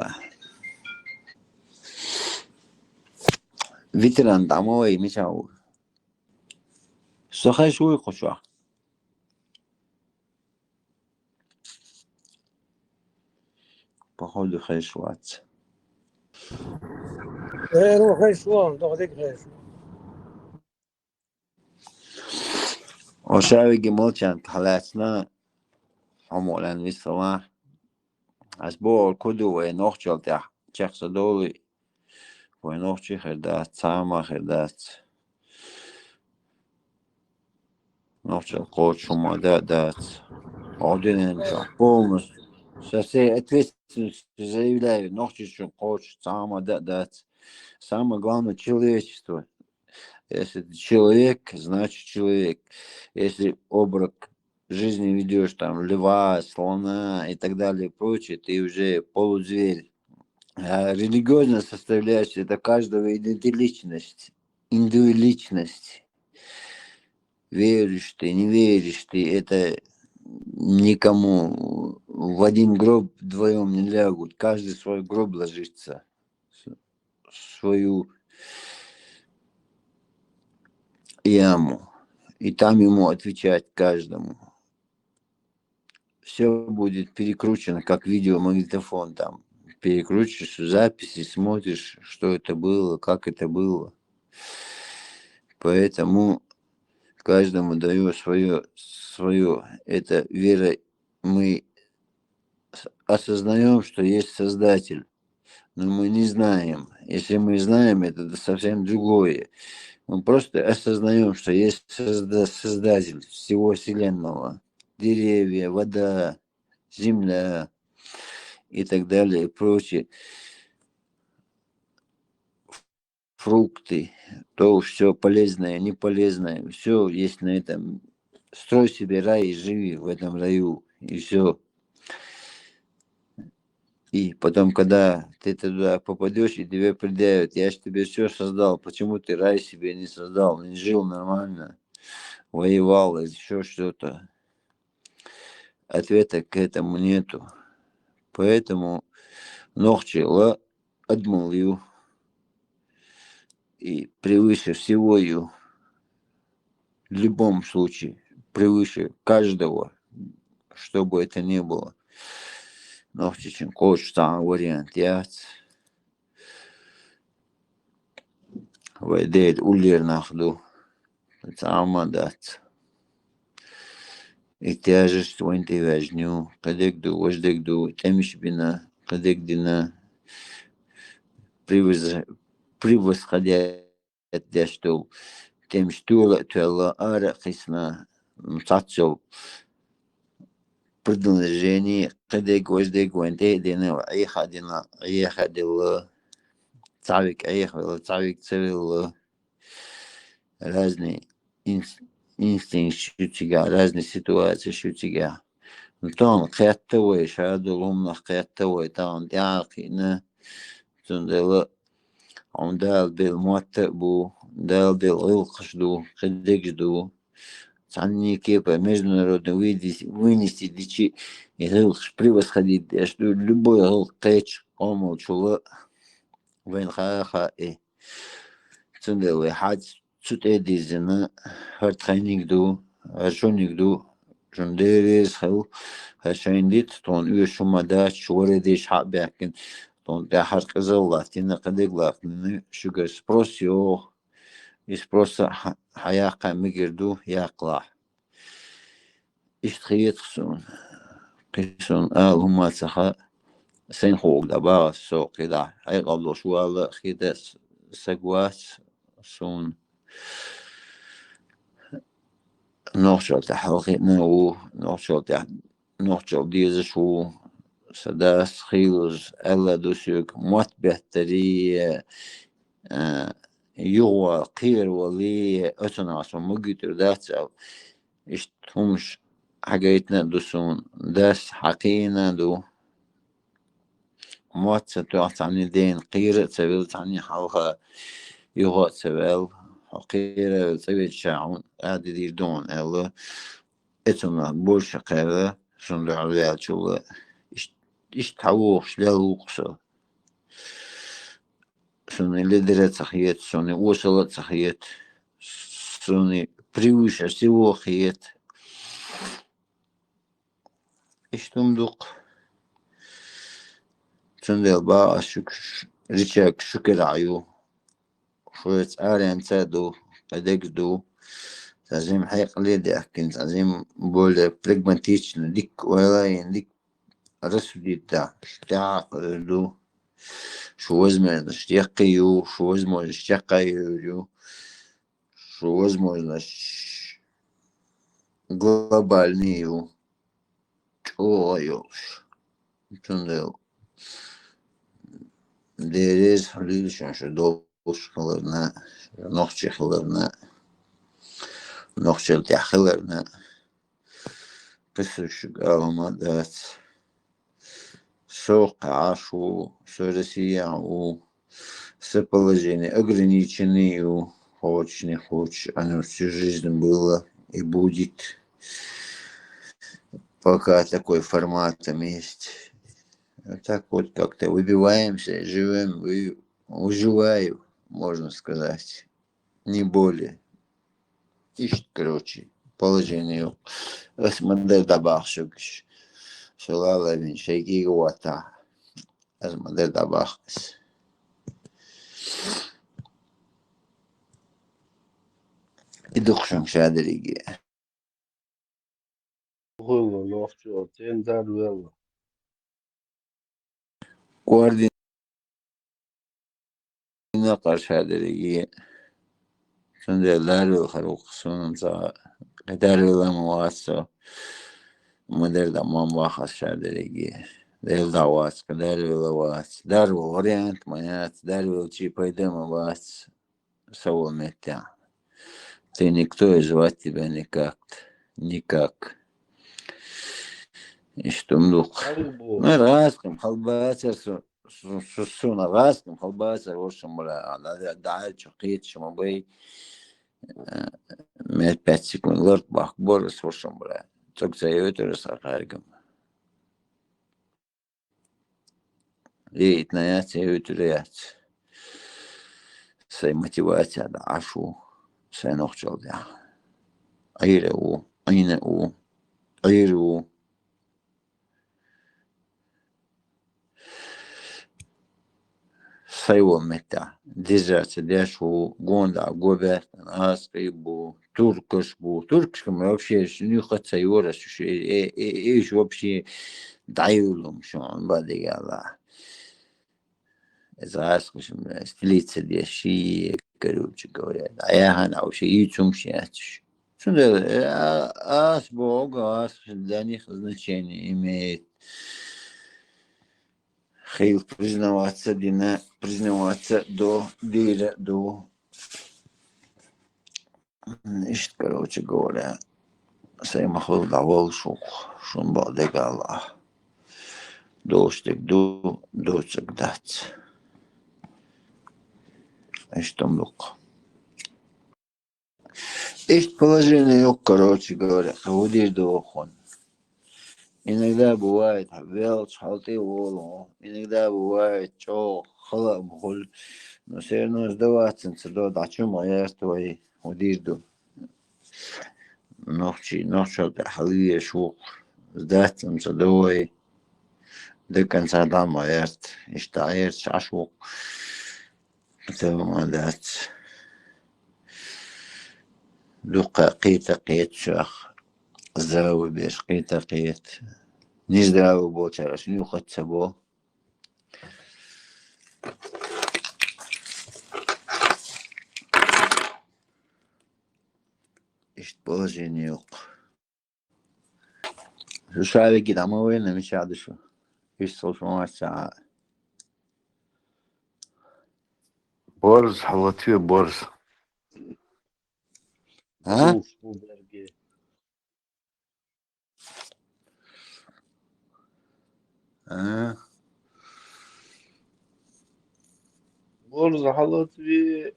ветеран домой мечау. Сахашуй хочу. Походу хайшвац. ну хайшван, догадик хайшван. Ошавиги молчан халасна амолан висова. Асбол куду и нохчалта чахсадоли. Войновчи хердат, сама хердат. Новчал коучума дат. Один полностью. Со ответственностью заявляю, новчичу коуч, сама дат. Самое главное человечество. Если ты человек, значит человек. Если образ жизни ведешь там льва, слона и так далее, прочее, ты уже полузверь. А религиозная составляющая это каждого идентичность, индивидуальность. Веришь ты, не веришь ты, это никому в один гроб вдвоем не лягут. Каждый свой гроб ложится, свою яму. И там ему отвечать каждому. Все будет перекручено, как видеомагнитофон там. Перекручиваешь записи, смотришь, что это было, как это было. Поэтому каждому даю свое. Это вера. Мы осознаем, что есть Создатель, но мы не знаем. Если мы знаем, это совсем другое. Мы просто осознаем, что есть Создатель всего Вселенного. Деревья, вода, земля и так далее, и прочее. Фрукты, то все полезное, не полезное, все есть на этом. Строй себе рай и живи в этом раю, и все. И потом, когда ты туда попадешь, и тебе предъявят, я же тебе все создал, почему ты рай себе не создал, не жил нормально, воевал или еще что-то. Ответа к этому нету. Поэтому нохчила адмулью и превыше всего ее, в любом случае, превыше каждого, что бы это ни было. Нохчичин коуч там вариант яц. Вайдеет улер нахду. Цамадат. И тяжесть войнты важню. Кадекду, вождекду, темиш бина, кадекдина. Превосходя это, что темиш тула, тула ара хисна. Мцацел. Предложение, кадек, вождек, войнты, дина, айхадина, айхадила. Цавик, айхадила, цавик, цавила. Разные инстинкты шутига, разные ситуации шутига. Но там кэттовый, шаду лумнах кэттовый, там дяки, тундела, он дал бил муаттабу, дал бил илкшду, кэдекжду, цанни кепа, международно вынести дичи, и илкш превосходить, что любой илкэч, омолчула, венхаха и тундела, хадж, Цутедизина, хартхайникду, аршоникду, жундерес хэл, хашайндит, тон уешумада, чуаредиш хабякин, тон дахар казалла, тина кадеглахны, шугар спросио, и спроса хаяка мигерду, якла. Иштхиет хсун, кисон алхумацаха, сен хог дабара соқида, айгабло шуала хидес сагвас, сун. نوشل تحقيق نو نوشل ديز شو سداس خيلز ألا دوسيك موت بهتري يغوى قير ولي أتناس ومجيتر داتس أو إشتهمش حاجيتنا دوسون داس حقينا دو موت ستوعت عني دين قير تسويلت عني حوها يغوى تسويل حقيرة تسويل شاعون قاعد يديردون ألا اتنا بولش قيرة شن دعوات شو إشتحوش للوقصة شن اللي درت صحيت شن وصلت صحيت شن بريوش أسيوه خيت إشتمدق شن دلبا ريشاك شكر عيو شويت آرين تادو أدقدو تازم حيق ليدي أكين تازم بول بريغماتيشن ديك ولاين ديك رسولي تعقلو شو وزمه اشتيقيو شو وزمه اشتيقيو شو وزمه глобальнию чуешь туннел дерез лишен что долж хлорна нохче хлорна нохче тяхлорна писуш галмадат сок ашу соросияу положение ограниченные хочешь не хочешь оно всю жизнь было и будет, пока такой формат там есть. Вот так вот как-то выбиваемся, живем, выживаю, можно сказать, не более. Ишт, короче, положение. Модель добавшугш. Шалалавин, шейки гуата. Модель добавшугш. Идухшун шадриги. Гулла, лофчо, тендар велла. Координат шадриги. Сунделару харук сунца. Кадарила муасо. Модель дамамбаха шадриги. Del давац, кадарила вац. Дару вариант манят, дару чи пойдем вац. Савометя. Ты никто и звать тебя никак. Никак. И что мдух. Ну, раском, халбацер, сусуна, раском, халбацер, вошем, бля, дальше, хитчем, бей. 5 секунд, лорд бах, борис, вошем, бля. Только за это рассахаргам. Леет на яйца, это яйца. Сей мотивация, да, ашу. Сей нохчал, да. Айре у, айне у, айре у. Сайвом мета. Дизерцы, дешу, гонда, гобер, аской бу, туркаш бу. Туркашкам вообще не хочу юрас, иш вообще даюлум, что он бадигала. Заскушим, столица деши, короче говоря. А я хана вообще и чумщач. Сюда, ас бога, ас для них значение имеет. Хейл признаваться, дина признаваться до дира, до. Ишт, короче говоря, саймахул давал шум бадигала. Доштик до, доцик дац. Что млук. Есть положение, короче говоря, ходишь до охон. Иногда бывает велч, халты волу, иногда бывает чо, халабхуль, но все равно сдаваться, до дачу я твои ходишь до. Ночи халвия шук, сдаться, давай до конца дома есть, и считает шашук. Это молодец. Дука قيت شخ здравый беш قيت не здравый был чараш не уход собой. Ишт положение yok. Şu şahane gidem ama öyle mi çağdı şu? Hiç çalışmama çağı. Борз, Латвия, борз. Ha? Ha? Борза, Латвия,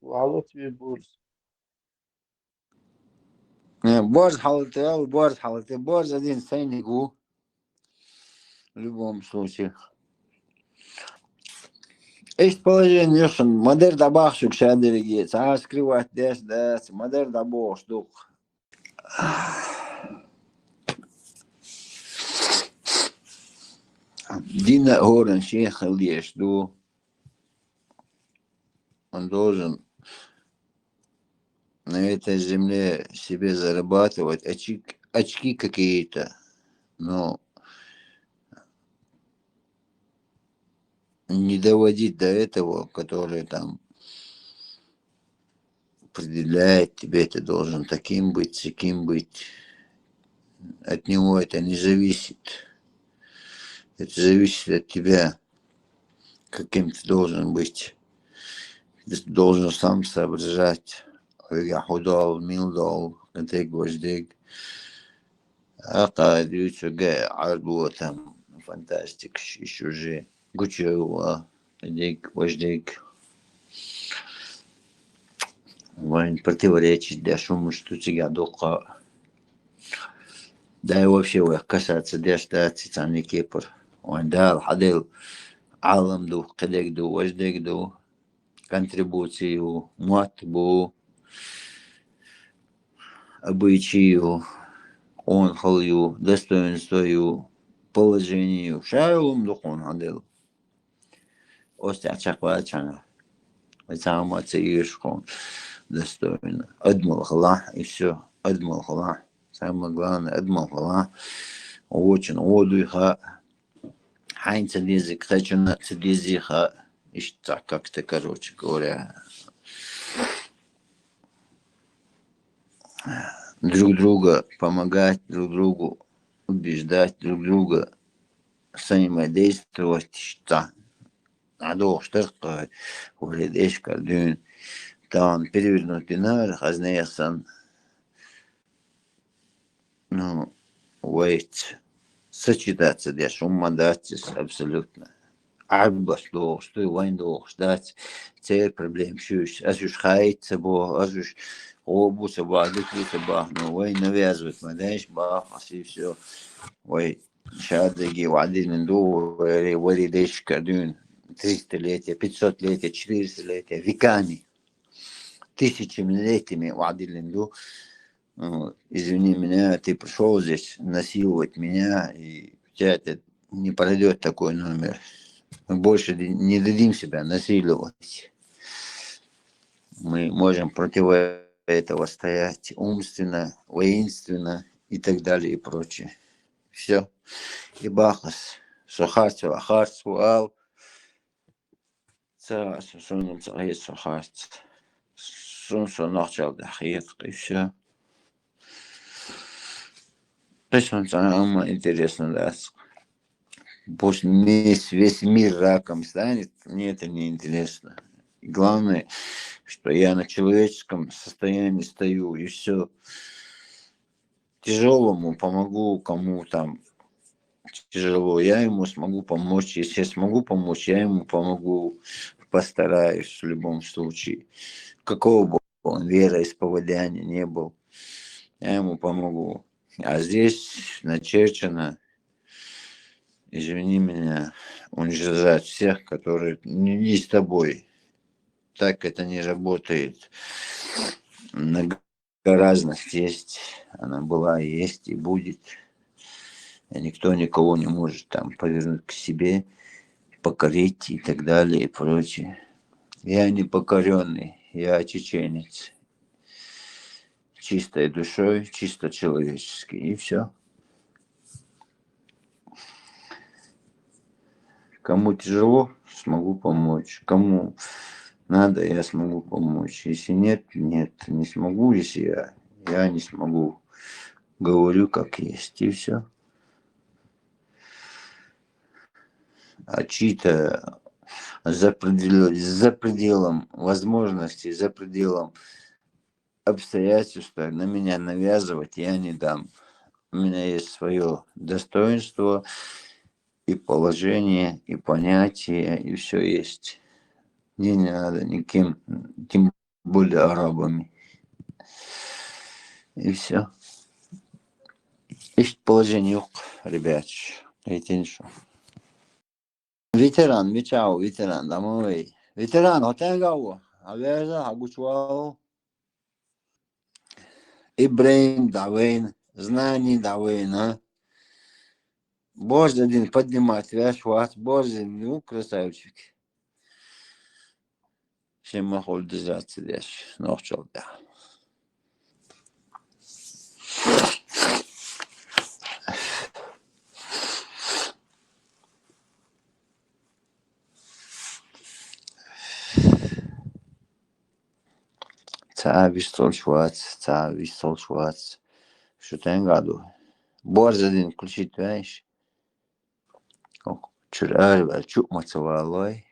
Латвия, борза. Борз халаты, борз один ценник в любом случае. Есть положение, что модель добавших шадриги, а скрывать дес, модель добавших дух. Дина Горан Шейх Ильеш, он должен на этой земле себе зарабатывать очки какие-то, но не доводить до этого, который там определяет тебе, ты должен таким быть, сяким быть. От него это не зависит. Это зависит от тебя, каким ты должен быть. Ты должен сам соображать. Я худал, милдал, ты гвоздик. А когда ты арбу там фантастик еще же. Гучева, дик, вождик. Вайн противоречить, да шуму, что тебя духа. Да и вообще касаться, да что цицаны кипр. Он дал, ходил, алам ду, кадек ду, вождик ду, контрибуцию, матбу. обычаю, онхалью, достоинствою, положению. Шайлум духун хадил. Остя чаквачана. Сама цеишком достойно. Адмул хала и все. Адмул хала. Самое главное, адмул хала. Очень одуха. Хайн цедизик, хачуна цедизиха. Ишта как-то, короче говоря. Друг друга помогать, друг другу убеждать, друг друга взаимодействовать, что надо что вредишь кардюн, там перевернутый нар, хазнеясан, ну, вейт, сочетаться, для шума дать абсолютно. Арба что и вайн ждать, цель проблем, аж хайт собой, аж обу собой, дыхли собой, ну, вайн навязывает, знаешь, бах, и все, вай. Шадыги вадил минду, варидеш кардюн, 300-летия, 500-летия, 400-летия, веками, тысячелетиями вадил минду. Извини меня, ты пришел здесь насиловать меня, и у тебя это не пройдет такой номер. Мы больше не дадим себя насиловать. Мы можем против этого стоять умственно, воинственно и так далее и прочее. Все. И бахас. Сухарцу, ахарцу, ау. Ца, сунум цагет сухарц. Сунсу нахчал дахир, и все. Точно самое интересное, да. Пусть весь мир раком станет, мне это не интересно. И главное, что я на человеческом состоянии стою, и все. Тяжелому помогу, кому там тяжело, я ему смогу помочь. Если я смогу помочь, я ему помогу, постараюсь в любом случае. Какого бы он вероисповедания не был, я ему помогу. А здесь начерчено, извини меня, уничтожать всех, которые не с тобой. Так это не работает. Многоразность есть, она была, есть и будет. И никто никого не может там повернуть к себе, покорить и так далее и прочее. Я не покоренный, я чеченец. Чистой душой, чисто человеческий, и все. Кому тяжело, смогу помочь. Кому надо, я смогу помочь. Если нет, нет, не смогу. Если я не смогу. Говорю, как есть, и все. А чьи-то за пределом возможностей, за пределом обстоятельств на меня навязывать я не дам. У меня есть свое достоинство и положение, и понятие, и все есть. Мне не надо никем, тем более арабами. И все. Есть положение, ребят. Ветеран, мечау, ветеран, домой. Ветеран, отенгау. Аверза, агучвау. Ибрейн, давейн, знаний, давейн, а. Боже один поднимать, вяж вас, боже, ну, красавчик. Всем могу держаться здесь, ночью, да. Ца вистол швац. Что ты году? Боже один включить, знаешь? Чурай, чук мацавалой.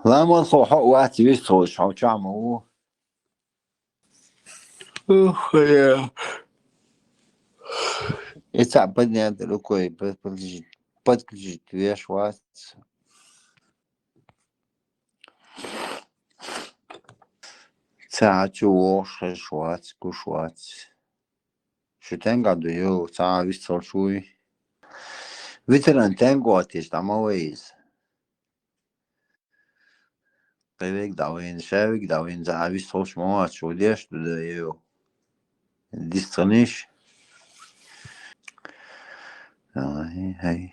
Ламон хо ват вистол шаучаму. Ух, я. Это поднять рукой, подключить веш ват. Ца чуош швац, кушвац. Что ты году? Йо, ца вистол шуй. Ветеран тенго атиш тамавейз. Привет, давин, шевик, давин, завис, толш, мама, чудес, туда ее. Дисциплиниш. Hej.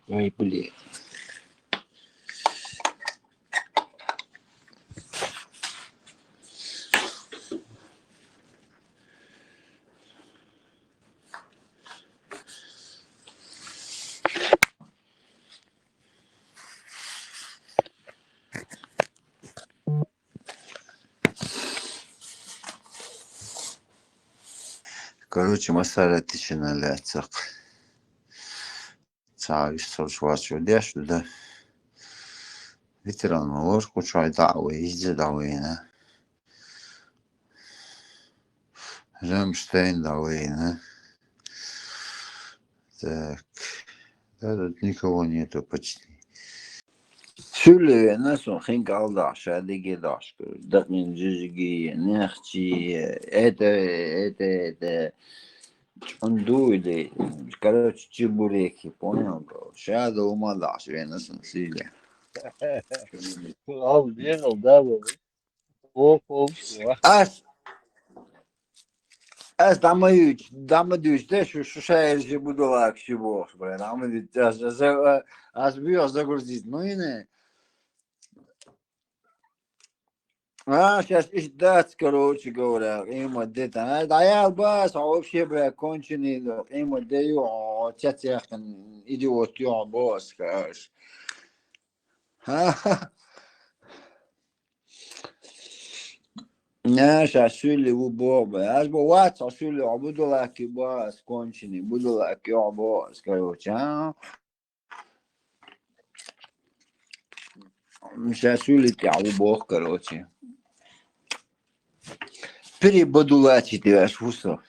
Ой, блин. Короче, масара тичина ляцак. Цариш соршвачу деш, да. Ветеран ложку чай дауэ, изде дауэна. Рамштейн дауэна. Так. Да, тут никого нету почти. Шуле насо хингалда шадиги дашку. Дакин жижиги нехчи. Это чундуйли. Короче, чебуреки, понял, бро? Шада ума даш, венасан силе. Al biegal dabo. О, Аз дамадюч, те шушаерже будолак шибох, блин, дамадюч, аз бил загрузить, ну и не. Сейчас ждать, короче говоря, им где-то. Да я бас, вообще, бля, конченый, им даю, тятяхан, идиот, я бас, короче. Сейчас шули в бобы. Аз бы ват, шули, а буду лаки бас, конченый, буду лаки, я бас, короче, Сейчас шули, я бог, короче. Перебодулачить ты аж в усо.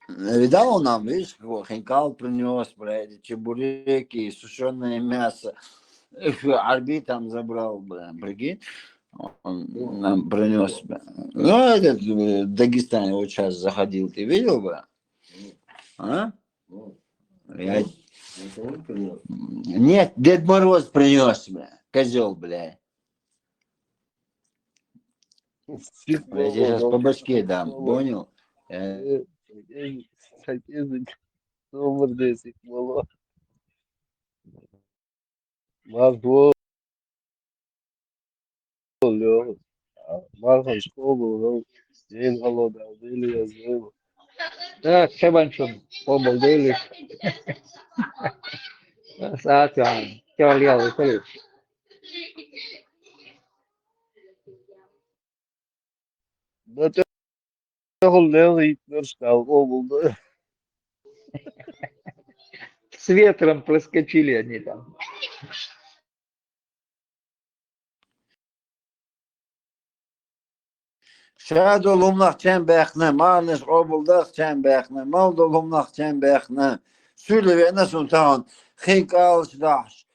Видал он нам, видишь, какого хинкал принес, блядь, чебуреки, сушеное мясо. Арби там забрал, блядь, прикинь. Он нам принес. Ну, этот в Дагестане вот сейчас заходил, ты видел бы? А? Нет, Дед Мороз принес, бля, козел, бля. Я тебе сейчас по башке дам, понял? Да, Шабанчон, побыл, дели. Saat yani. Kevaliyalı kılıç. С ветром проскочили они там. Şad olumlaq çembəknə, malnış obuldaq çembəknə, mal dolumlaq çembəknə, sülü və nəsun tağın, xink alışdaş,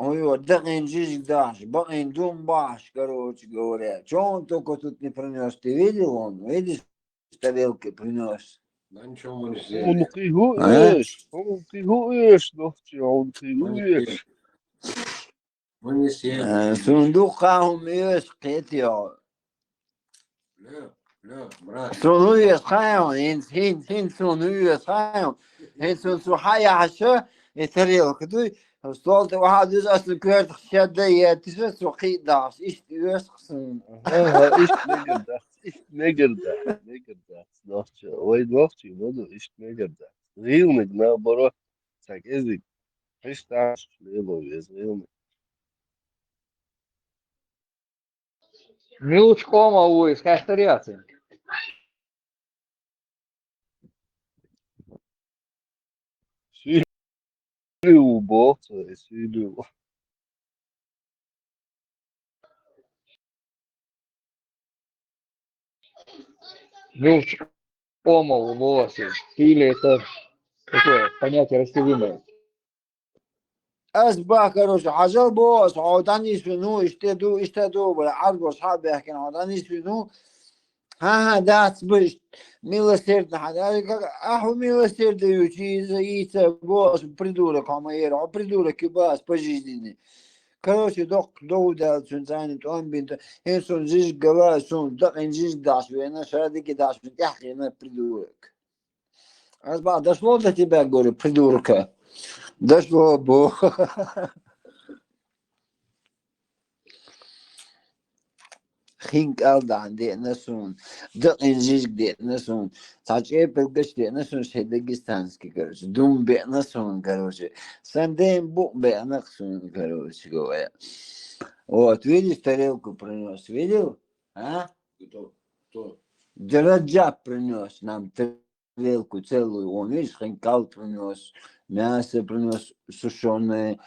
ой, дагинжиж даш, багиндум баш, короче говоря. Че он только тут не принес? Ты видел он? Видишь, тарелки принес? Он кигуешь, ногти, он кигуешь. Сундук хахум еш, кетио. Sunuyor sayın, hin sunuyor sayın, hin sun haya haşa yeteriyor kudu. Stolt واحد أصل كرت شدة يتسوس وقيداش إيش يسخن. İşte ne girdi, nokta, bunu işte ne girdi. Rilnik na boro, tak ezik, hiç taş, leloviz, rilnik. Мелочком авой, скастыряться. Sülü bu, sülü. Ну, омол, волосы. Или это такое понятие растяжимое. أصبح كروش حجر بوس عودان يسفنو اشتدو بالعرض وأصحابي يحكي عودان يسفنو ها دات بش ميلا سيرت حدا أحو ميلا سيرت يوشي يسا بوس بريدورة كامير أو بريدورة كباس بجيزيني كروش دو دال سنتين توان بنت هنسون جيش قلا سون دقن جيش داش بينا شادي كداش بتحكي أنا بريدورك أصبح داش لوضة تبقى قولي بريدورك داش لو بو خينك ألدا عندي نسون دقن جيش دي نسون تاجي بالقش دي نسون شي دقستانسكي كروش دوم بي نسون كروش سندين بوق بي نقصون كروش جوا вот видишь тарелку принес видел а кто Джараджаб принес нам тарелку целую он видишь хинкал принес мясо принес сушеное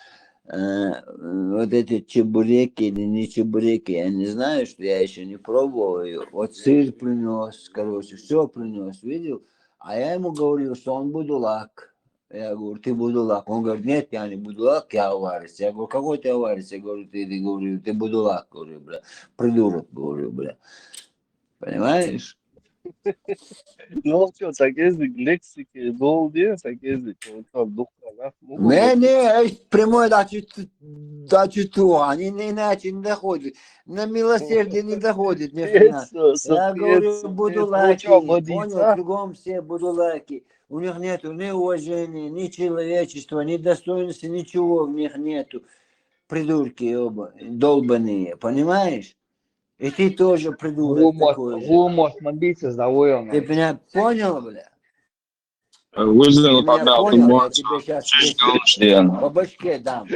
вот эти чебуреки или не чебуреки, я не знаю, что я еще не пробовал ее. Вот сыр принес, короче, все принес, видел? А я ему говорил, что он будулак. Я говорю, ты будулак. Он говорит, нет, я не будулак, я аварец. Я говорю, какой ты аварец? Я говорю, ты будулак, говорю, бля. Придурок, говорю, бля. Понимаешь? Ну что, такие лексики, долго, такие, вот духана. Не, прямой дачу то, они иначе не доходят. На милосердие не доходит ни хрена. Я говорю, будулаки, понял, кругом все будулаки. У них нету ни уважения, ни человечества, ни достоинства, ничего в них нету. Придурки оба, долбаные, понимаешь? И ты тоже придурок такой же. Ты меня понял, бля? Вызову Понял, я тебе сейчас по башке дам.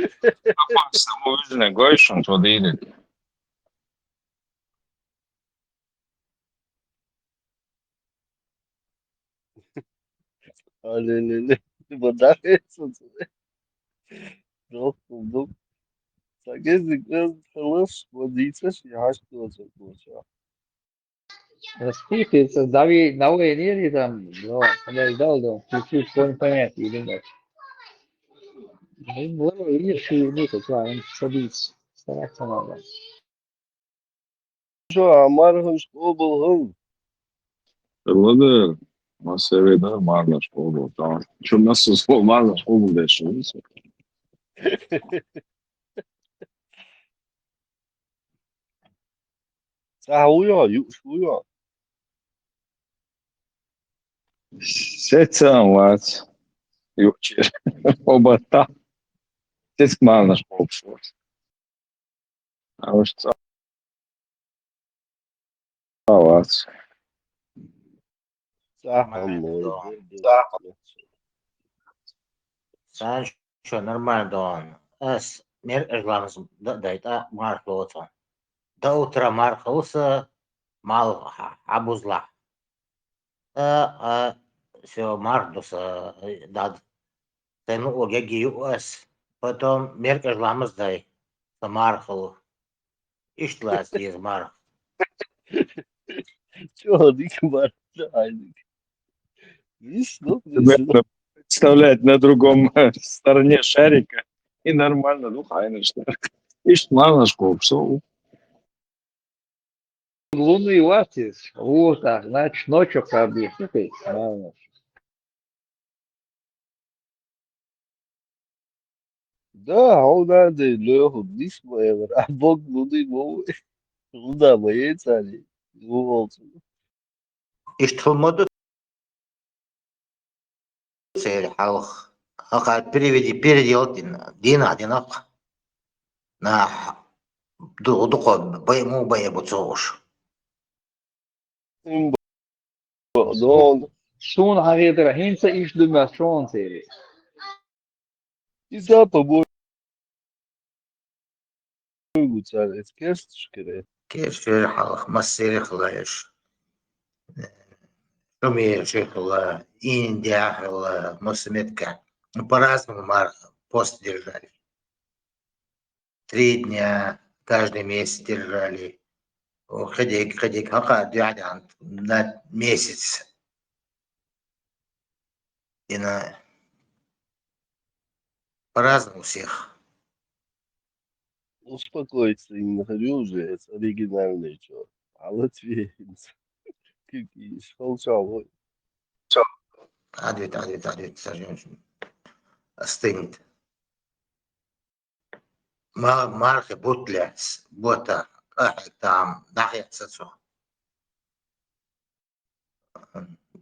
Alelele. Bădarețul. Duc. Să găsi хлăs, водица și haștul să плача. Распихивается, дави новые энергии там, дал, чуть-чуть что понятие или нет. Ну, было, видишь, и ну, как он садится, стараться надо. Что, Амар школу Вроде, на севере нормально школу, да. Что у нас нормально школу дальше. Шуя. Secam vārds. Jūči. Obatā. Tas man školšos. Už tā vārds. Санчо, нормально, да он. Мер регламент дает, мархлоца. До утра мархлоца, мал абузла. Все, мардуса, дад. Тайну огеги юас. Потом мер регламент дай. Мархлу. Иштlas из марх. Чё, дикбар? Представлять на другом стороне шарика. И нормально, ну, конечно. Иштман школ, все. Лунный ластис, вот так, значит, ночью пробьешь. Да, он надо лёгу, дисмоевер, а бог луны мовы. Луна моей цари. Волцу. Иштхалмоду цель халх. Ака переделать дин одинок. На духо боему боебуцош. Шон харидра хинца иш дума шон сери. И за побой. Царь, скерстшкере. كيف حالك مسير خلاش شومي شيخلا Индия хла Мосметка по-разному пост держали 3 дня каждый месяц держали خديك هقا دعنا на месяц. И по-разному всех. Успокойся, не находи уже оригинальный что. А латвиец. Какие шалчал. عدت استنت ما مارك بوتلس بوتا أحد там нахер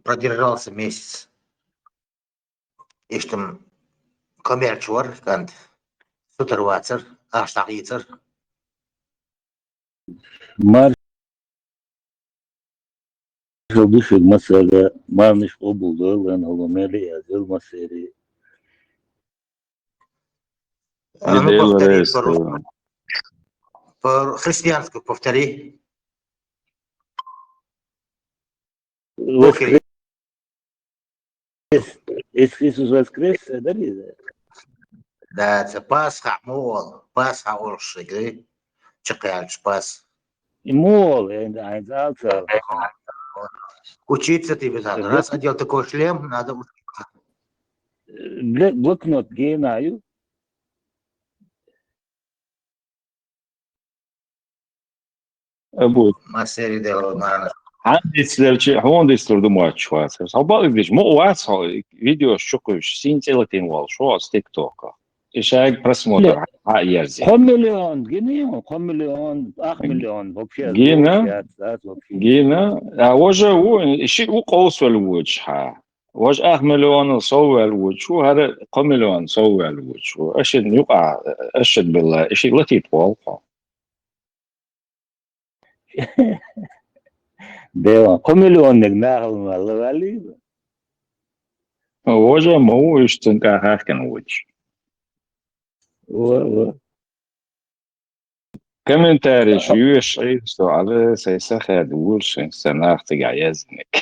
продержался месяц. И что коммерчуар кант сутервацер аштагицер. Маршал бывший масса марниш обулдо лен голомели азил массери. Ну повтори по-христиански повтори. Иисус воскрес, да ли? Да, это Пасха, мол, Пасха орши, чекаешь Пас. И мол, ein Salzer. Учиться тебе надо. Раз одел такой шлем, надо учиться. Блокнот генаю. أبوي Массери делал, наверное. عندي سلرشي هون ديستور دموع شوات صباح ديش مو واتس فيديو شكوش سين تلاتين وال شو تيك توك إيش هاي برسموتر يرزي 5 مليون جنيه 5 مليون 8 مليون вообще جينا وجه هو شيء وقوس الوجه ها وجه 8 مليون صور الوجه شو هذا 5 مليون صور الوجه شو أشد يقع أشد بالله شيء لطيف والله ده 5 مليون نقناهم والله والي وجه ما هو يشتنقع هاكن وجه كومنتاري شويش عيشتو على سيساخي دولش سناخ تقع يزنك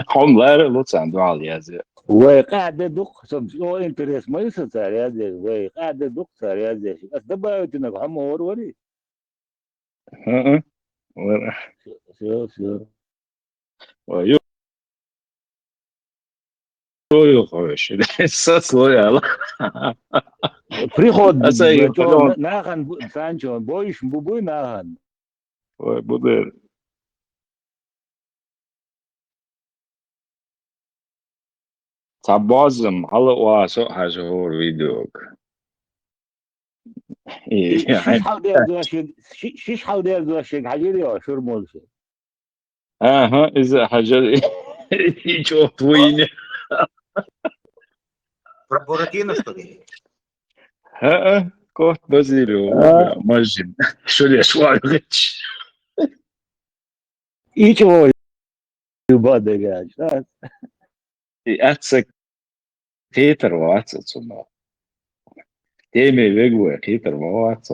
حم لا لوتس عنده على يزن وقاعد دق سو انتريس ما يصير يا زي وقاعد دق صار يا زي بس دبا تنك هم وري شو ويو خوش الساس يلا приход أسأل нахан Санчо боиш бубуй нахан بدر تعبازم هلا واسو هجور فيديوك شيش حاودير دوشك حجري شو المولش ها إذا حجر يشوف وين Про Буратино, что ли? ها كوت بازيلو مجد شو لي شوال غتش يشوف يبادر قاعد أتسك كيتر واتس تصنع تيمي بيجوا كيتر واتس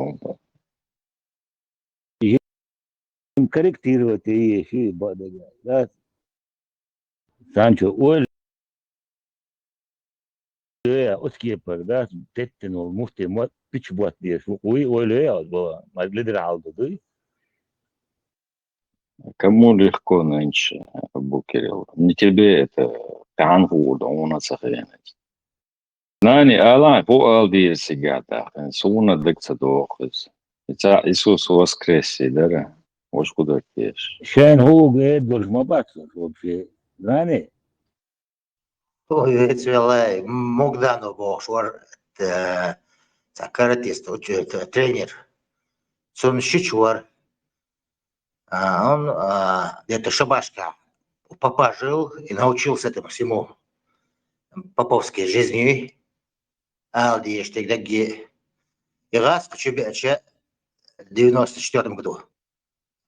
يمكن كتير وتي شيء بادر قاعد سانشو وين أسكي برداس تتن والمفتي ما بيشبوت ديش وقوي ولا يا ما قدر عالضي كمون يحكون إنش أبو كيرو من تبي تعنفو دونا سخينة ناني ألا هو ألدي السجادة سونا دكتور دوخز إذا إيسوس واسكريسي درا وش قدرت إيش شان هو قاعد وش ما بحصل وبشيء ناني Ой, это велай, Могдану бошвар, каратист, тренер. Сон щичвар. Он где-то шабашка. У папа жил и научился этому всему. Поповской жизни. Алди есть тогда где. И раз в 94 году.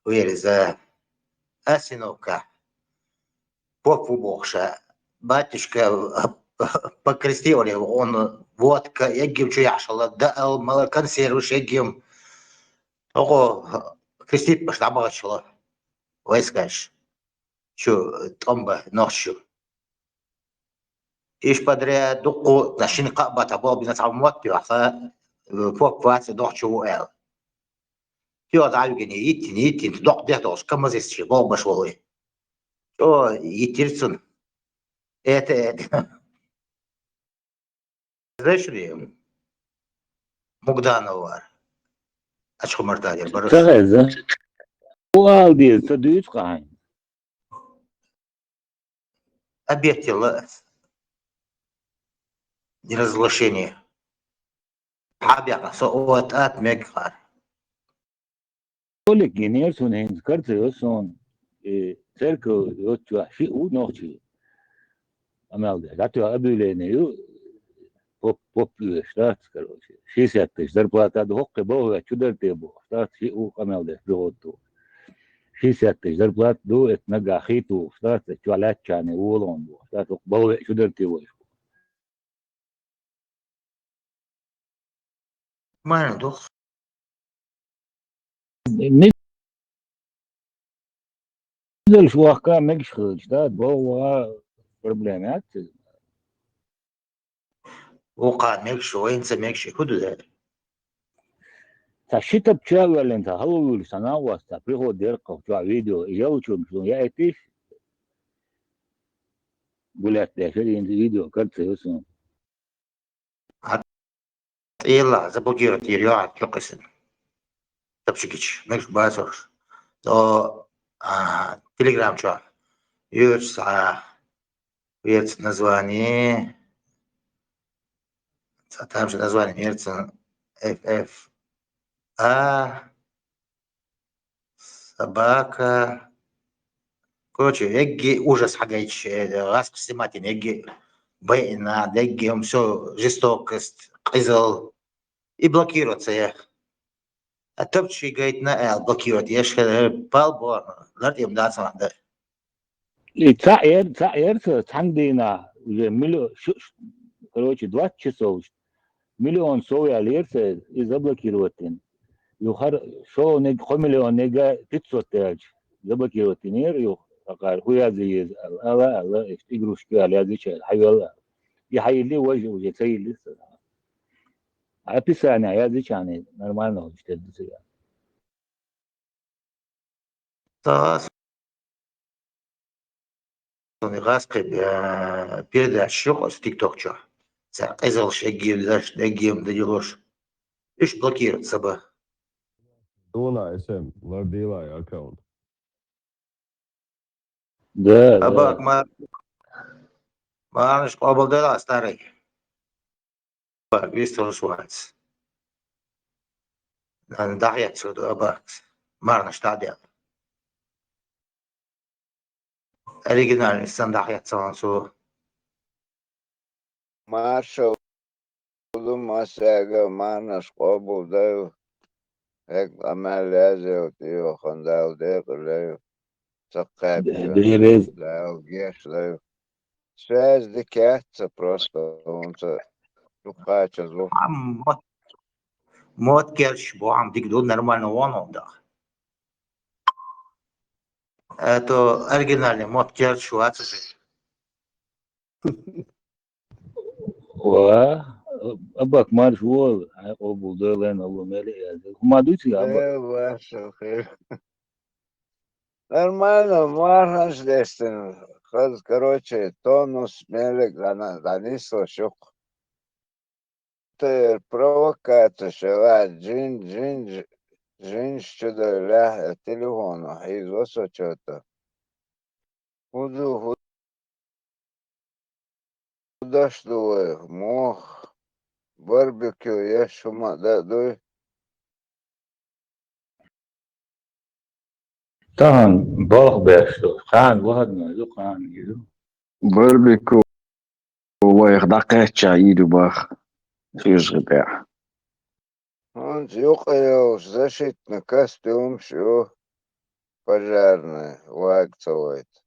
Уверен, за Асиновка. Попу бокша. Батюшка покрестил его, он водка, егим чуяшала, дал мало консервыш, егим. Ого, крестить поштабачила. Войскаш. Чу, томба ночью. Иш подряд дуку, нашин кабата, был бы на самом мотиве, а поп ваце дочу эл. يقعد عالجني يتين تدق ده دوس كم زي شيء بابا بشوي شو يتيرسون رشري مقدان وار أشكو مرتاح برس تغزة والدي تدويت قاين أبيت الله دي разглашение حابيقة صوت آت ميقار قولك جنير سون هين كرت يوسون تركو يوتوا شيء نوتشي أمال ده لاتوا أبيليني يو بوب شتات كروشي شيء سياتش دربات هذا هو قبوه شدر تيبو شتات شيء أمال ده جوتو شيء سياتش دربات دو اتنقى خيتو شتات شوالات كاني وولون دو شتات قبوه شدر تيبو ما ندخ نزل شو أحكام مكش شتات بوه بروبليمات وقع ميكش وين سميكش هدو ده تشيت بتشاوي اللي انت هو سنة تبريخو ديرقه وتوع فيديو يوتيوب شو يأتيش قلت ده شيء انت فيديو كرت يوسف يلا زبوجيرو تيريو تلقسن تبشكيش ميكش باسورس تو تليجرام شو يوتس ويرت название там же название мерца FF собака короче эгги ужас حاجة غاسق سماتين эгги بينا دэгги هم все жестокость قزل يبلокируется я التبشي قايت نقل بلокирует يش بالبور لارد يوم دار سمع ده تعير تحمدينا مليون короче 20 часов миллион соя лерце и заблокировать يخر شو نج خمليون نجا 500 تاج заблокировать يو قال هو زي الله يقروش قال هذا شيء حيولا يحيي لي وجهه زي لسه عارف انا هذا يعني نورمال اشتد خلاص غاسق передачу с TikTok что قزل شقي داش دقيم دجوش ايش блокирует собой Runā SM, var dīlāja akkauntu. Да, أباك ما أنا قابل ده старый вистел шварц أنا ضحيت سود أباك مرنا штадия оригинальный сан ضحيت سان سو Marshall Massaga Manas قابل ده هيك عمل لازم وتيو خنداو ديق ليو سقاب ديريز ليو جيش ليو связь дикятся просто он лукача зло مود كيرش بو عم ديك دول нормально он да это оригинальный мод كيرش шварц أباك مارش هو قابل ده لين الله مالي ما دوتي ده أباك واسع خير нормально можно здесь короче тонус мелик занесло щук ты провокация шела джин что-то ля телефону из вас что-то куда что мох барбекю я шума да дуй طبعا باخ بيشتو خان واحد ما يلو خان يلو باربيكو ويخدقه شعيد باخ فيش غباع он ёкаёл защитный костюм всё пожарный вакцовать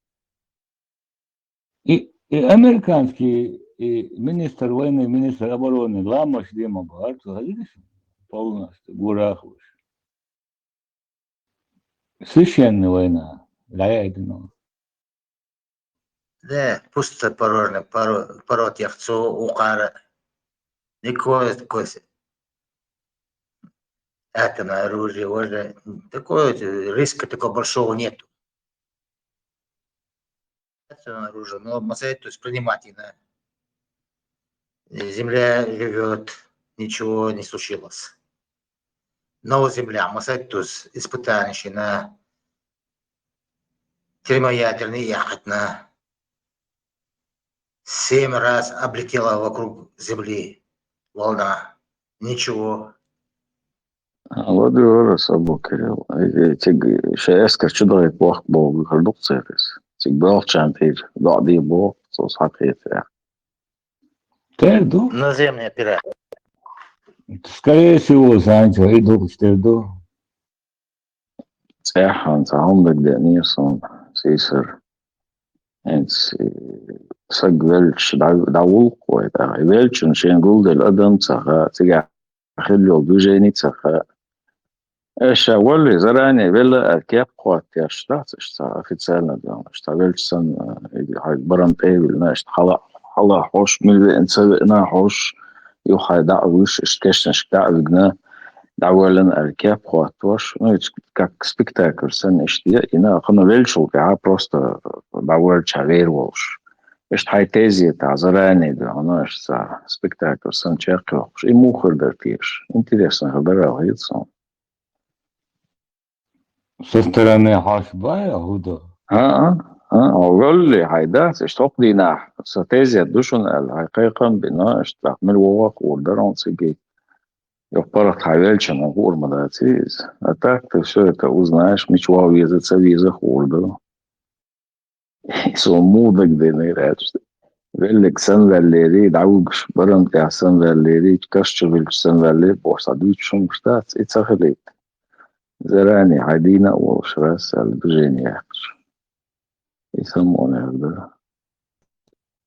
и американский министр войны министр обороны Ламаш Дима Барт говоришь полностью гурахуш священная война لايدنا ده пусть порот яхцо уқара никоет косе атомное оружие, уже такое риска такого большого нету. Атомное оружие, но масса, то есть принимать на Земля живет, ничего не случилось. Новая Земля, масса, то есть испытания на термоядерный ехать на 7 раз облетела вокруг Земли волна. Ничего. Ладно, раз або Кирилл. Тиг شايسكر شو ضايق وقت بو خلوق سيرس. Тиг بالشان تير ضعدي بو صوص حقيقة. Терду? Наземный оператор. Скорее всего, Санчо, иду, терду. صح انت عمرك دقنيصن سيسر انت سج ويلش دعوق ويتا ويلش نشين جولد القدم تسخا تيجي خلو بيجيني تسخا ايش اول زراني بلا اركاب قوات يشتات اشتا في تسالنا ده اشتا ويلش سن هاي برنت ايه بالنا اشتا حلا حوش من انسان حوش يوحى دعوش اشتكشنا اشتاع بجنا دعوالن اركاب قواتوش как спектакль сен اشتيا انا قلنا ويلش وكا просто دعوال شغير وش اشت هاي تيزي تاع زراني ده انا اشتا спектакль сен чекош и мухер дартиш интересно خبره هيد صار Со стороны Хашбая, Гуда. أقول لي هيدا اشتاق ناح ستازي دوشن الحقيقة بنا اشتعمل وواق وردران سيجي يقبرت حيالشن أقول مداتيز أتاك شو تأوزناش مش واويزة تسويزة خورده سو مودك دي نيراتش Vellik szenvedléri, daugs barantjā szenvedléri, kaščeviļš szenvedléri, posādīč šums tāds, it sahelīt. Zerāni haidīna olš rasal bžēnjākš. يسمونه هذا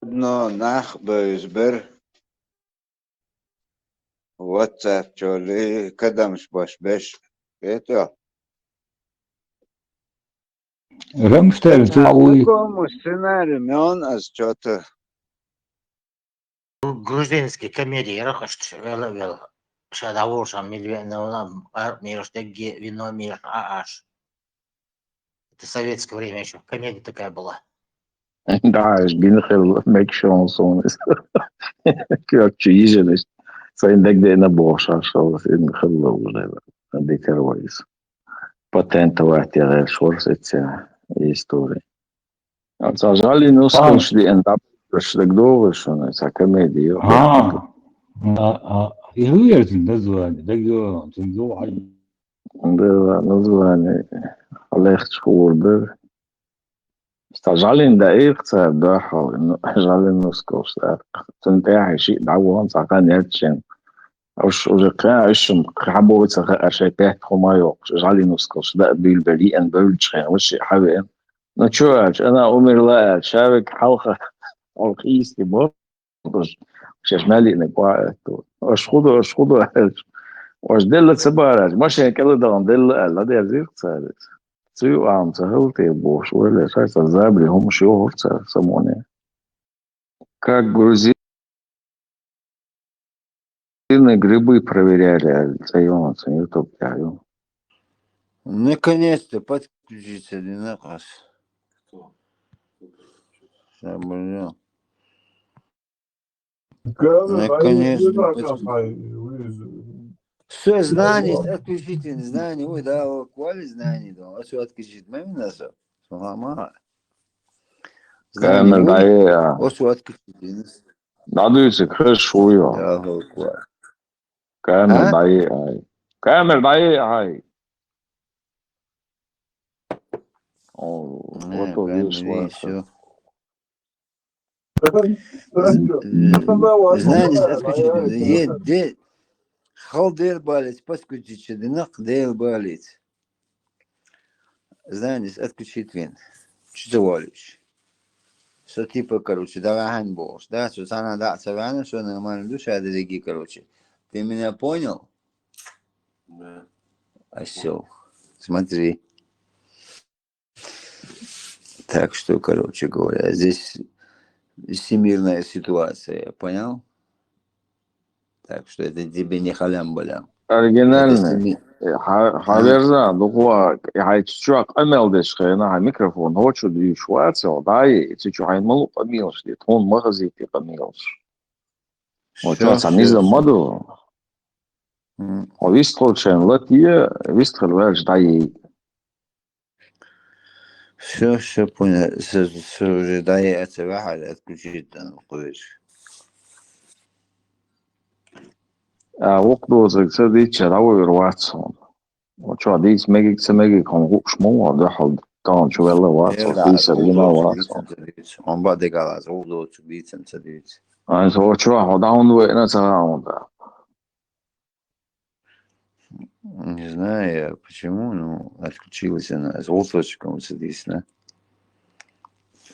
No, nach بيجبر واتساب جولي كدمش باش بش بيتو Рамштайн تعوي. такому сценарию мён аз чё-то Грузинский комедии рахаш вел шадавушам миллионам мирштеги вино мир аш. Это советское время еще. Комедия такая была. Да, ich bin heel make chanson. Kijk, je is zijn denk de na bossa zoals in geloven. Dat is patent wat je soort het historie. Als ali no skoš die en dat is de doge schon is a comedie. И вывертен название, да говорю, Да, название Олег Шхурдер. استعجلين دقيق صداحة إنه أجعلين نسكوس تنتهي شيء دعوان ساقان يتشين أوش أوجقان عشم حبوا بتسخاء أشيكات خمايو أجعلين نسكوس دا بالبريء أن بلجخين وشي حبين نتشوهج أنا أمر لا شابك حلقة الخيستي بطش ششمالي إنك واعدتو أشخدو واش دلت سبارج ماشي كلا دان دل لا دي زيق صارت Цю амцахалты бош, уэлэ, шайса забри, хомши орца, самоне. Как грузины грибы проверяли, цайонцы, ютуб тяю. Наконец-то подключиться Динакас. Наконец-то. Все знание, отключите знание, ой, да, квали знание, да, а все отключить, мамина все, мама. Камер дае, а все отключить. Надуется хорошо, я. Камер дае, ай. Камер дае, ай. Вот увидел. Знание отключить, Хал дел балить, подключить, динак дел балить. Знаешь, отключить вин. Что валишь? Что типа, короче, давай ханбош, да? Что она да, савана, что нормально душа, это лиги, короче. Ты меня понял? Да. Осел. Смотри. Так что, короче говоря, здесь всемирная ситуация, понял? Так что это тебе не халям-балям. Оригинальный. حاضر دقوا هاي تشوق أمل دش خينا هاي ميكروفون هو شو دي شوات سو داي تشو هاي ملو قميلش دي تون مغزي في قميلش وشو ساميزا مدو ويستخل شان لاتيه ويستخل واش داي Все понял. Уже да, я отсюда отключить там кое-что. وقتو زي سدي تشراوي رواتسون وشو دي سمجي كون غوش مو ده حل كان شو يلا واتسون دي سرينا واتسون Он بعد قال زود تبيتم تبيت. أنا سو شو هداون وين سراون ده Не знаю почему, но отключилась она. Золоточком садись, да?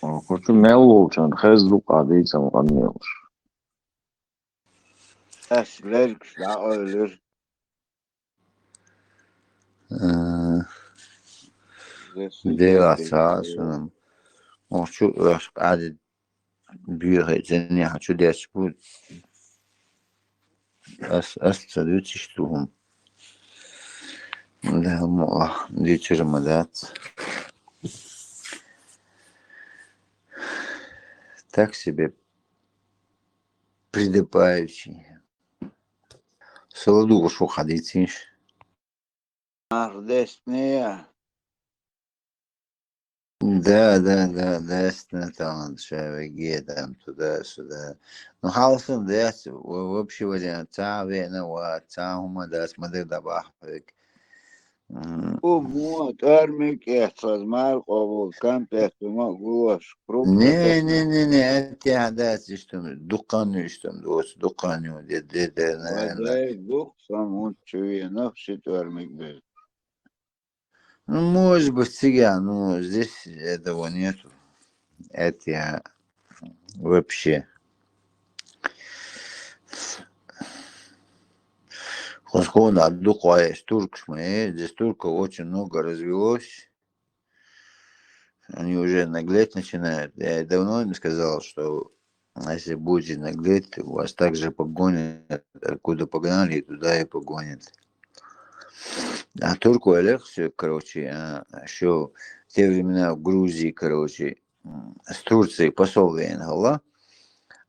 كنت ميلو كان خزلو قاعدين سمغنيوش Asler kuşla ölür. Değil sağ olsun. O şu adet büyük yani şu ders bu. As sadut iştuhum. Да, мало. Вечером, да. Так себе придыпающий. Солоду что ходить, видишь? Десния. Да, там шевеги, там туда-сюда. Ну, халсом, да, вообще вариант, цаума, да, смотри, добавок. Вот, армик, сазмар, قبول كان بيحتمال قوش كروب Не, это да, что дуканы, что дуканы, وده دوخ سامون شوية نفس армик был. Ну, может быть, сега, но здесь этого нету. Это вообще. Хосхона отдухая с турками, здесь турков очень много развелось. Они уже наглеть начинают. Я давно им сказал, что если будете наглеть, вас также погонят. Откуда погнали, туда и погонят. А турку Алексию, короче, еще в те времена в Грузии, короче, с Турцией посол военного,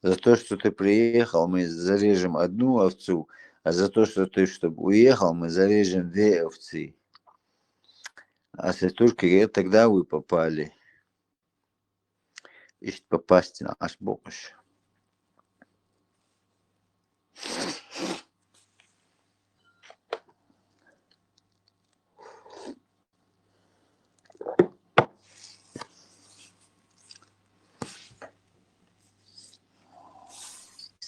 за то, что ты приехал, мы зарежем одну овцу, а за то, что ты, чтобы уехал, мы зарежем 2 овцы. А с турки говорят, тогда вы попали. Ищет попасть на наш бокаш.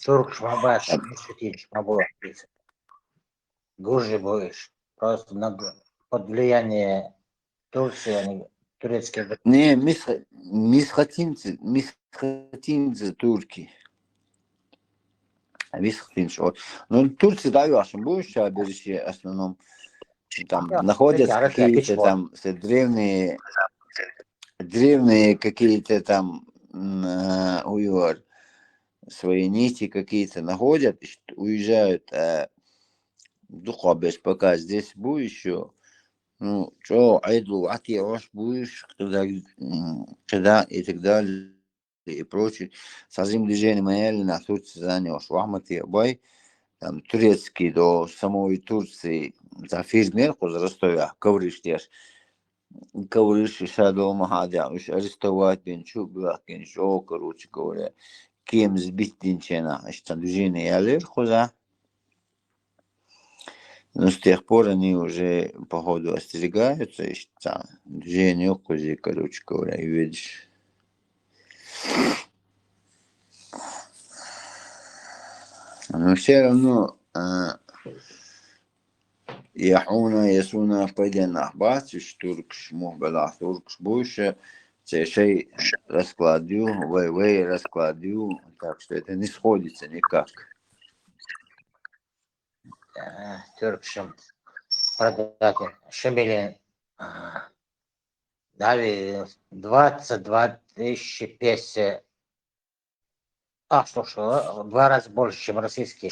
Турк шмабаш, шутишь, шмабула, в принципе. Гужи будешь. Просто под влияние Турции, они турецкие... Не, мисхатинцы турки. Мисхатинцы. Ну, Турции даешь, будешь беречь в основном. Там находятся какие-то там древние какие-то там свои нити какие-то находят, уезжают, духобешь, пока здесь будешь еще, ну, что, айду, а ты будешь, когда и так далее, и прочее. Созим движение Майяли на Турции занялся в Ахмате бой, там, турецкий до самой Турции, за фирмер, за Ростовя, ковришь, и садома хадя, уж арестовать бенчу, блакин, шо, короче говоря. Кем сбить динчена, что движение ялер хоза. Но с тех пор они уже по ходу остерегаются, что движение хози, короче говоря, и видишь. Но все равно яхуна, ясуна, пойдем на базу, туркш, мухбала, туркш, больше. Це ще й раскладю, так что это не сходится никак. Türk'üm продатель Шебелин дали 22 тысячи песен, что 2 раза больше, чем российские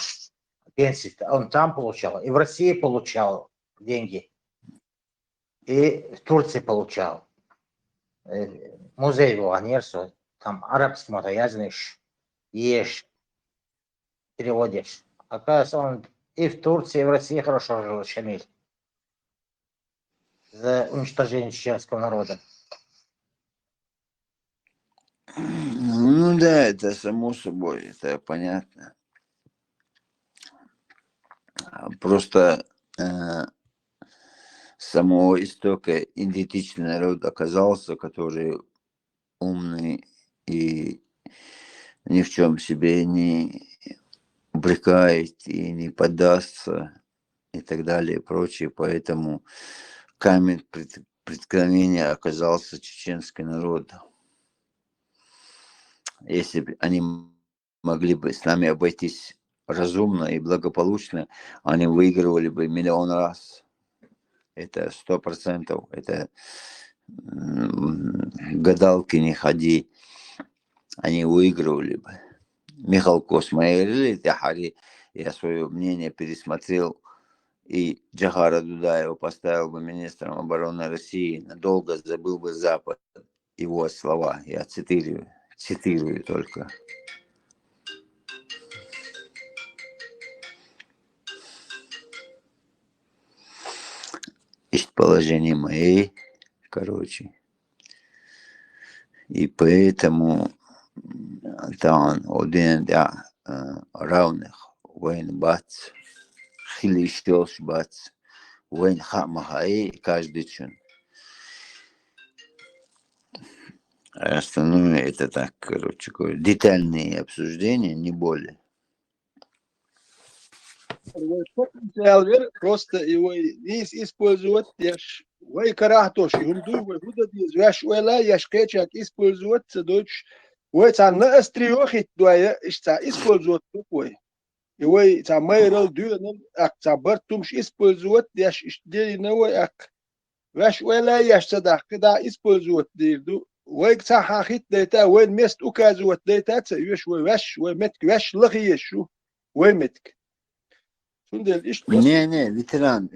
пенсии. Он там получал и в России получал деньги. И в Турции получал. Музей его, Анерсу, там арабский мотоязныш, ешь, переводишь. Оказывается, он и в Турции, и в России хорошо жил, Шамиль. За уничтожение чеченского народа. Ну да, это само собой, это понятно. Просто с самого истока идентичный народ оказался, который умный и ни в чем себе не упрекает и не поддастся и так далее и прочее. Поэтому камень преткновения оказался чеченский народ. Если бы они могли бы с нами обойтись разумно и благополучно, они выигрывали бы миллион раз. Это 100%. Это гадалки не ходи. Они выигрывали бы. Михаил Космаэль, я свое мнение пересмотрел, и Джахара Дудаева поставил бы министром обороны России, надолго забыл бы Запад его слова. Я цитирую только. Есть положение мои, короче. И поэтому там один равных войн бац, хилищёс бац, войн хамахаи каждый чин. Остальное это так, короче, детальные обсуждения, не более. Потенциал просто его использовать, вы карахтош, юнду, вы будут извещ, вела, яшкечак использовать, дочь, вы там на остриохит, дуя, использовать такой. И вы там майрал дюйном, ак табартумш использовать, яш иштели новой ак. Ваш вела, яш садах, когда использовать дирду. Вы цахахит дейта, вы мест указывать дейта, цевеш, вы метк, ваш лахиешу, вы метк. Не, ветеран,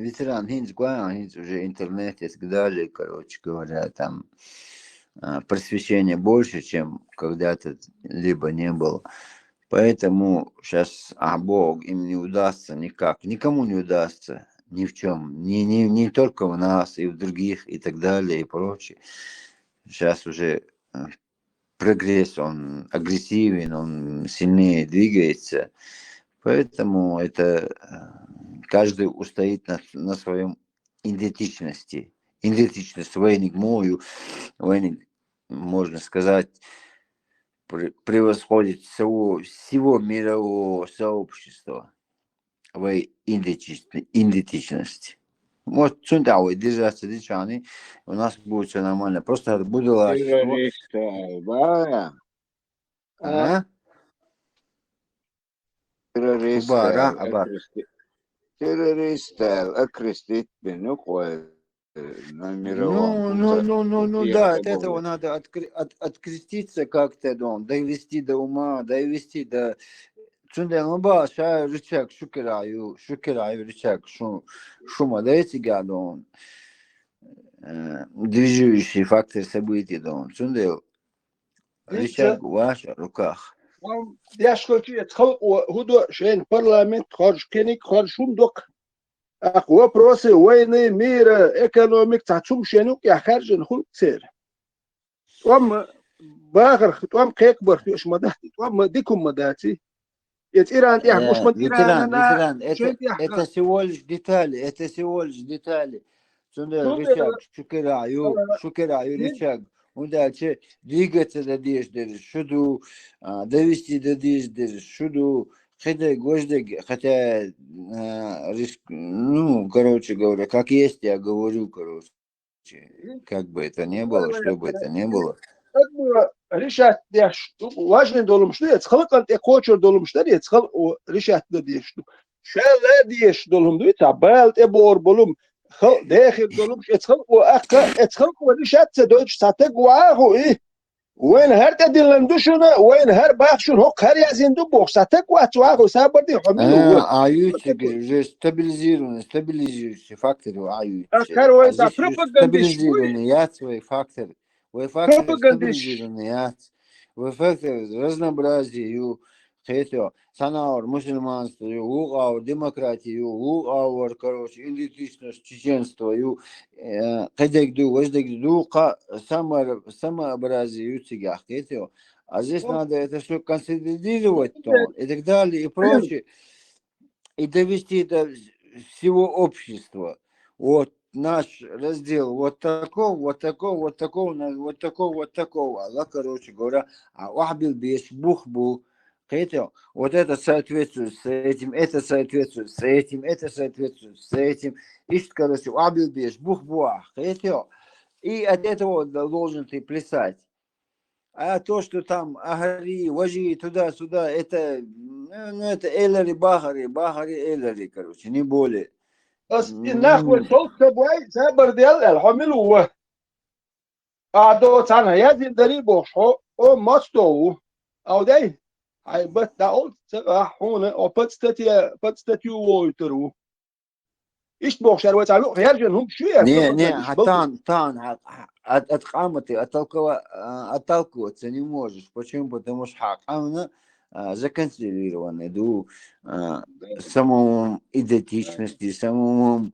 хинц гуан, хинц уже интернет и так далее, короче говоря, там просвещения больше, чем когда-то либо не было. Поэтому сейчас Бог им не удастся никак, никому не удастся, ни в чем, не только в нас, и в других, и так далее, и прочее. Сейчас уже прогресс, он агрессивен, он сильнее двигается. Поэтому это каждый устоит на своем идентичности. Идентичность военник мою, военник, можно сказать, превосходит всего мирового сообщества в идентичности. Может, цундавы держаться дичаны, у нас будет все нормально. Просто было... Террористы окрестить меня на мировом. Ну да, от этого надо откреститься как-то, довести до ума, довести до... Цундамаба, ша рычаг, шукераю, рычаг, шума, дайте гадон. Движущий фактор событий, Цундел, рычаг в ваших руках. Я хочу худу шен парламент харж кеник харшундок. Ах вопросы войны, мира, экономик тачум шенук я харжен хулцер. Вам багар, вам кекбар, шмадат, вам дикум мадати. Иран, ветеран, это всего лишь детали, Цундел, рычаг, шукераю, рычаг. Удачи двигаться до деждер, шуду, довести до деждер, шуду, хотя короче говоря, как есть, я говорю, короче, как бы это ни было, что бы это ни было. Решать, важный долом, что это халкан, я хочу долом, что это хал, решать да дежду. Шелла дежд долом, это балт, эбор болом. داخل دولمش اتخلقوا وليش هتسدوش ساتق واهو ايه وين هر تدين لندوشنا وين هر باخشون هوك هر يزندو بوكساتك واتواغو سابردي حملو Аютчик, стабилизирующий фактор, аютчик. أكار А وين دا здесь уже пропагандиش стабилизированный яд, свой фактор пропагандиش стабилизированный яд, свой фактор разнообразие, хотя санаур, мусульманство, угаур, демократию, угаур, короче, идентичность, чеченство, кадегду, воздегду, самообразие, ютигах, хотя. А здесь надо это все консолидировать и так далее, и прочее, и довести до всего общества. Вот наш раздел вот такого, вот такого, вот такого, вот такого, вот такого. Аллах, короче говоря, ахбил беш, бух был. Вот это соответствует с этим, это соответствует с этим, это соответствует с этим. И, короче, ахбил беш, бух буах. И от этого должен ты плясать. А то, что там агари, важи, туда-сюда, это эллери, багари, эллери, короче, не более. ناخذ صوت سبوي سابر ديال الحمل هو قعدوا تانا يزيد دليل بوشو او ماستو او داي هاي بس داول هون او بتستاتيو ويترو ايش بوشر وتعلو خيال هم شو Не, тан, от хаматы отталкиваться не можешь. Почему? Потому что хамна законсервированы до самому идентичности, самому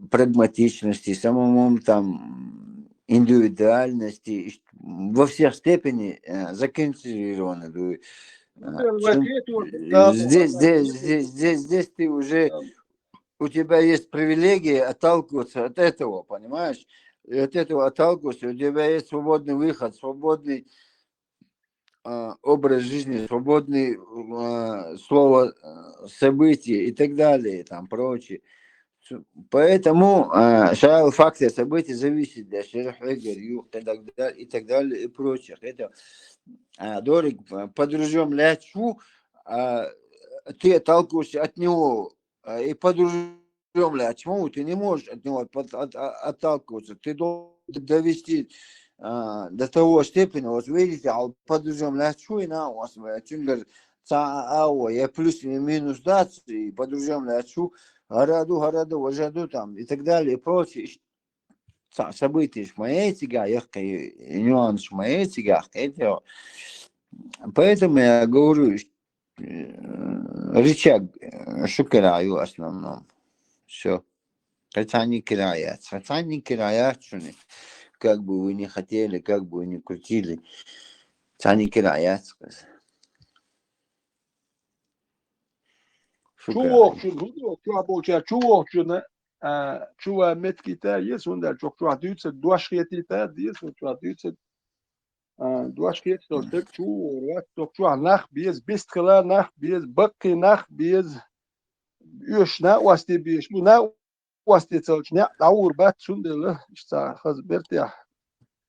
прагматичности, самому там индивидуальности, во всех степени законсервированы. Здесь ты уже, у тебя есть привилегия отталкиваться от этого, понимаешь? И от этого отталкиваться, у тебя есть свободный выход, свободный образ жизни, свободный слово, события и так далее, там прочее. Поэтому фактор событий зависит для и так далее и прочее. Это Дорик, подружем лячу, ты отталкиваешься от него, и подружем лячу, ты не можешь от него отталкиваться, ты должен довести до того степени, вот видите, подружем лячу и на вас, я плюс и минус дать, и подружем лячу, городу, вожаду там и так далее и прочее. События моей тягах, нюанс моей тягах, поэтому я говорю, рычаг шукераю в основном. Все. Хотя не кираят, как бы вы не хотели, как бы вы не крутили. Хотя не кираят. Чува меткита есть, он да, чува даются дуашхиетита, есть, чува даются дуашхиет, то так чува нах без бесткала нах без бакки нах без юш на уасти без на уасти целчня даур бат сундела, что хазбертя,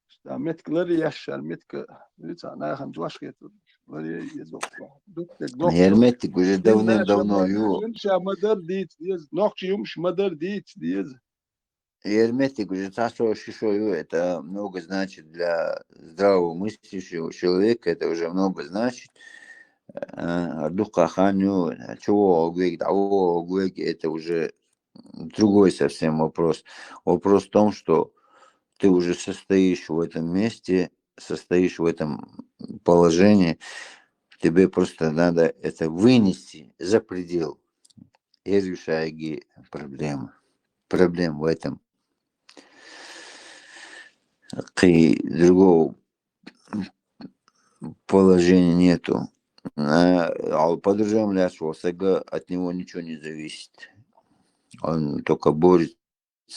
что метклари яшар метка, лица на хам дуашхиет. Герметик уже давным-давно Герметик уже это много значит для здравого мыслящего человека, это уже много значит. Это уже другой совсем вопрос. Вопрос в том, что ты уже состоишь в этом месте, состоишь в этом положении, тебе просто надо это вынести за предел и решай проблемы. Проблем в этом. И другого положения нету. А подружим ляшего сага, от него ничего не зависит. Он только борется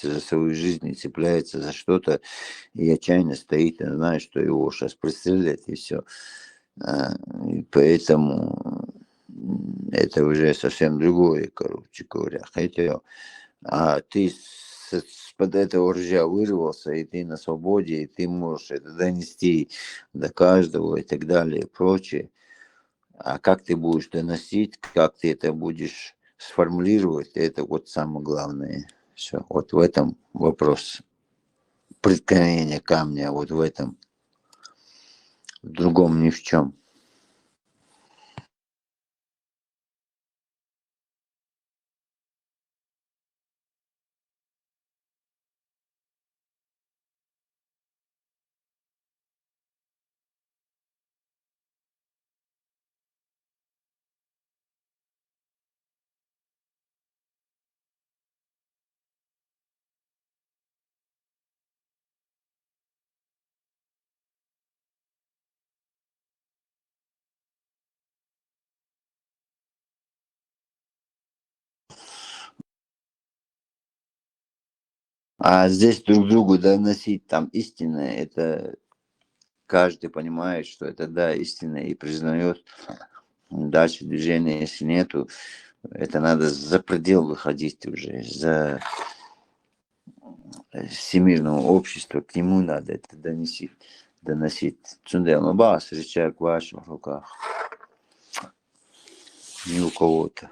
за свою жизнь и цепляется за что-то, и отчаянно стоит, и знает, что его сейчас пристрелят, и все. И поэтому это уже совсем другое, короче говоря. Хотя, ты под этого ружья вырвался, и ты на свободе, и ты можешь это донести до каждого и так далее и прочее. А как ты будешь доносить, как ты это будешь сформулировать, это вот самое главное. Все, вот в этом вопрос преткновения камня, вот в этом. В другом ни в чем. А здесь друг другу доносить там истинное, это каждый понимает, что это да, истинное и признает. Дальше движения, если нету, это надо за предел выходить уже, за всемирного общества, к нему надо это доносить. Цундел, бас, рычаг в ваших руках, не у кого-то.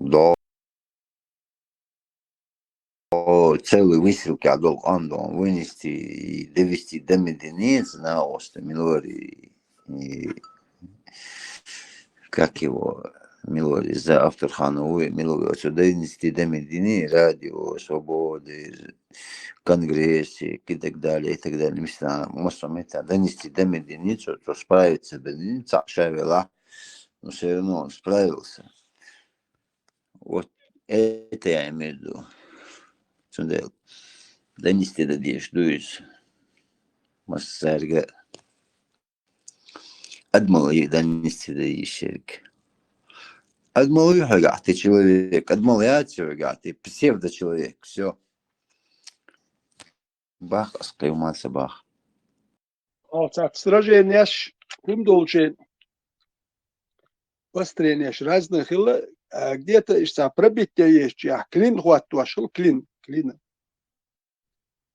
До целой выселки Адол Андон вынести и довести до Меденец на остров Милори. И как его Милори за Авторханову Милори отсюда донести до Медины, радио, свободы, конгрессе и так далее, и так далее. Места, мостом это донести до Меденицы, то справиться до Меденицы, Шавела, но все равно он справился. Вот это я имею в виду. Цундел. Донести до Дешдуис. Массарга. Адмалы донести до Ищерки. Адмалы ты человек. Адмалы ты псевдочеловек. Все. Бах, аскайматься бах. Сражение кум должен построение разных где-то есть пробитие есть, клин хват вошел клин.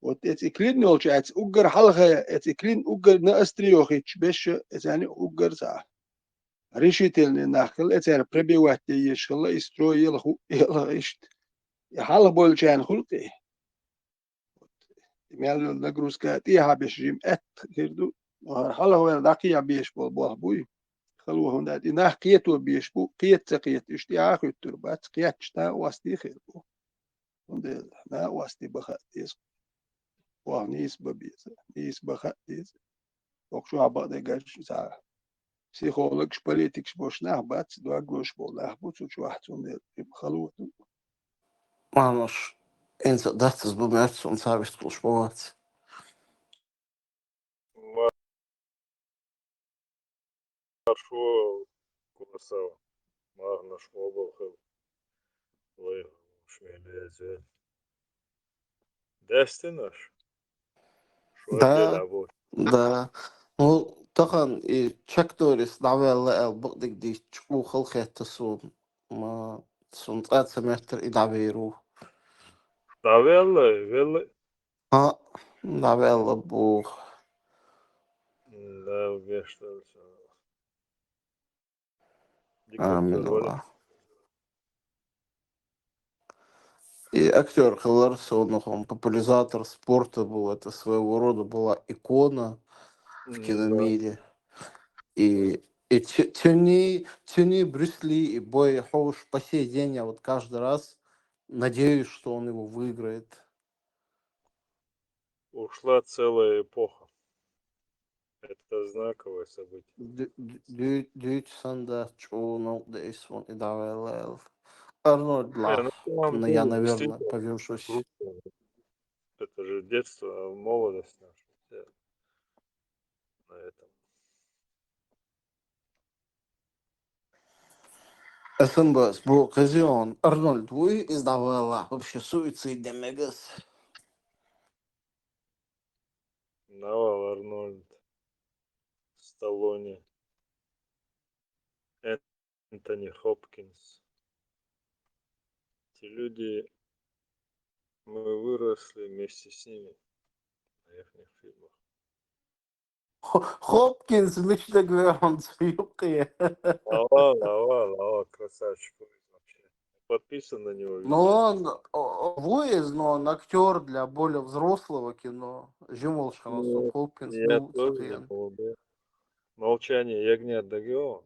Вот эти клин получается угар халха, эти клин угар на остриохич беш, يعني угар за решительный нахил, это пробивать есть, хла строил есть. حاله بولشان خلقي مال نجروسكا تيها بشريم كردو حاله هو داكيا بيش بول بوي خلوه هنا دي نح كيتو بيش بو كيت سقيت اشتياخ التربات كيت شتا واستي خيربو هند نا واستي بخاتيس وانيس ببيس نيس بخاتيس وكشو عبا دجاج سا سيخولكش بوليتيكش بوش نحبات دواجوش بول نحبوت وشو واحد خلوه Manos, انت das bemerkst und habe ich Sport. Marshall Kurosawa. Magna Schwabel. Ой, шмелезе. Destinash. Да, да. Ну, طبعا تشكتوريس دعوة البقدك دي تشكو خلقه تسون ما تسون تقات سمعتر إدعبيرو Davella. ها دعوة البو لا بيشتغل. آمين الله. И актер Хеллерс, он популяризатор спорта был, это своего рода была икона в киномире. И тяни Брюс Ли и Бой Хоуш по сей день, я вот каждый раз надеюсь, что он его выиграет. Ушла целая эпоха. Это знаковое событие. Дють санда чуну десь вон и давай Арнольд Лах. Но я, наверное, повешусь. Это же детство, молодость наша. На этом. СНБ, bu Казион, Арнольд, вы издавала вообще суицид демегас. Навал Арнольд, Сталлоне, Энтони Хопкинс. Эти люди, мы выросли вместе с ними на их фильмах. Хопкинс, лично говоря, он цвюкает. Лава, красавчик вообще. Подписан на него Но везде. он Вуиз, но он актер для более взрослого кино. Жимолшхан, Ну, Хопкинс, я ну, тоже не Сатьян. помню. Молчание ягнят Дагео,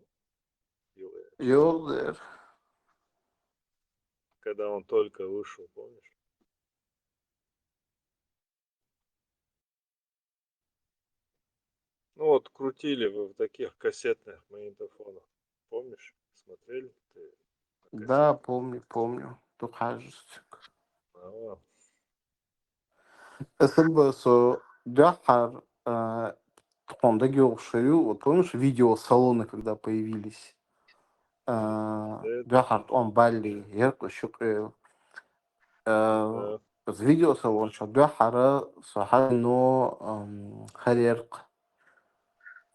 Йордер. когда он только вышел, помнишь? Ну вот крутили в таких кассетных магнитофонах. Помнишь? Смотрели? Ты на Да, кассетах? помню. То кажется. А, СНБ, со Дахар, Тондагио Шою, вот помнишь видео-салоны, когда появились? да, Дахар, он Бали, Ерко, Шукрел. да. видео-салон, что Дахара, Сахайно, Харерк.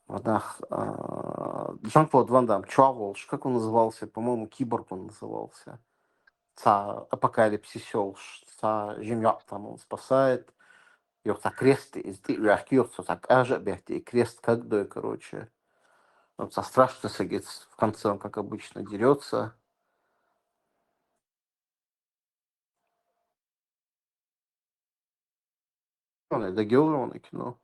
Жан-Клод Ван Дам, Чаволш, как он назывался? По-моему, Киборг он назывался. Апокалипсис, Земля там он спасает. Йоса крест из Рахкиоса, так аже бехти, крест как бы, короче. Вот со страшно сагит в конце он, как обычно, дерется. Он это геолог кино.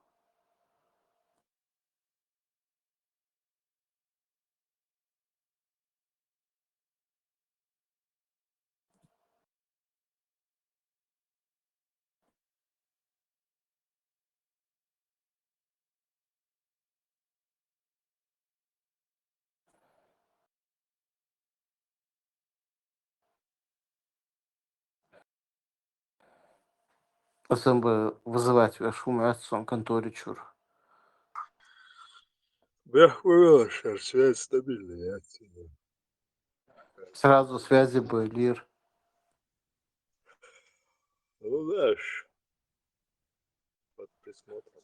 СМБ вызывать шум отцом конторе чур. Я понял, что связь стабильная отсюда. Сразу связи были. Ну, знаешь, под присмотром.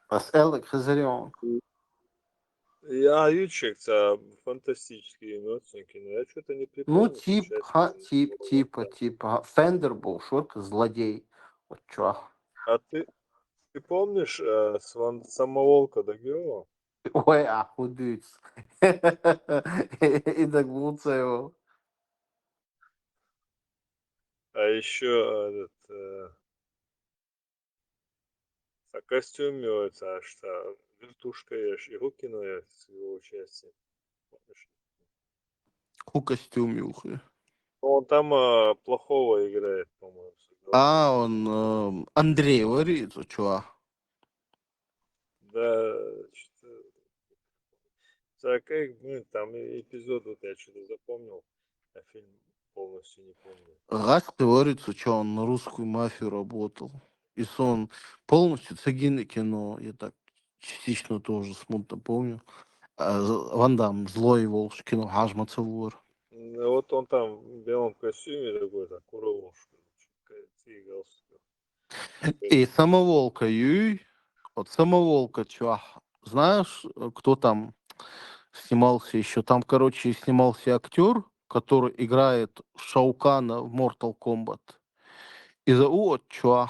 С Элек Хазарион. Я ючекся фантастические эмоции, но я что-то не Ну, припомню. типа. Фендер был, шорка, злодей. Вот чё. А ты помнишь самоволка Дагео? Ой, худыц. И догнуться его. А еще костюмируется, что вертушка ешь и Рукина с его участием. Помнишь? Ку костюме ухы. Ну, он там плохого играет, по-моему. Он Андрей говорит, чё. Да, так, ну, там эпизод вот я что-то запомнил, а фильм полностью не помню. Газ говорится, что он на русскую мафию работал. И он полностью цигины кино, я так частично тоже смутно помню. Ван Дам, злой волш кино, Хажма Цевур. Ну, вот он там в белом костюме такой, так, куровушка, галстук. И Самоволка, вот Самоволка, чувак. Знаешь, кто там снимался еще? Там, короче, снимался актер, который играет Шаукана в Mortal Kombat. И зовут чувак.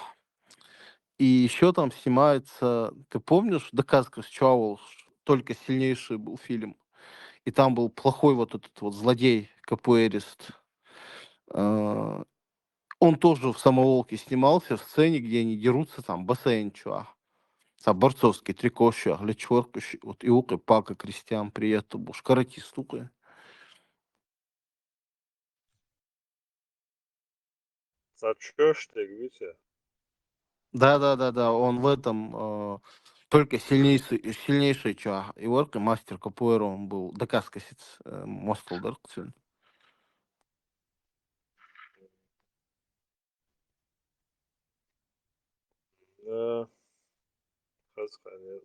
И еще там снимается, ты помнишь, Доказка с Чаулш, только сильнейший был фильм. И там был плохой вот этот вот злодей, капуэрист. Э, Он тоже в «Самоволке» снимался в сцене, где они дерутся, там, бассейн, чувак. Борцовский трикоща, глечворкущий, вот иука, пака, крестьян, приятно, буш, каратист, ука. Сачешь ты, Витя? Да, он в этом только сильнейший чувак. И ворка, мастер капуэра, он был, доказкасец, мостал, даркцин. Да, Хасханет.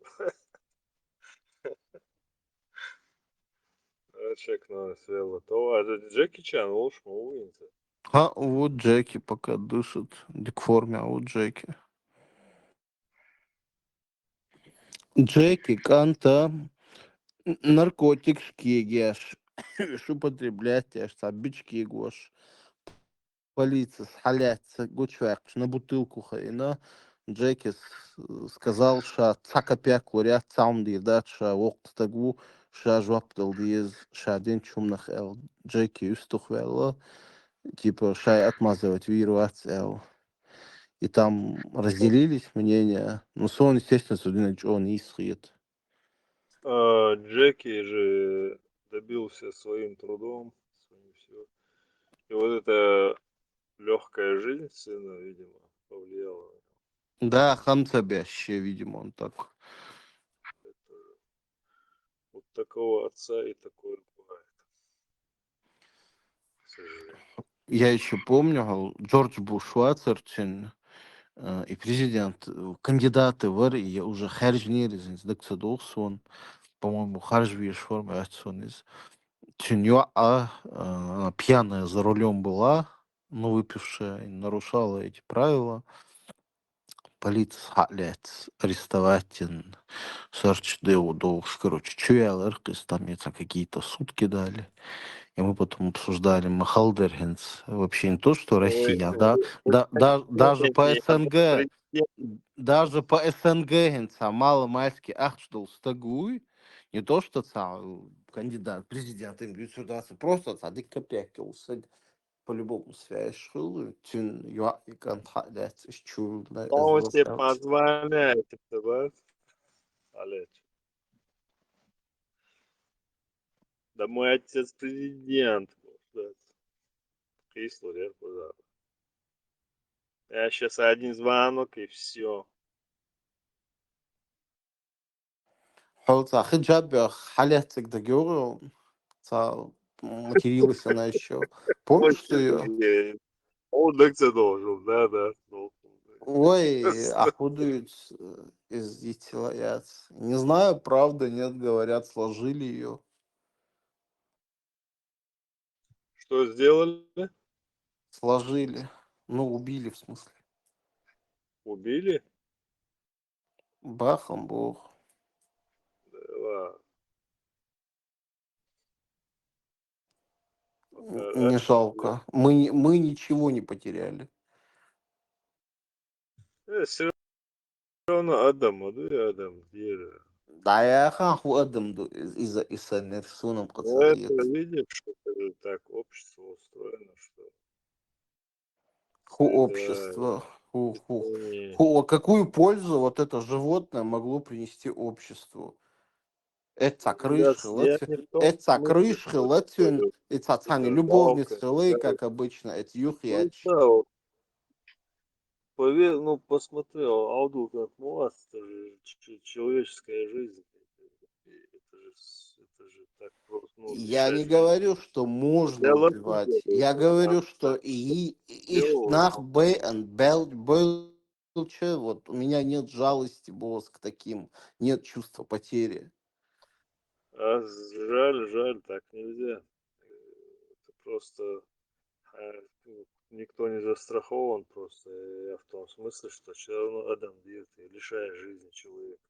Gerçek Venezuela. То, Джеки Чан лучше Уинта. А вот Джеки пока дышит. К форме, а вот Джеки. Джеки, Канта, наркотик шкегеш. Что употреблять, аж табички гош. Полиция схаляться, гучвак, на бутылку хайна. Джеки сказал, что цакапяк луря цаунди, да, что вокт тагу, что жваптал диез, что день чумнах эл. Джеки устухвело, типа, шай отмазывать вирус эл. И там разделились мнения. Ну, сон, естественно, судина он не исхит. Джеки же добился своим трудом, своим всего. И вот эта легкая жизнь сына, видимо, повлияла. Да, хамцабящее, видимо, он так. Вот такого отца и такое бывает. К сожалению. Я еще помню, Джордж Буш Шварцерчин и президент, кандидаты в я уже харжнер из Дексадолсон, по-моему, харжвиш формацион из Чиньо, пьяная за рулем была, но выпившая, нарушала эти правила. Полиция халец, арестовать, сорч деудолш, короче, чуял, там это какие-то сутки дали. И мы потом обсуждали Махалдергенс, вообще не то, что Россия, даже по СНГ, даже по СНГ, генца, мало-мальски, ахчдал стагуй, не то, что кандидат, президент, им просто цадик копейки, по-любому связь шил, тюн юа и контакт, чур на Он себе СВС. позволяет, да? Олег. Да мой отец президент. Да. Кисло, куда. Я сейчас один звонок и все. Холца, хиджаб, халятик да геору, материлась она еще. Помнишь, что ее? Он лекция должен, да. Должен. Ой, охудуют из яиц. Не знаю, правда, нет, говорят, сложили ее. Что сделали? Сложили. Ну, убили, в смысле. Убили? Бахом бог. Да ладно. Не жалко. Мы ничего не потеряли. Все равно Адаму, да, Адам, Дира. Да, я хаху Адам из-за нерсуном Ну, это кацариет. видишь, что это так общество устроено, что Ху это общество. не... Какую пользу вот это животное могло принести обществу? Это крыши, Я не в том это смысле, крыши, что это это цани жалко. любовницы, как обычно, это Ну юхьяч. да, вот, поверь, ну посмотрел, Ауду как молодец, это же человеческая жизнь. Это же так просто, ну, Я не лишать жизни. говорю, что можно Дело убивать. идет, Я говорю, там что ich дело, nach Belche, вот у меня нет жалости, босс, к таким, нет чувства потери. а жаль, так нельзя. Это просто ну, никто не застрахован просто. Я в том смысле, что все равно Адам Дир, ты лишаешь жизни человека.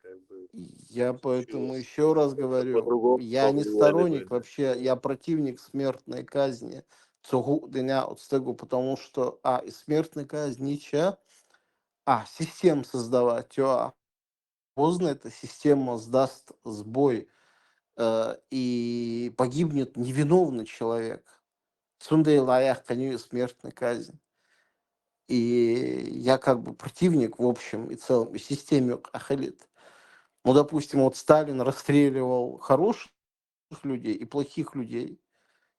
Как бы Я поэтому случилось. еще раз Это говорю, по-другому я не повлияли бы. сторонник вообще, я противник смертной казни. Цугу дня от стегу, потому что, и смертная казнь ничья, систем создавать, поздно эта система сдаст сбой, и погибнет невиновный человек. Цундей лаях коню смертная казнь. И я как бы противник в общем и целом и системе ахалит. Ну, допустим, вот Сталин расстреливал хороших людей и плохих людей.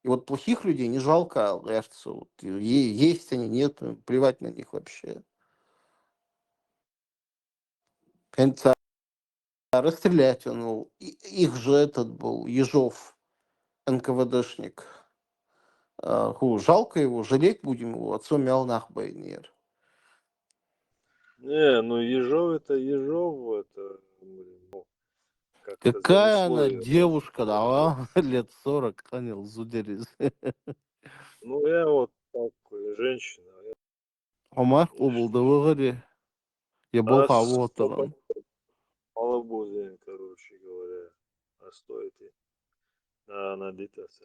И вот плохих людей не жалко, кажется, вот, есть они, нет, плевать на них вообще. Конца расстрелять он, ну, их же этот был, Ежов, НКВДшник. Жалко его, жалеть будем его, отцом мял нахбайнер. Не, ну Ежов это Ежов, это, блин, ну, как-то Какая она занесло ее. девушка, да, лет 40, Канил Зудерис. Ну, я вот такой, женщина. Омар Кубулда выгоре. Я был А хавотером. Алабузин, короче говоря. А стоит и на дитаса.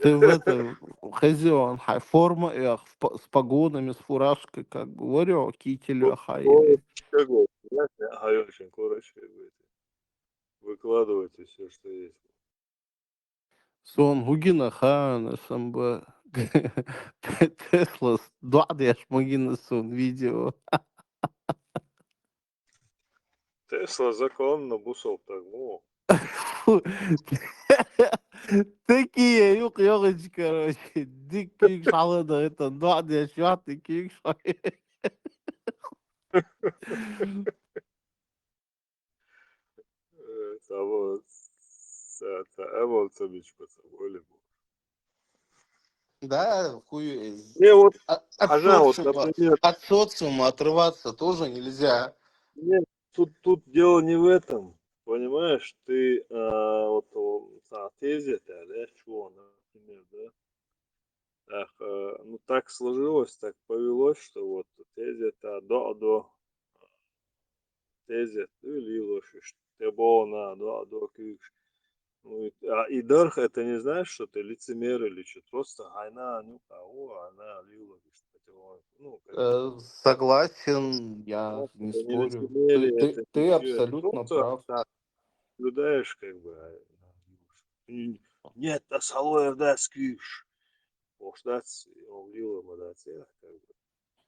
Ты в этом хозяин, форма с погонами, с фуражкой, как говорю, кителю ахайли. Чикаго, очень короче будет. Выкладывайте все, что есть. Сон Гугина Хана, самбо Тесла, дядяш Магина сон видео. Тесла законно бусов так, ну. Такие, ёгыч, короче, дикий шалада, это дядяш, дикий шалада. Эмоция бичка собой. Да, хуй. Не, вот, вот, например, От социума отрываться тоже нельзя. нет, тут дело не в этом. Понимаешь, ты вот тезе-то, да, чего, например, да? Так, ну так сложилось, так повелось, что вот тезе-то до тезе, или лошадь, ты bona, до киш. Ну, и дарх, это не знаешь, что ты лицемер или что, просто айна, ну, она лила, ну, Согласен, я не это не спорю. лицемерие, это Ты ничего, это абсолютно просто прав. так, наблюдаешь, как бы, нет, асалоев да скиш, ждать, лила, мадать, как бы,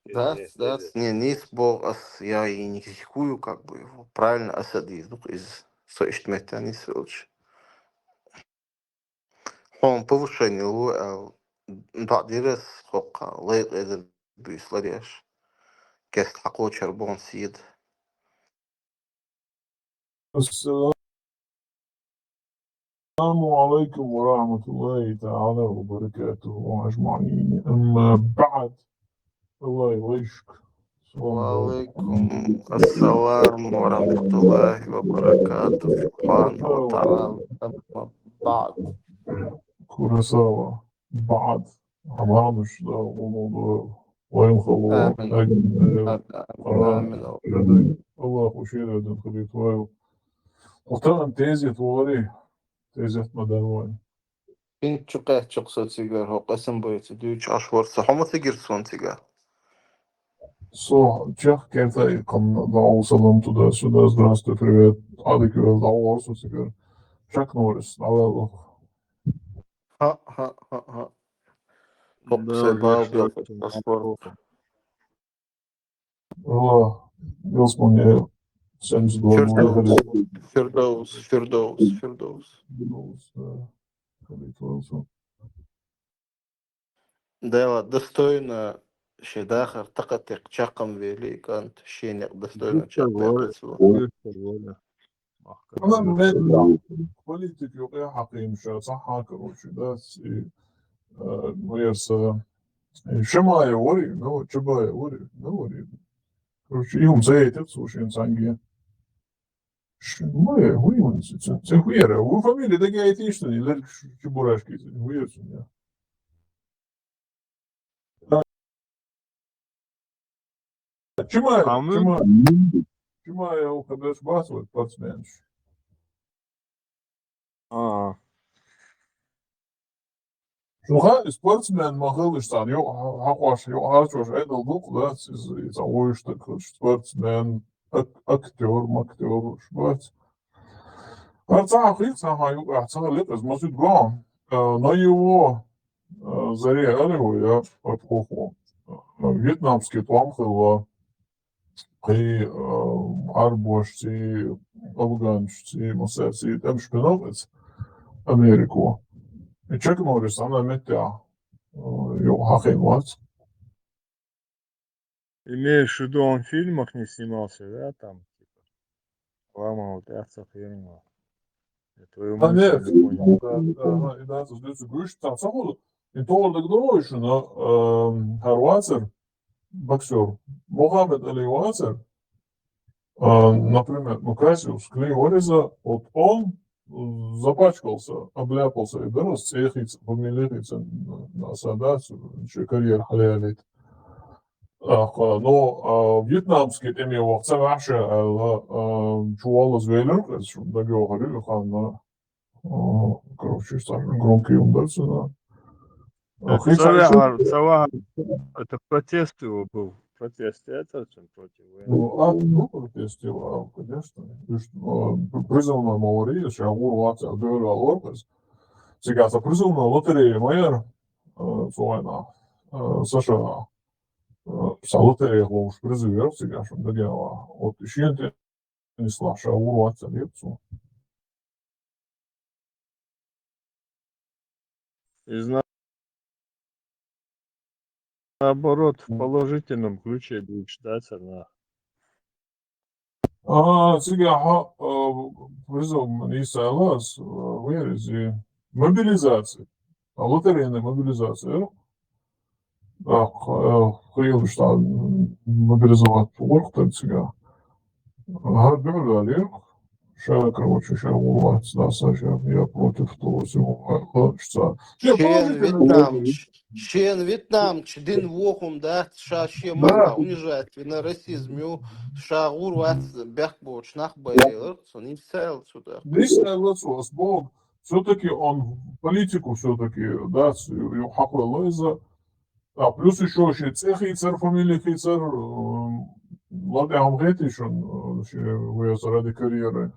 Да, тезе. не спор, я и не критикую, как бы его. Правильно осадил из соиштмета, не свелч. Он повышение лу, بعد خوقا ليق إذا بيصلريش كاس حقو شربون سيد. السلام عليكم ورحمة الله تعالى وبركاته أجمعين. أما بعد الله يعيشك. وعليكم السلام ورحمة الله وبركاته سبحانه وتعالى. أما بعد كوراساوا بعد عمامش ده وموضوع وين خلوه آمين آمين. الله خوشير دن خليت وايو وطبعا تيزيت ووري تيزيت مدان وين إنت شقه شقصة سيجار هو قسم بيت دوش عشور صحومة سيجار سون سيجار. So, Чех Кентай, дал салам туда-сюда, здравствуй, привет, Адиквел, дал орсу сигар, Чак Норрис, дал ها Да, Бал большое бьет спасибо. паспорт. الله يصمن سنس دول Фердоус. Да, достойно Шедахар, такатек чакам вели, кант, щенек достойно чакпекацло. أنا من политик يوقع حقيم شو صح كروشي بس ويرس شما يوري نو شبا يوري نوري كروشي يوم زي تتصوشين سانجين شما يوري من سي خويرة هو فاميلي ده جاي تيشتني لك شبوراشكي ويرسون يا شما يا هو خبرش باسود باتسمانش Шуха спортсмен махалыштан, хакваш, хачош, эдал дух, да, из ауишта, спортсмен, актер, шбац. Арца ахица, ахца лепес, масит гам. На его заре алеву я подхоху. Вьетнамский тламхала, и арбошти, афганшти, масерси, там шпиновец, Америку. И Чак Норрис, она метя, Имеешь в виду, он в фильмах не снимался, да, там, типа, ламал пятца фильма. Я твою мысль не понял. Das ist nicht so gut. Tatsache, in Torluk Deutschland, Herr Watzer, Boxer, Mohammed Ali Watzer, Например, Кассиус Клей Ориза, вот он запачкался, обляпался и дорос цехица, помилица на садацию, еще карьер халялит. Но вьетнамский теми вақца вахша чуала звейлер, что договорили, ханна, короче, самый громкий ударцы, да. Это протест его был. Протест это против Протест его, конечно. Призывно Маурия, Шагур Ватса, Дёра Лорпес. Сега са призывно лотерея Майер, Суайна, Саша, са лотерея Лоуш призывер, сега шо дагела. От ишиенте не сла Шагур Ватса лепцу. И наоборот, в положительном ключе будет ждать она. Сега призыв Исайлас, вырези, мобилизация. Лотерейная мобилизация. Хотел что мобилизовать орк, сега. Дёргали. Сейчас, короче, сейчас урвать, да, Саша, я против того всего. Хочется. Шен Вьетнам, Чдин Вохум, да, Ше Да. можно унижать, на расизм, Ша урвать, бяхбоч, нахбайлер, он не сел сюда. Дисайлас, Бог, все-таки он политику все-таки, да, Юхахуа Лойза, а плюс еще цехицер, фамилия Хицер, Ладям Гетишон, вы ради карьеры.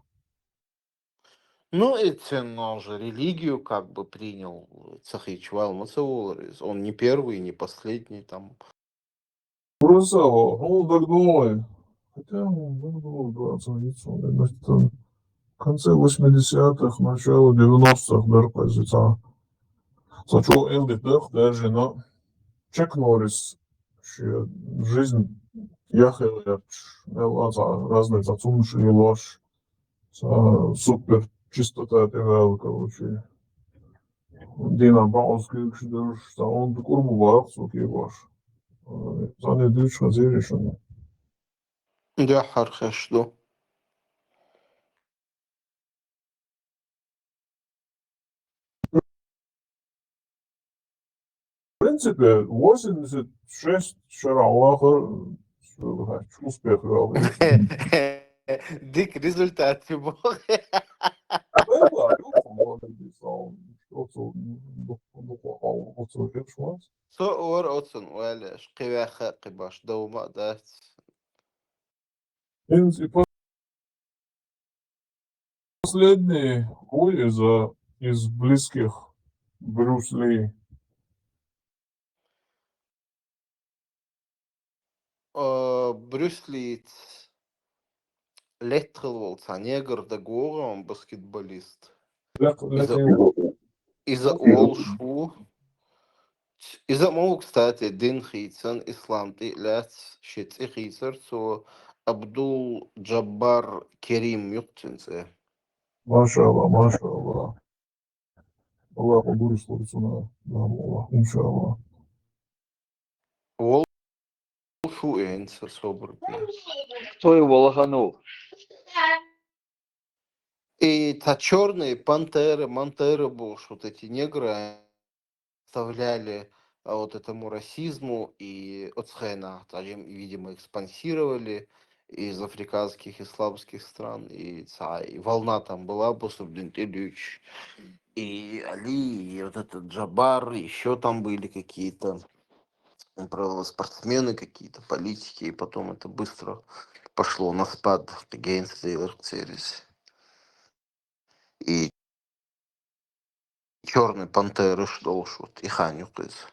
Ну, это он же религию как бы принял, Цахичвал Мацауларис. Он не первый, не последний там. Просто он догнул, хотя он догнул, да, оцениться, в конце 80-х, начало 90-х, да, позиция. Сначала Элдит, даже, но Чак Норрис, жизнь ехала, разные зацумши и ложь, супер чистота ТВЛ, короче. Дина Баускик, что он курму варцук и ваш. Зане дичь хазиришен. Да, хархешду. В принципе, 86 вчера успех. Дик результат был. Со ор отсон уэлеш, кивяха кибаш дома дать. Последний бой из близких Брюс Ли. Брюс Ли леттрелволца, негр да гора, он баскетболист. Из-за Олшу. Из-за мол, кстати, Дин Хитсон, ислам ты ляц, щит и Хитсер, so Абдул Джаббар Керим Юктинце. Машаллах, машаллах. Аллах поборись ларцуна, да, Аллах, иншаллах. Олшу энсер собрки. Кто его лоханул? И та черные мантеры буш, вот эти негры оставляли вот этому расизму и отсхена, видимо, их спонсировали из африканских исламских стран, и волна там была, Бусубдин Ильич, и Али, и вот этот Джабар, еще там были какие-то, правда, спортсмены какие-то, политики, и потом это быстро пошло на спад, и черный пантеры что шут, и ханюкыз.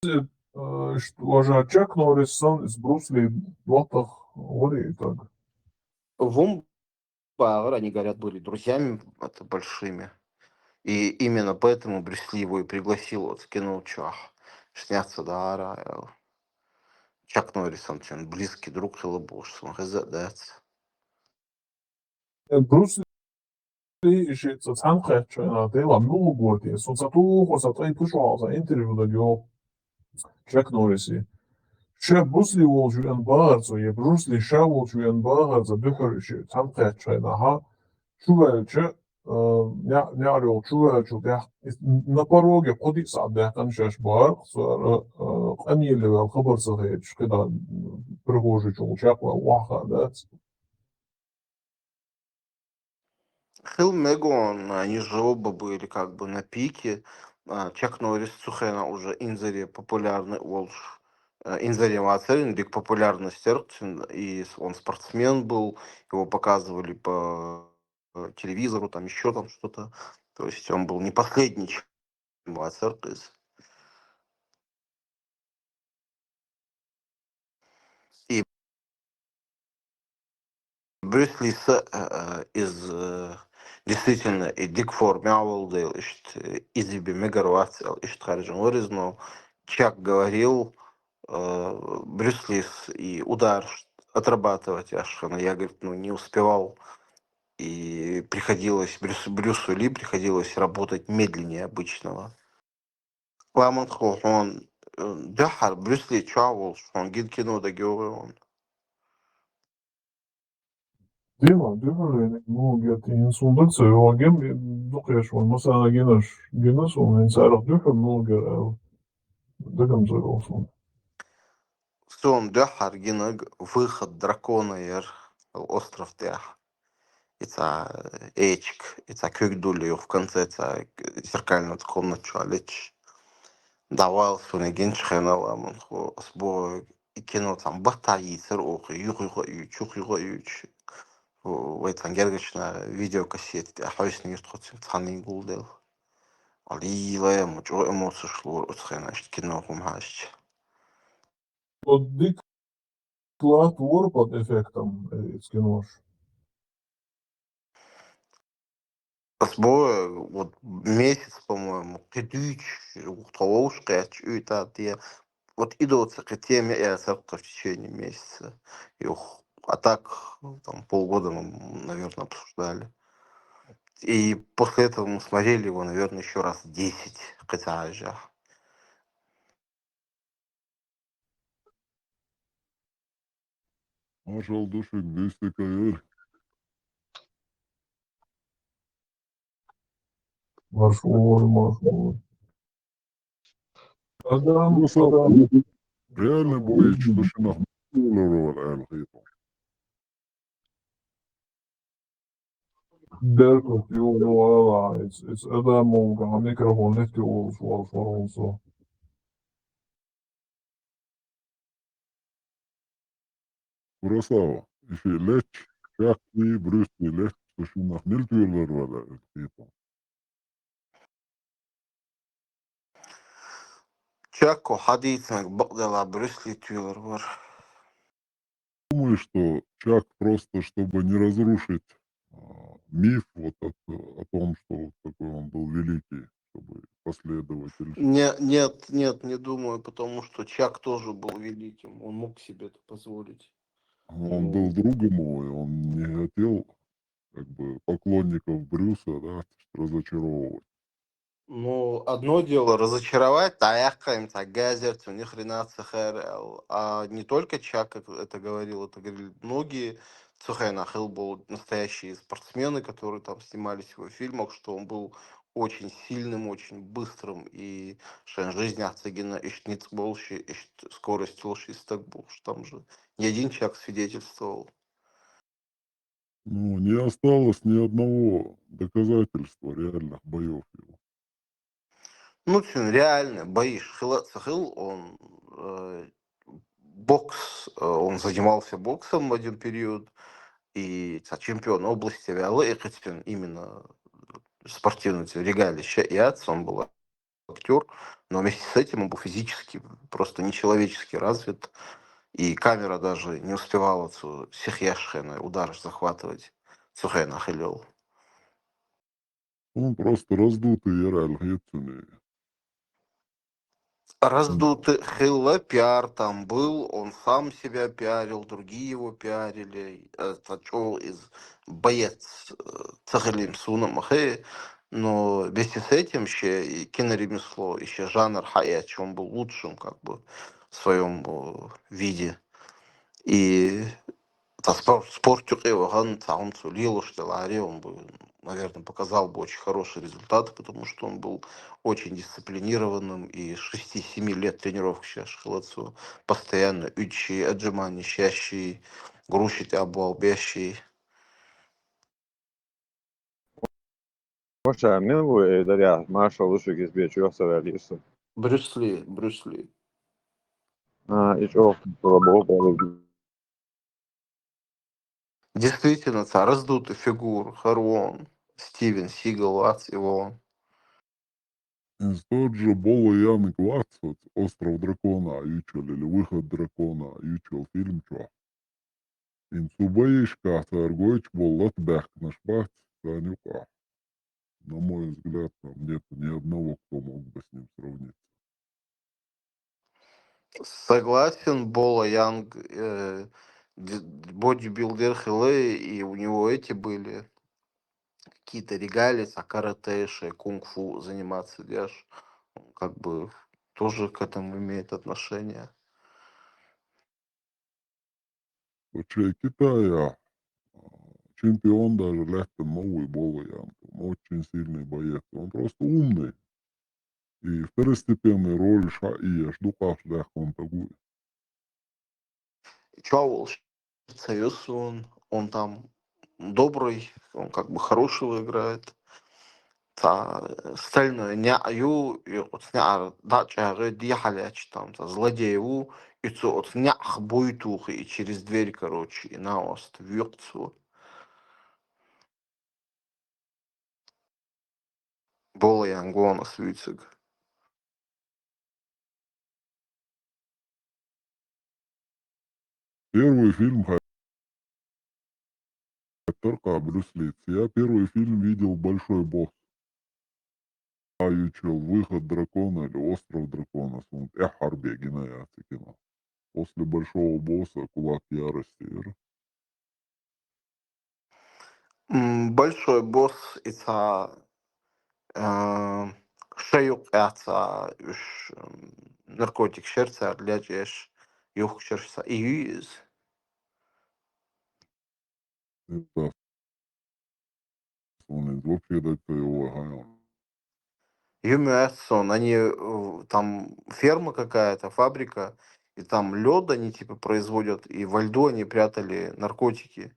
Что Чак Норрис с Брюс Ли Лотах говорит так. Они, говорят, были друзьями это большими. И именно поэтому Брюс Ли его и пригласил, вот скинул чах. Сняться до Ара. Чак Норрис, он близкий друг Хилабуш, он газадается. Брюс Ли еще сам хочу на дело много будет. Соцату, хосатай пошел за интервью до него Чак Норриси. شه بروسلی ولجوین باهرزا یه بروسلی شه ولجوین باهرزا دهرشی tam kaçayna ha شوالچه نعرف شوالچه ده نبروج قدي صعب ده كان شاش بار صار أني اللي الخبر صحيح كده برغوجي شو شاق واحد Хилл Мегон, они же оба были как бы на пике. Чак Норрис Цухена уже инзаре популярный Уолш. Инзаре Мацелин, биг популярность Эрктин, и он спортсмен был, его показывали по телевизору, там еще там что-то. То есть он был не последний Мацеркис. И Брюс Ли из действительно и Дик Фор Мяулдейл, Изиби Мегарвацел, Харджин Лоризно, Чак говорил, Брюс Ли и удар отрабатывать, аж я, говорит, ну, не успевал, и приходилось, Брюсу Ли приходилось работать медленнее обычного. Ламонхо, он Дахар, Брюс Ли Чавол, он гид кино он. ديما يعني صندوق سيوا جنب دقيش مثلا جناش ومنسارق دحر نوجر ده كم زي أصلا Сон Дахар Гинаг, выход дракона остров Тех. Это Эчик, это Кюгдулю в конце, это зеркально комнату Алич. Давал свой геншхена ламон, сбой и кино там батаи, сырок, юч. В этом гергачна видеокассете, а хойс не что-то цанный гулдел. Алила, мучо эмоции шло, отхрена, что кино хумхасть. وديك طلعت وربط إفكتم إسكنوش Сбой, вот месяц, по-моему, кидыч, ухтолошка, это те, вот идут к теме и в течение месяца. А так, там, полгода мы, наверное, обсуждали. И после этого мы смотрели его, наверное, еще раз 10, хотя же. Машал душик 200 кр. Маршрут. Адам. Реально было что шинах долларов الخيط. Derkot jolla, it's Adam många mikrofon lite osvar så. Красава. Еще лечь, как и брюсти лечь, что шинах мильтвиллер вала الخيط. Чако حديثك بقدر برسلي تويلر. Думаю, что Чак просто, чтобы не разрушить миф вот о том, что вот такой он был великий, чтобы последователь. Нет, не думаю, потому что Чак тоже был великим, он мог себе это позволить. Он был другом его, и он не хотел как бы поклонников Брюса, да, разочаровывать. Ну, одно дело разочаровать, таякаем, газерт, у них хрена цехер, а не только Чак это говорил, это говорили многие. Цухена Хилл был настоящие спортсмены, которые там снимались в его фильмах, что он был очень сильным, очень быстрым, и что жизнь Ацегина и Шницболши, и скорость Лоши был, что там же ни один Чак свидетельствовал. Ну, не осталось ни одного доказательства реальных боев его. Ну, реально, бои Цахил, он бокс, он занимался боксом в один период, и чемпион области Виолетин, именно спортивное регалище и он был актер, но вместе с этим он был физически, просто нечеловечески развит, и камера даже не успевала Сихьяшхена удар захватывать Цухена Хилел. Он просто раздутый Яраль Гетцуни. Раздутый Хилла пиар там был, он сам себя пиарил, другие его пиарили, Тачол из боец Цахалим Суна Махе, но вместе с этим еще и киноремесло, еще жанр хаячи, он был лучшим как бы в своем виде. И спортик его он сулил, что Ларе, он бы, наверное, показал бы очень хороший результат, потому что он был очень дисциплинированным и с 6-7 лет тренировок сейчас шхалацу постоянно учи, отжимания, щащий, грушить, обалбящий. Hoşça men bu derya marşal uşu gezbiyeci yoksa verliyse. Брюс Ли. Hiç o было. Действительно, раздутый фигур, Харуон, Стивен Сигал, его. Тот же Бола Ян Квац, вот, «Остров дракона», ючил, или «Выход дракона», ючил фильм, чё. Инсубаишка, Саргоич, Болот, Бэх, наш бах, Санюка. На мой взгляд, там нет ни одного, кто мог бы с ним сравниться. Согласен, Бола Янг, бодибилдер Хиле, и у него эти были какие-то регалии, каратэ, кунг-фу заниматься, видишь, он как бы тоже к этому имеет отношение. Вообще Китая чемпион даже Лехтен новый Бола Янг. Он очень сильный боец. Он просто умный. И второстепенной роли и жду, как он такой. Чё Союз, он там добрый, он как бы хорошего играет. Остальное не аю, и вот сня дача ди халяч там, злодею, и то от нях буйтух, и через дверь, короче, и на ост вёрцу. Бола Янгона свицик. Первый фильм только Брюс Ли. Я первый фильм видел «Большой босс». Ючил «Выход дракона» или «Остров дракона». Харби гинаяти кино. После «Большого босса» «Кулак ярости». Большой босс, это шеюк, это наркотик сердца, для юх сердца. И Это он вообще так его гонял. Юмиэсон, они там ферма какая-то, фабрика, и там лед они типа производят, и во льду они прятали наркотики.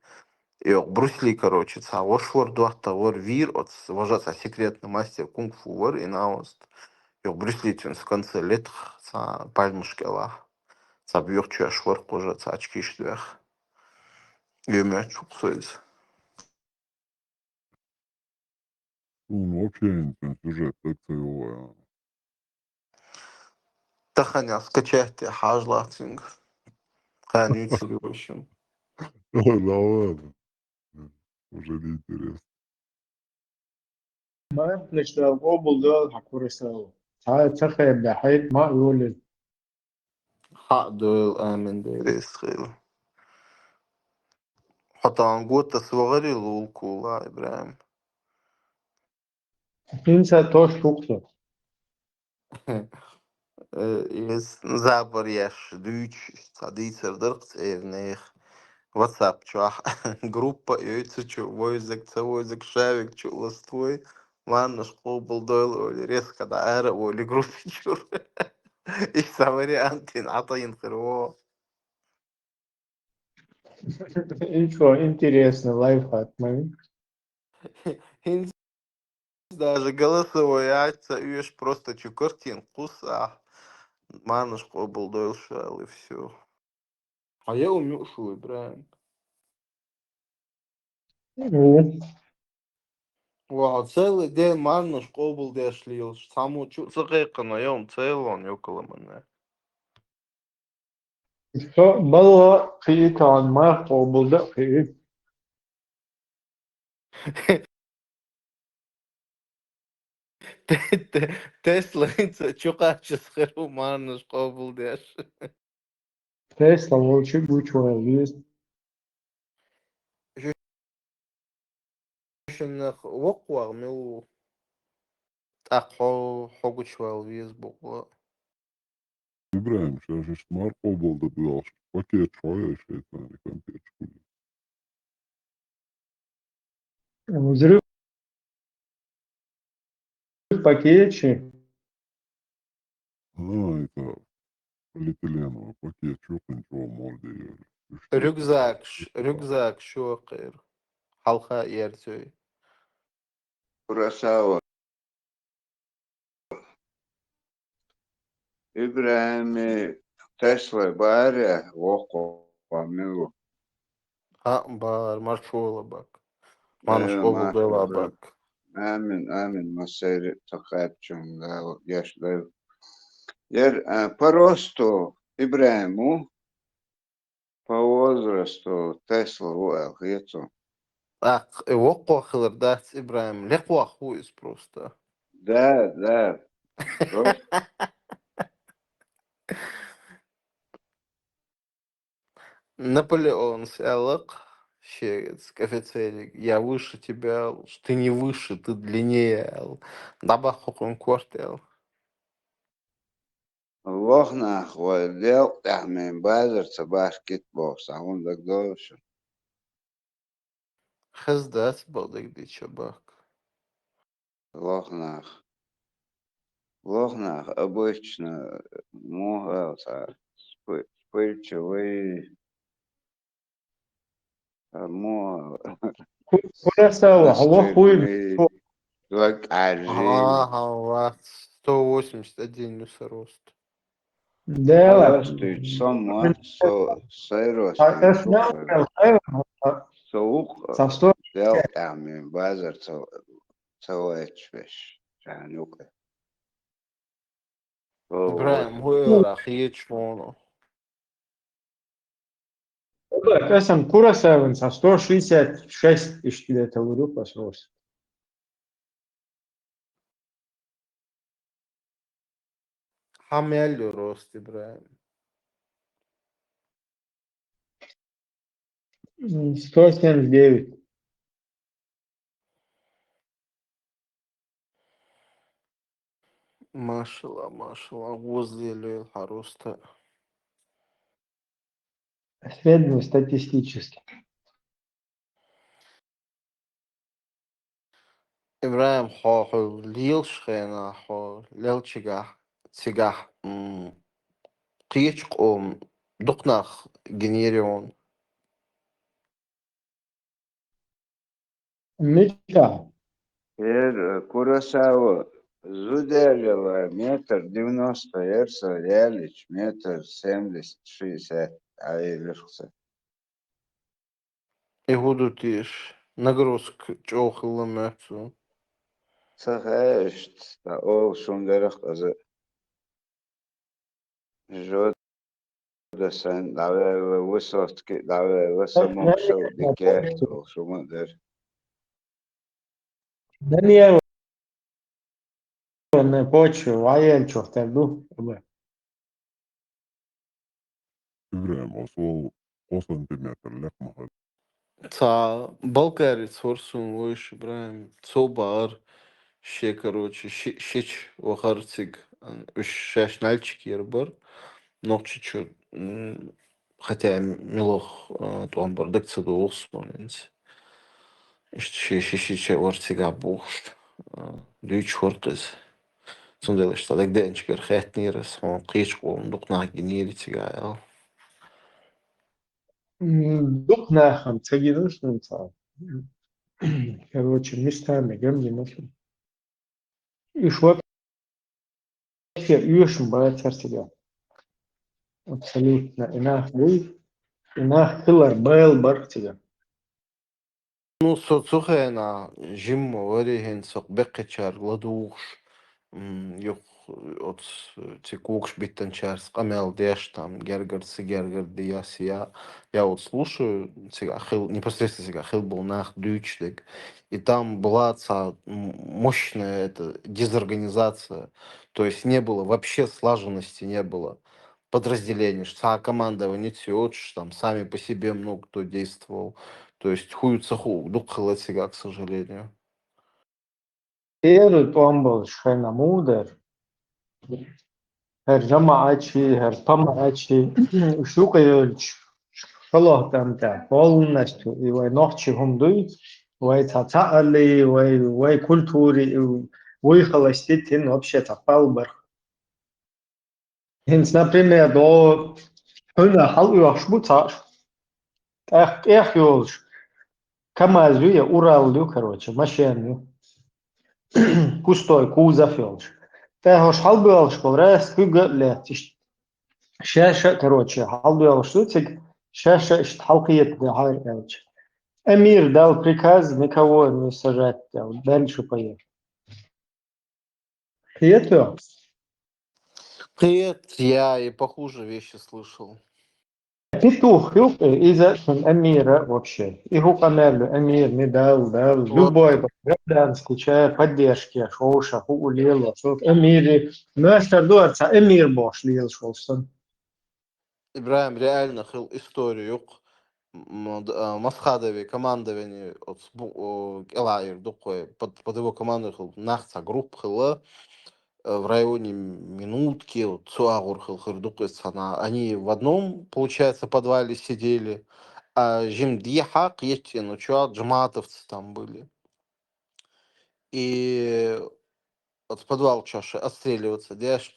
И Брюс Ли, короче, Ошвар дуахта вор вир, от вожаться секретный мастер кунг-фу вор, и наост. И Брюс Ли в конце лет пальмушкела. Бьёх чё швар кожа, очки штвях. Юмиэсон чуксуется. Он вообще не сюжет, так его. Таханя, скачайте, хажлатинг. Ханюцель, в общем. Да ладно. Уже неинтересно. ما نشتغل قبل ده حكور سوا. تخيل بحيث ما يولد. Дойл Амин Дейресхил. Хатан Гота сварил улкула Ибраим. Инса тош шукса. Из забор яш дюч садицер дыркс эвнех. WhatsApp чуах группа яйца чу войзек шавик чу ластвой. Ладно, школ был дойл или резко да эра или группе чур. И со варианты атаин херво. Ничего, интересно, лайфхак. Даже голосовой яйца ешь просто чу картинку а манушку был дойл шал и все. А я умею шуй, Ибраим. Вау, целый день манушку был дешлил. Саму чу сагайкана я целый около меня. Что было хитан мах قبل ده خيط. Тесла чукача схеру манушку был деш. Тесла лучше бучвал есть. Шенах воквар мил ахо хогучвал виз буква. إبراهيم شاشة ماركو بولد بيوش باكيت شوية شيطان كان بيتشكل взрыв в пакете. это полиэтиленовый пакет, что ты ничего молодец. رюкзак شو خير حلقة يرتوي كوراساوا إبراهيم تسلا باريا وقو وميو ها بار مرشولة بك ما نشقوبو ما شاء بلا الله بك آمين مسيري تقاتشون لا يش لا ير просто إبراهيمو по возрасту Тесла уэлхицу. وقوة خلر دات إبراهيم لقوة أخويس просто Да, просто Наполеон сялок щерец офицерик я выше тебя ты не выше ты длиннее дабахукун квартел лохнах дел тахмин базар баскетбол сахун так дольше. خزدات балдык ди чабак Лохнах обычно могут вспыльчивый, Курасава, лохуй. насытный, лакажи. ага 181 нюса рост Дела. Растут сама сайрос соук Со 100. дел тахмин базар целэчвеш. Жанука. إبراهيم هو راح يجمونه Esam Kurasavins со 166 тысяч где-то выруб рост. حمل рост إبراهيم 179. машалла возле роста Среднестатистически. إبراهيم حاحو ليلش خينا حو ليلشجح تجح قيش قوم دقناخ جنيريون Мечта. Курасава Зуделева метр 90 Эрса Ялич метр 70-60 Айлишкса. يهودو تيش نجروسك جوخ لماتو Сахаешт та ол шундерах аза жод да сан даве высотки даве высомоксо дикет ол шумадер. Даниэл на почве, воен чухтарду. إبراهيم أصول 1 سنتيمتر لقمة تا Болгария цорсун выш Ибраим цобар ше короче шич вахарцик уж шашнальчик ербар но чуть-чуть хотя милох туан бардак цеду османец ще варцига буш дүйч хортез цундел штадак денчгер хэтнирес он кыш он дукна генеритига Дух нахам, цагидуш нумца. Короче, местами гамди. И швак юшим бая царсига. Абсолютно. Инах буй. Инах хилар байл бархтига. Ну, соцухена, жиммо, варихен, сок беккечар, ладугш, юх, от текукш биттенчарс, камел деш, там, гергер, диас, я вот слушаю, сега, непосредственно сега, хил был нах дючлик, и там была мощная эта дезорганизация, то есть не было, вообще слаженности не было подразделений, что командование тёч, там, сами по себе много кто действовал, то есть хую цеху, дух сега, к сожалению. Эру томбол шхена мудер. her جماعتشي her طمعتشي شو قيلش خلاص تمتع فولنشتو وي نوحشي هم دوي وي تتعلي وي كولتوري وي خلصتين вообще تقبل Hins, например, до هنا حلقة шбуцаш эх ёлш КамАЗ я Урал, короче, машину пустой кузов ёлш. Тэ хош халбыалш колрес кугълет شاشة короче халбыалш туцик шаша ишт халқиет дехар элч. Эмир дал приказ никого не сажать, дальше поехал. Приятно. Привет, я и похуже вещи слышал. Петух, из-за Эмира вообще. И Хуканелю, Эмир, не дал, любой гражданский человек поддержки, Шоуша, Хулила, Эмире. Мастер Дуарца, Эмир Бош, Лил Шолсон. Ибраим реально хил историю юк Масхадови командование от Элайр дукой под его командой хил нахца групп хила в районе минутки вот Цуагур хил хирдукой сана. Они в одном, получается, подвале сидели, а Жимдьяхак есть, ну чё, джаматовцы там были. И от подвал чаши отстреливаться. Деш,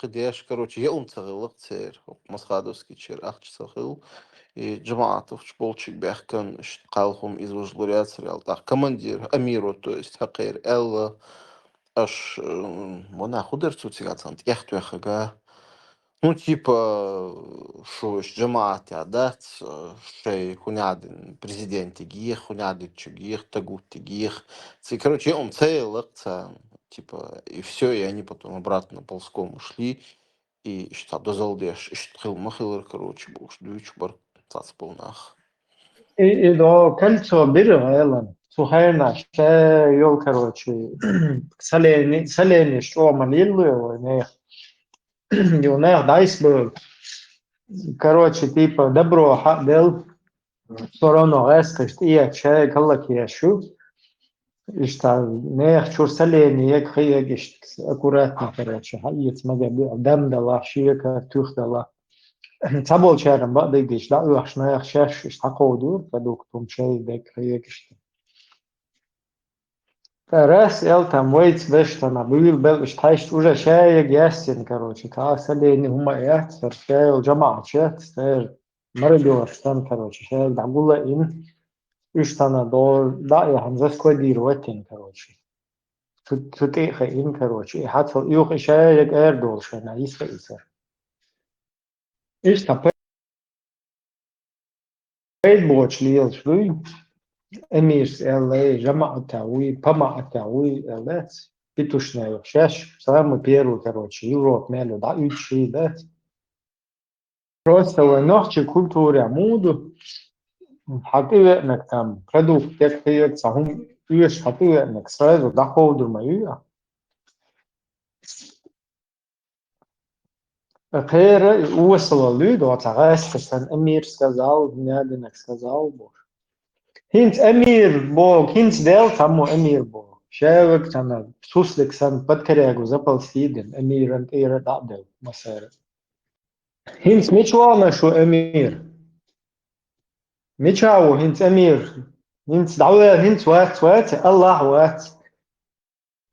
короче, я умцарил цер, Масхадовский чер, ахчсахил. И джамаатов чполчик бяхкан шткалхум из Ужгородца реал так командир Амиру, то есть Хакер Элла аж вона худерцу цигацант яхтуяхага. Ну, типа, что джамаат, да, шей хунядин президент гих, хунядин чугих, тагут гих. Короче, он целый, типа, и все, и они потом обратно ползком ушли. И что дозалдеш, что махилер, короче, буш, дючбар, цацполнах. И до кольцо бирга, Элан. Сухайна, ще йол, короче, салени, что малилу, не, и у них дайс был. Короче, типа, добро, дел, сторону эскашт, и че, калак яшу. И что, не, чур салени, як хаягишт, аккуратно, короче, хаец магаби, дам дала, шиека, тух дала. Цабол чарам бады гиш, да, уахшна яхшаш, штакоду, продуктум чай, дек хаягишт. Раз ел там вейц вештана, был бел штайшт уже шаег ясен, короче, та салени хума яхт, шаел джамаат шаят, стер, марабиор штан, короче, шаел дагула им, иштана до, да, я ханза складировать, короче. تطيخ إن كروشي حتى يوخ شايك أردول شنا يسقيسر إيش تبي بوش ليل شوي أميرس إلله جماعة تاوي بما تاوي إلله بتوشنا يخشش سلام بيرو كروشي يوروب ماله دا يتشي ده просто ونحكي كولتورة عمود حقيقة إنك تام كدو تكتير صهم إيش حقيقة إنك سايز دا خودر ما يا غير وصل لي до tagastsan Emir сказал, Нядинок сказал, бо. Хинц Эмир бо, хинц дел тому Эмир бо. Шевек тана суслик сан подкарягу заполстиден, Эмиран ира дадел, масера. Хинц мечуана шо Эмир. ميتشاو هنت أمير هنت دعوة هنت وات الله وات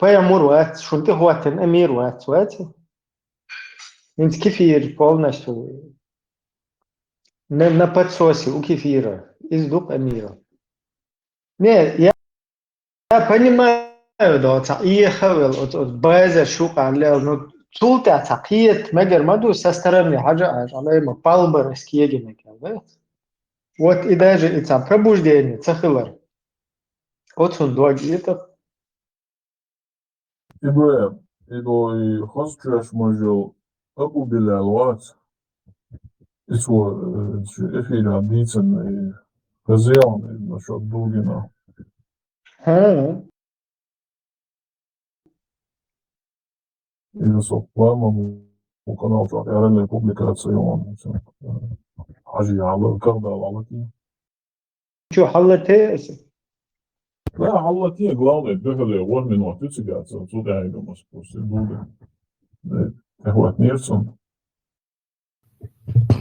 بيامور وات شنتي واتن أمير وات هنت كفير полностью на подсосе у кефира из дуп Амира. Не, я понимаю, да, ехал от база шука على ну султа тaqiyet مگر مدو со стороны حاجة على ما палбар скиегенек, да? Вот и даже это пробуждение, цахилар. Вот он это. Ibrahim, إذا خصوصا مجال أبو بلالوات إسوا إفيدا ديتن غزيان نشاط دوغنا. ها. إذا صفوان وقناة على البوبليكاسيون حاجي على الكرد على كي. شو حلته؟ لا حلتيه главное бегали one minute утигаться отсюда я думаю спустя дуга. Это вот Нильсон.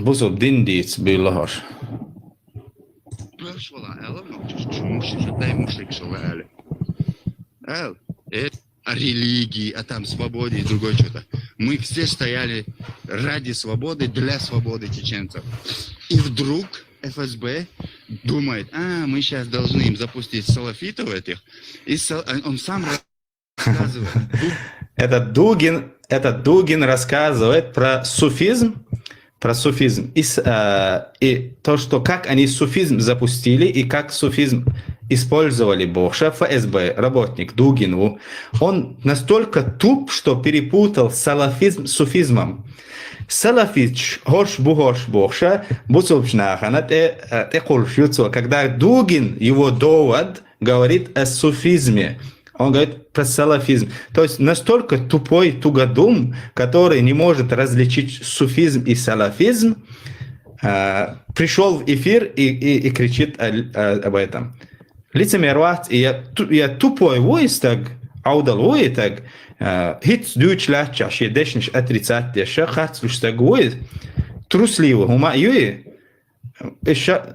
Būs dindīts bija lahāš. Прошло, Элла, что мужчина, дай мужик, что Элла. Эл, это о религии, а там свободе и другое что-то. Мы все стояли ради свободы, для свободы чеченцев. И вдруг ФСБ думает, мы сейчас должны им запустить салафитов этих. И он сам рассказывает. Этот Дугин рассказывает про суфизм. И то, что как они суфизм запустили и как суфизм использовали Богша, ФСБ, работник Дугин, он настолько туп, что перепутал салафизм с суфизмом. Салафич, хош Богша, бусубшнаханат, когда Дугин, его довод, говорит о суфизме. Он говорит про салафизм. То есть настолько тупой тугодум, который не может различить суфизм и салафизм, пришел в эфир и кричит об этом. Лицемерват, и я тупой воистаг, аудал воистаг, хит дючлят чаши, дешниш отрицать, шахарцлюштаг воист, трусливо, ума юи.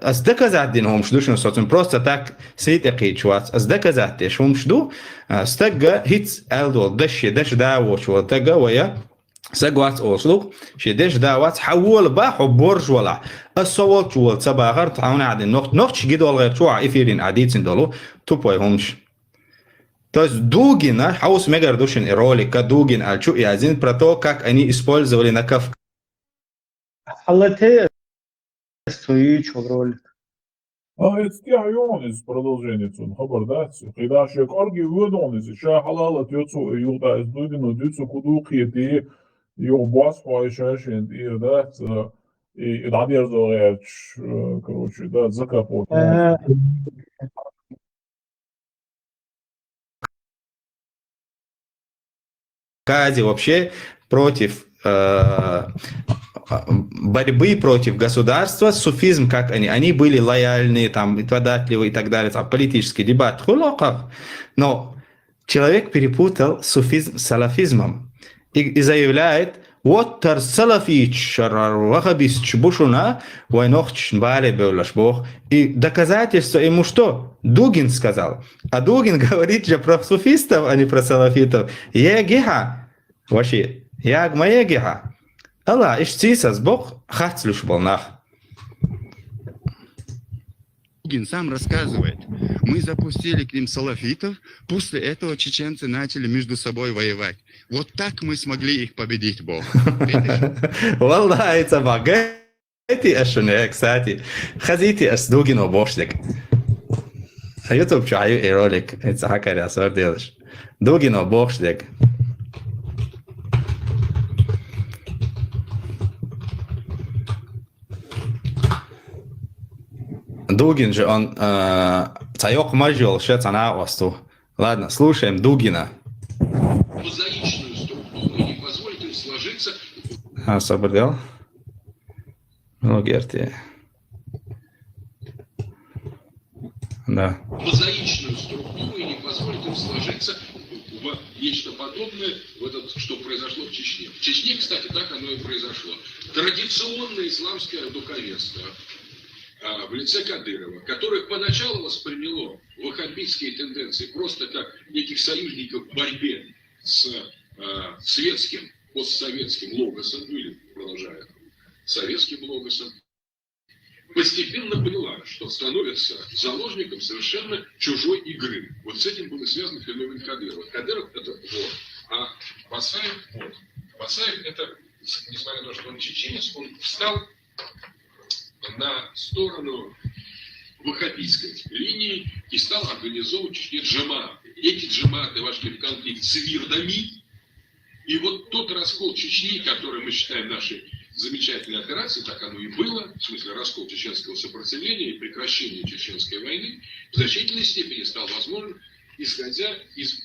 Аз доказать динهم شدو شنو صوتهم просто так سيد اقيتشوات از доказать شوم شدو استجا هيت الدول دش داوش وتجا ويا سجوات اوسلو شي دش داوات حول باح وبرج ولا الصوت ولا صباغر تعاون عاد نقطش جدول غير شو عفيرين عديد دولو توبوي همش То есть Дугина, хаус мегардушин и ролика Дугин альчу и один про то, как они использовали на Кавказе. Стоичу ролик. Это Ионис продолжение цун хабар, да? Когда ще карги Ионис, ша халала тёцу юда из Дугина дюцу куду киети ё бас файшашен и да, и дадер зогач, короче, да, закапот. Кази вообще против борьбы против государства, суфизм, как они были лояльны, там, податливы и так далее, там, политический дебат, но человек перепутал суфизм с салафизмом и заявляет, вот тар салафич, вахабис чбушуна, войнохч бале беулаш бог. И доказательство ему что? Дугин сказал. А Дугин говорит же про суфистов, а не про салафитов. Егиха. Вообще, ягма егиха. Алла, ишцисас бог, хацлюш волнах. Дугин сам рассказывает. Мы запустили к ним салафитов, после этого чеченцы начали между собой воевать. Вот так мы смогли их победить, Бог. Wallah, это багети ашуне, кстати. Хазити аш Дугин обошлик. YouTube чаю и ролик, это хакари асор делаешь. Дугин обошлик. Дугин же, он цаёк мажил, шец она осту. Ладно, слушаем Дугина. Мозаичную структуру и не позволит им сложиться. Собрал? Ну, Герти. Да. Мозаичную структуру и не позволит им сложиться в нечто подобное, что произошло в Чечне. В Чечне, кстати, так оно и произошло. Традиционное исламское духовенство в лице Кадырова, которое поначалу восприняло ваххабитские тенденции просто как неких союзников в борьбе с светским, постсоветским логосом, или продолжая советским логосом, постепенно поняла, что становится заложником совершенно чужой игры. Вот с этим был и связан феномен Кадырова. Кадыров это вот, а Басаев вот. Басаев это, несмотря на то, что он чеченец, он встал на сторону ваххабитской линии и стал организовывать в Чечне джаматы. Эти джаматы вошли в конфликт с вирдами. И вот тот раскол Чечни, который мы считаем нашей замечательной операцией, так оно и было, в смысле раскол чеченского сопротивления и прекращение чеченской войны, в значительной степени стал возможен, исходя из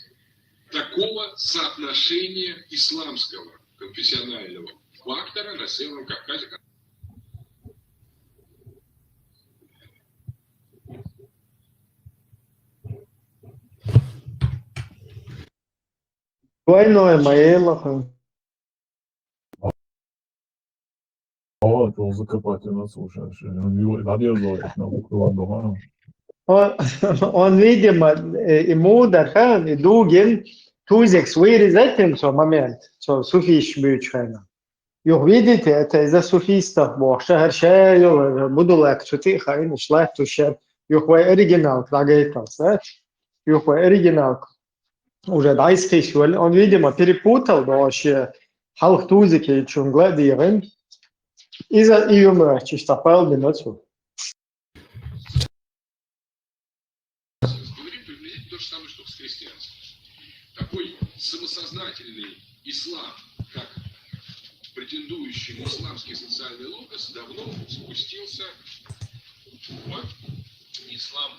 такого соотношения исламского конфессионального фактора на Северном Кавказе. Двойное Маэлаха. Как его закопать, он слушаешь. Надежда на букву. Он, видимо, и мудр, и дугин, тузекс вырезать им со момент, со суфиш бючхайна. Юх, видите, это из-за суфистов бог, шахаршаю, буду лек, что ты хайна, шлайф тушер, юх, вай оригинал, клагейтас, юх, вай оригинал, уже дайскишвель, он, видимо, перепутал вообще халх тузики и чунгладирен, из-за юмора, чисто пал бинацу. Говорим приблизительно то же самое, что с христианством. Такой самосознательный ислам, как претендующий на исламский социальный логос, давно спустился в ислам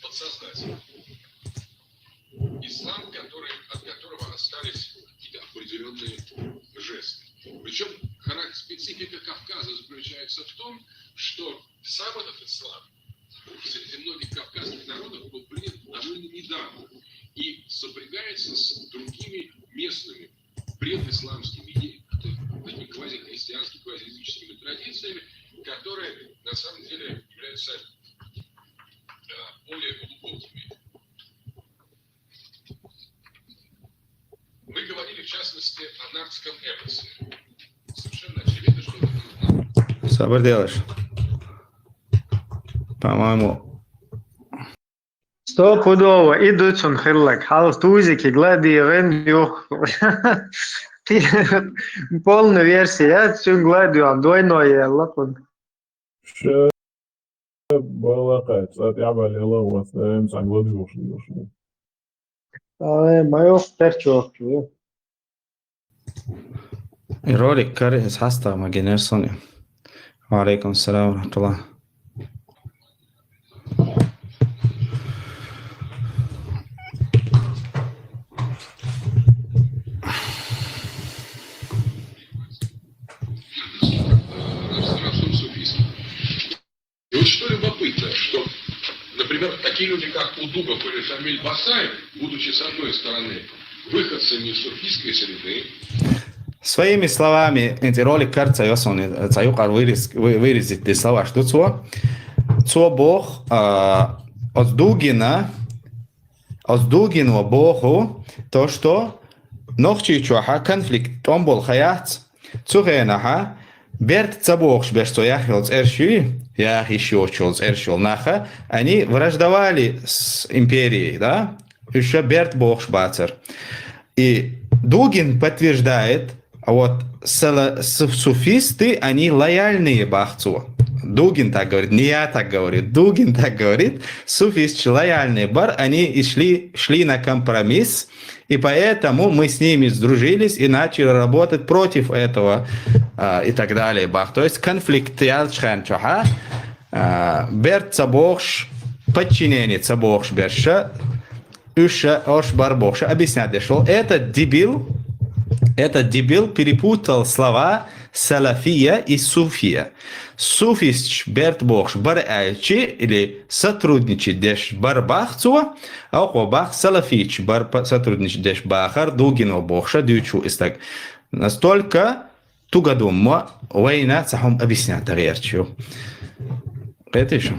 подсознательный. Ислам, от которого остались какие-то определенные жесты. Причем специфика Кавказа заключается в том, что сам этот ислам среди многих кавказских народов был принят довольно недавно и сопрягается с другими местными предисламскими такими квазихристианскими, квазиязыческими традициями, которые на самом деле являются более глубокими. Мы говорили, в частности, о нардском эпосе. Совершенно очевидно, что... Сабр делаешь? По-моему... Стопудово, идут он херлак, халх тузики, гладиорен, юх. Полная версия, я цю гладио, двойное, лапун. Балакай, кстати, я болела, вот, сам гладио шли. Мое перчок. رولك كاريس حاستا ما جنرسوني وعليكم السلام ورحمة الله. И вот что любопытно, что, например, такие люди, как Удугов или Шамиль Басаев, будучи с одной стороны выходцами из суфийской среды, Своими словами, эти ролик кажется, jos on цаюкар вырезать те слова, что цо Бог от Дугина Богу, то, что нохчи чуаха конфликт, он был хаят, цугенаха, берт цабох, что яхилц эрши, яхишочилц эршил наха, они враждовали с империей, да, еще берт Бог шбацер. И Дугин подтверждает, а вот суфисты, они лояльные Бахцу. Дугин так говорит, не я так говорю, Дугин так говорит, суфисты лояльные бар, они шли на компромисс, и поэтому мы с ними сдружились и начали работать против этого и так далее. Бах. То есть конфликт берт цабохш, подчинение цабохш берша, Уша ош барбоша объяснять, что этот дебил перепутал слова салафия и суфия. Суфист берт бохш барайчи или сотрудничать деш барбахцу, а бах салафич бар сотрудничать деш бахар дугино бохша дючу истак. Настолько тугадумма война сахом объяснять тарьерчу. Это еще.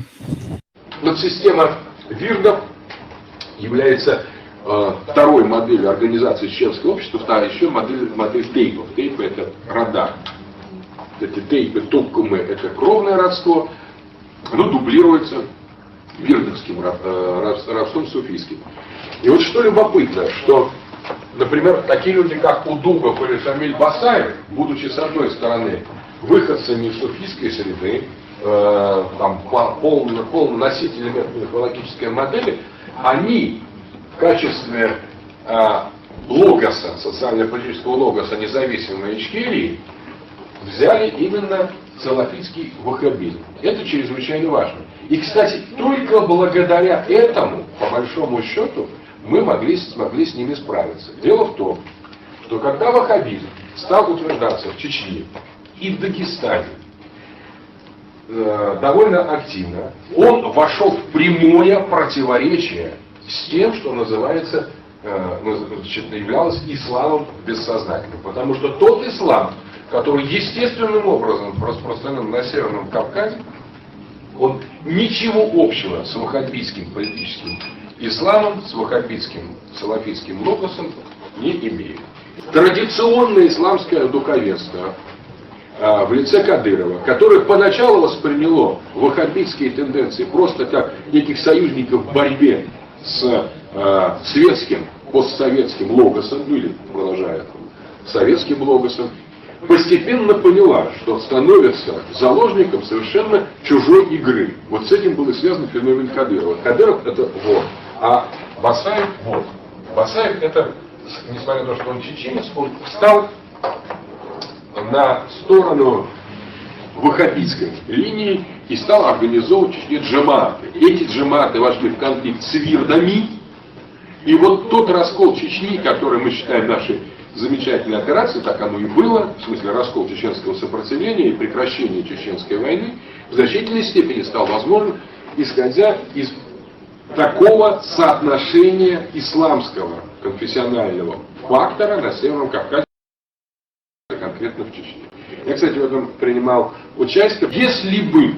Подсистема Вирдов является второй моделью организации чеченского общества, вторая еще модель тейпов. Тейпы — это радар. Эти тейпы, топкумы — это кровное родство, оно дублируется вирдовским родством суфийским. И вот что любопытно, что, например, такие люди, как Удугов или Шамиль Басаев, будучи с одной стороны выходцами из суфийской среды, полным носителями мифологической модели, они в качестве логоса, социально-политического логоса независимой Ичкерии взяли именно салафитский ваххабизм. Это чрезвычайно важно. И, кстати, только благодаря этому, по большому счету, мы смогли с ними справиться. Дело в том, что когда ваххабизм стал утверждаться в Чечне и в Дагестане довольно активно, он вошел в прямое противоречие с тем, что являлось исламом бессознательным. Потому что тот ислам, который естественным образом распространен на Северном Кавказе, он ничего общего с ваххабитским политическим исламом, с ваххабитским салафитским логосом не имеет. Традиционное исламское духовенство в лице Кадырова, которое поначалу восприняло ваххабитские тенденции просто как неких союзников в борьбе с светским, постсоветским логосом, ну или продолжая советским логосом, постепенно поняла, что становится заложником совершенно чужой игры. Вот с этим был и связан феномен Кадырова. Кадыров это вор, а Басаев вор. Басаев это, несмотря на то, что он чеченец, он встал на сторону ваххабитской линии и стал организовывать в Чечне джаматы. Эти джаматы вошли в конфликт с вирдами, и вот тот раскол Чечни, который мы считаем нашей замечательной операцией, так оно и было, в смысле раскол чеченского сопротивления и прекращение чеченской войны, в значительной степени стал возможен, исходя из такого соотношения исламского конфессионального фактора на Северном Кавказе, конкретно в Чечне. Я, кстати, в этом принимал участие. Если бы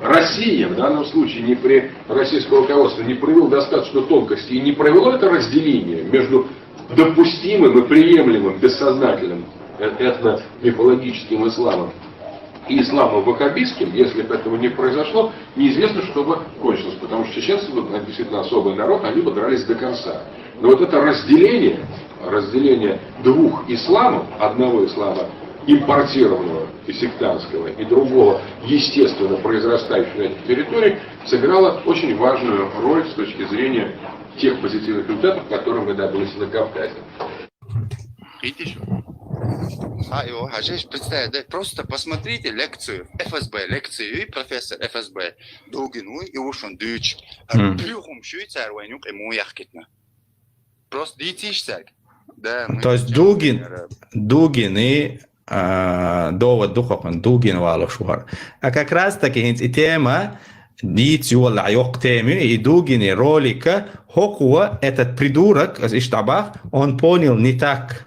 Россия, в данном случае не при российском руководстве, не проявила достаточно тонкости и не провело это разделение между допустимым и приемлемым бессознательным этно-мифологическим исламом и исламом ваххабитским, если бы этого не произошло, неизвестно, что бы кончилось, потому что чеченцы действительно особый народ, они бы дрались до конца. Но вот это разделение двух исламов, одного ислама импортированного и сектантского, и другого естественно произрастающего на этих территориях, сыграло очень важную роль с точки зрения тех позитивных результатов, которые мы добились на Кавказе. Видишь? Его Хажиш представляет, да, просто посмотрите лекцию ФСБ, лекцию и профессор ФСБ Дугин, и уж он дюч. Плюхом Швейцар войнук ему яхкитна. Просто детишься. Да, то есть Дугин и довод духовен Дугин валушвар. А как раз таки и тема дитю вала айок теми и Дугин и ролика хокуа этот придурок из Иштабах, он понял не так.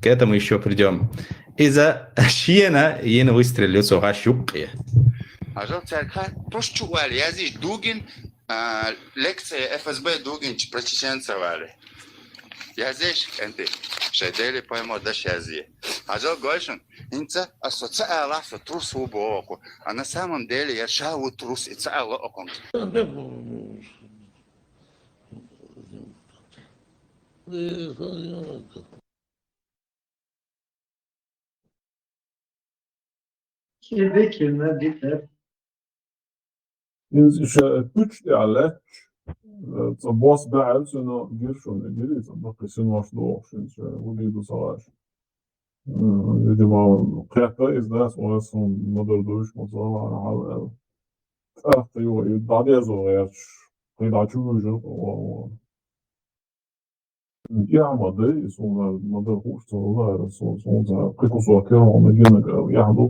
К этому еще придем. Из-за Шиена ена выстрелил сога щупки. А жал царька просто чували. Я здесь Дугин, лекция ФСБ Дугин про чеченцев вали. Я здесь, энты, шайдели пойму, да щази. А жал гольшин, инца асоциала со трусу боку. А на самом деле я шау трус и цало окон. Puç diyorlar. Boss bär så girşon geri så bak sen var då så bu bir savaş. Det var kräfta izdas och så modern dusch och så var det ju där så är det där ju och يعمل إيه صونا مدرسة ولا صونا كيف صوكر ومجينا يعملوا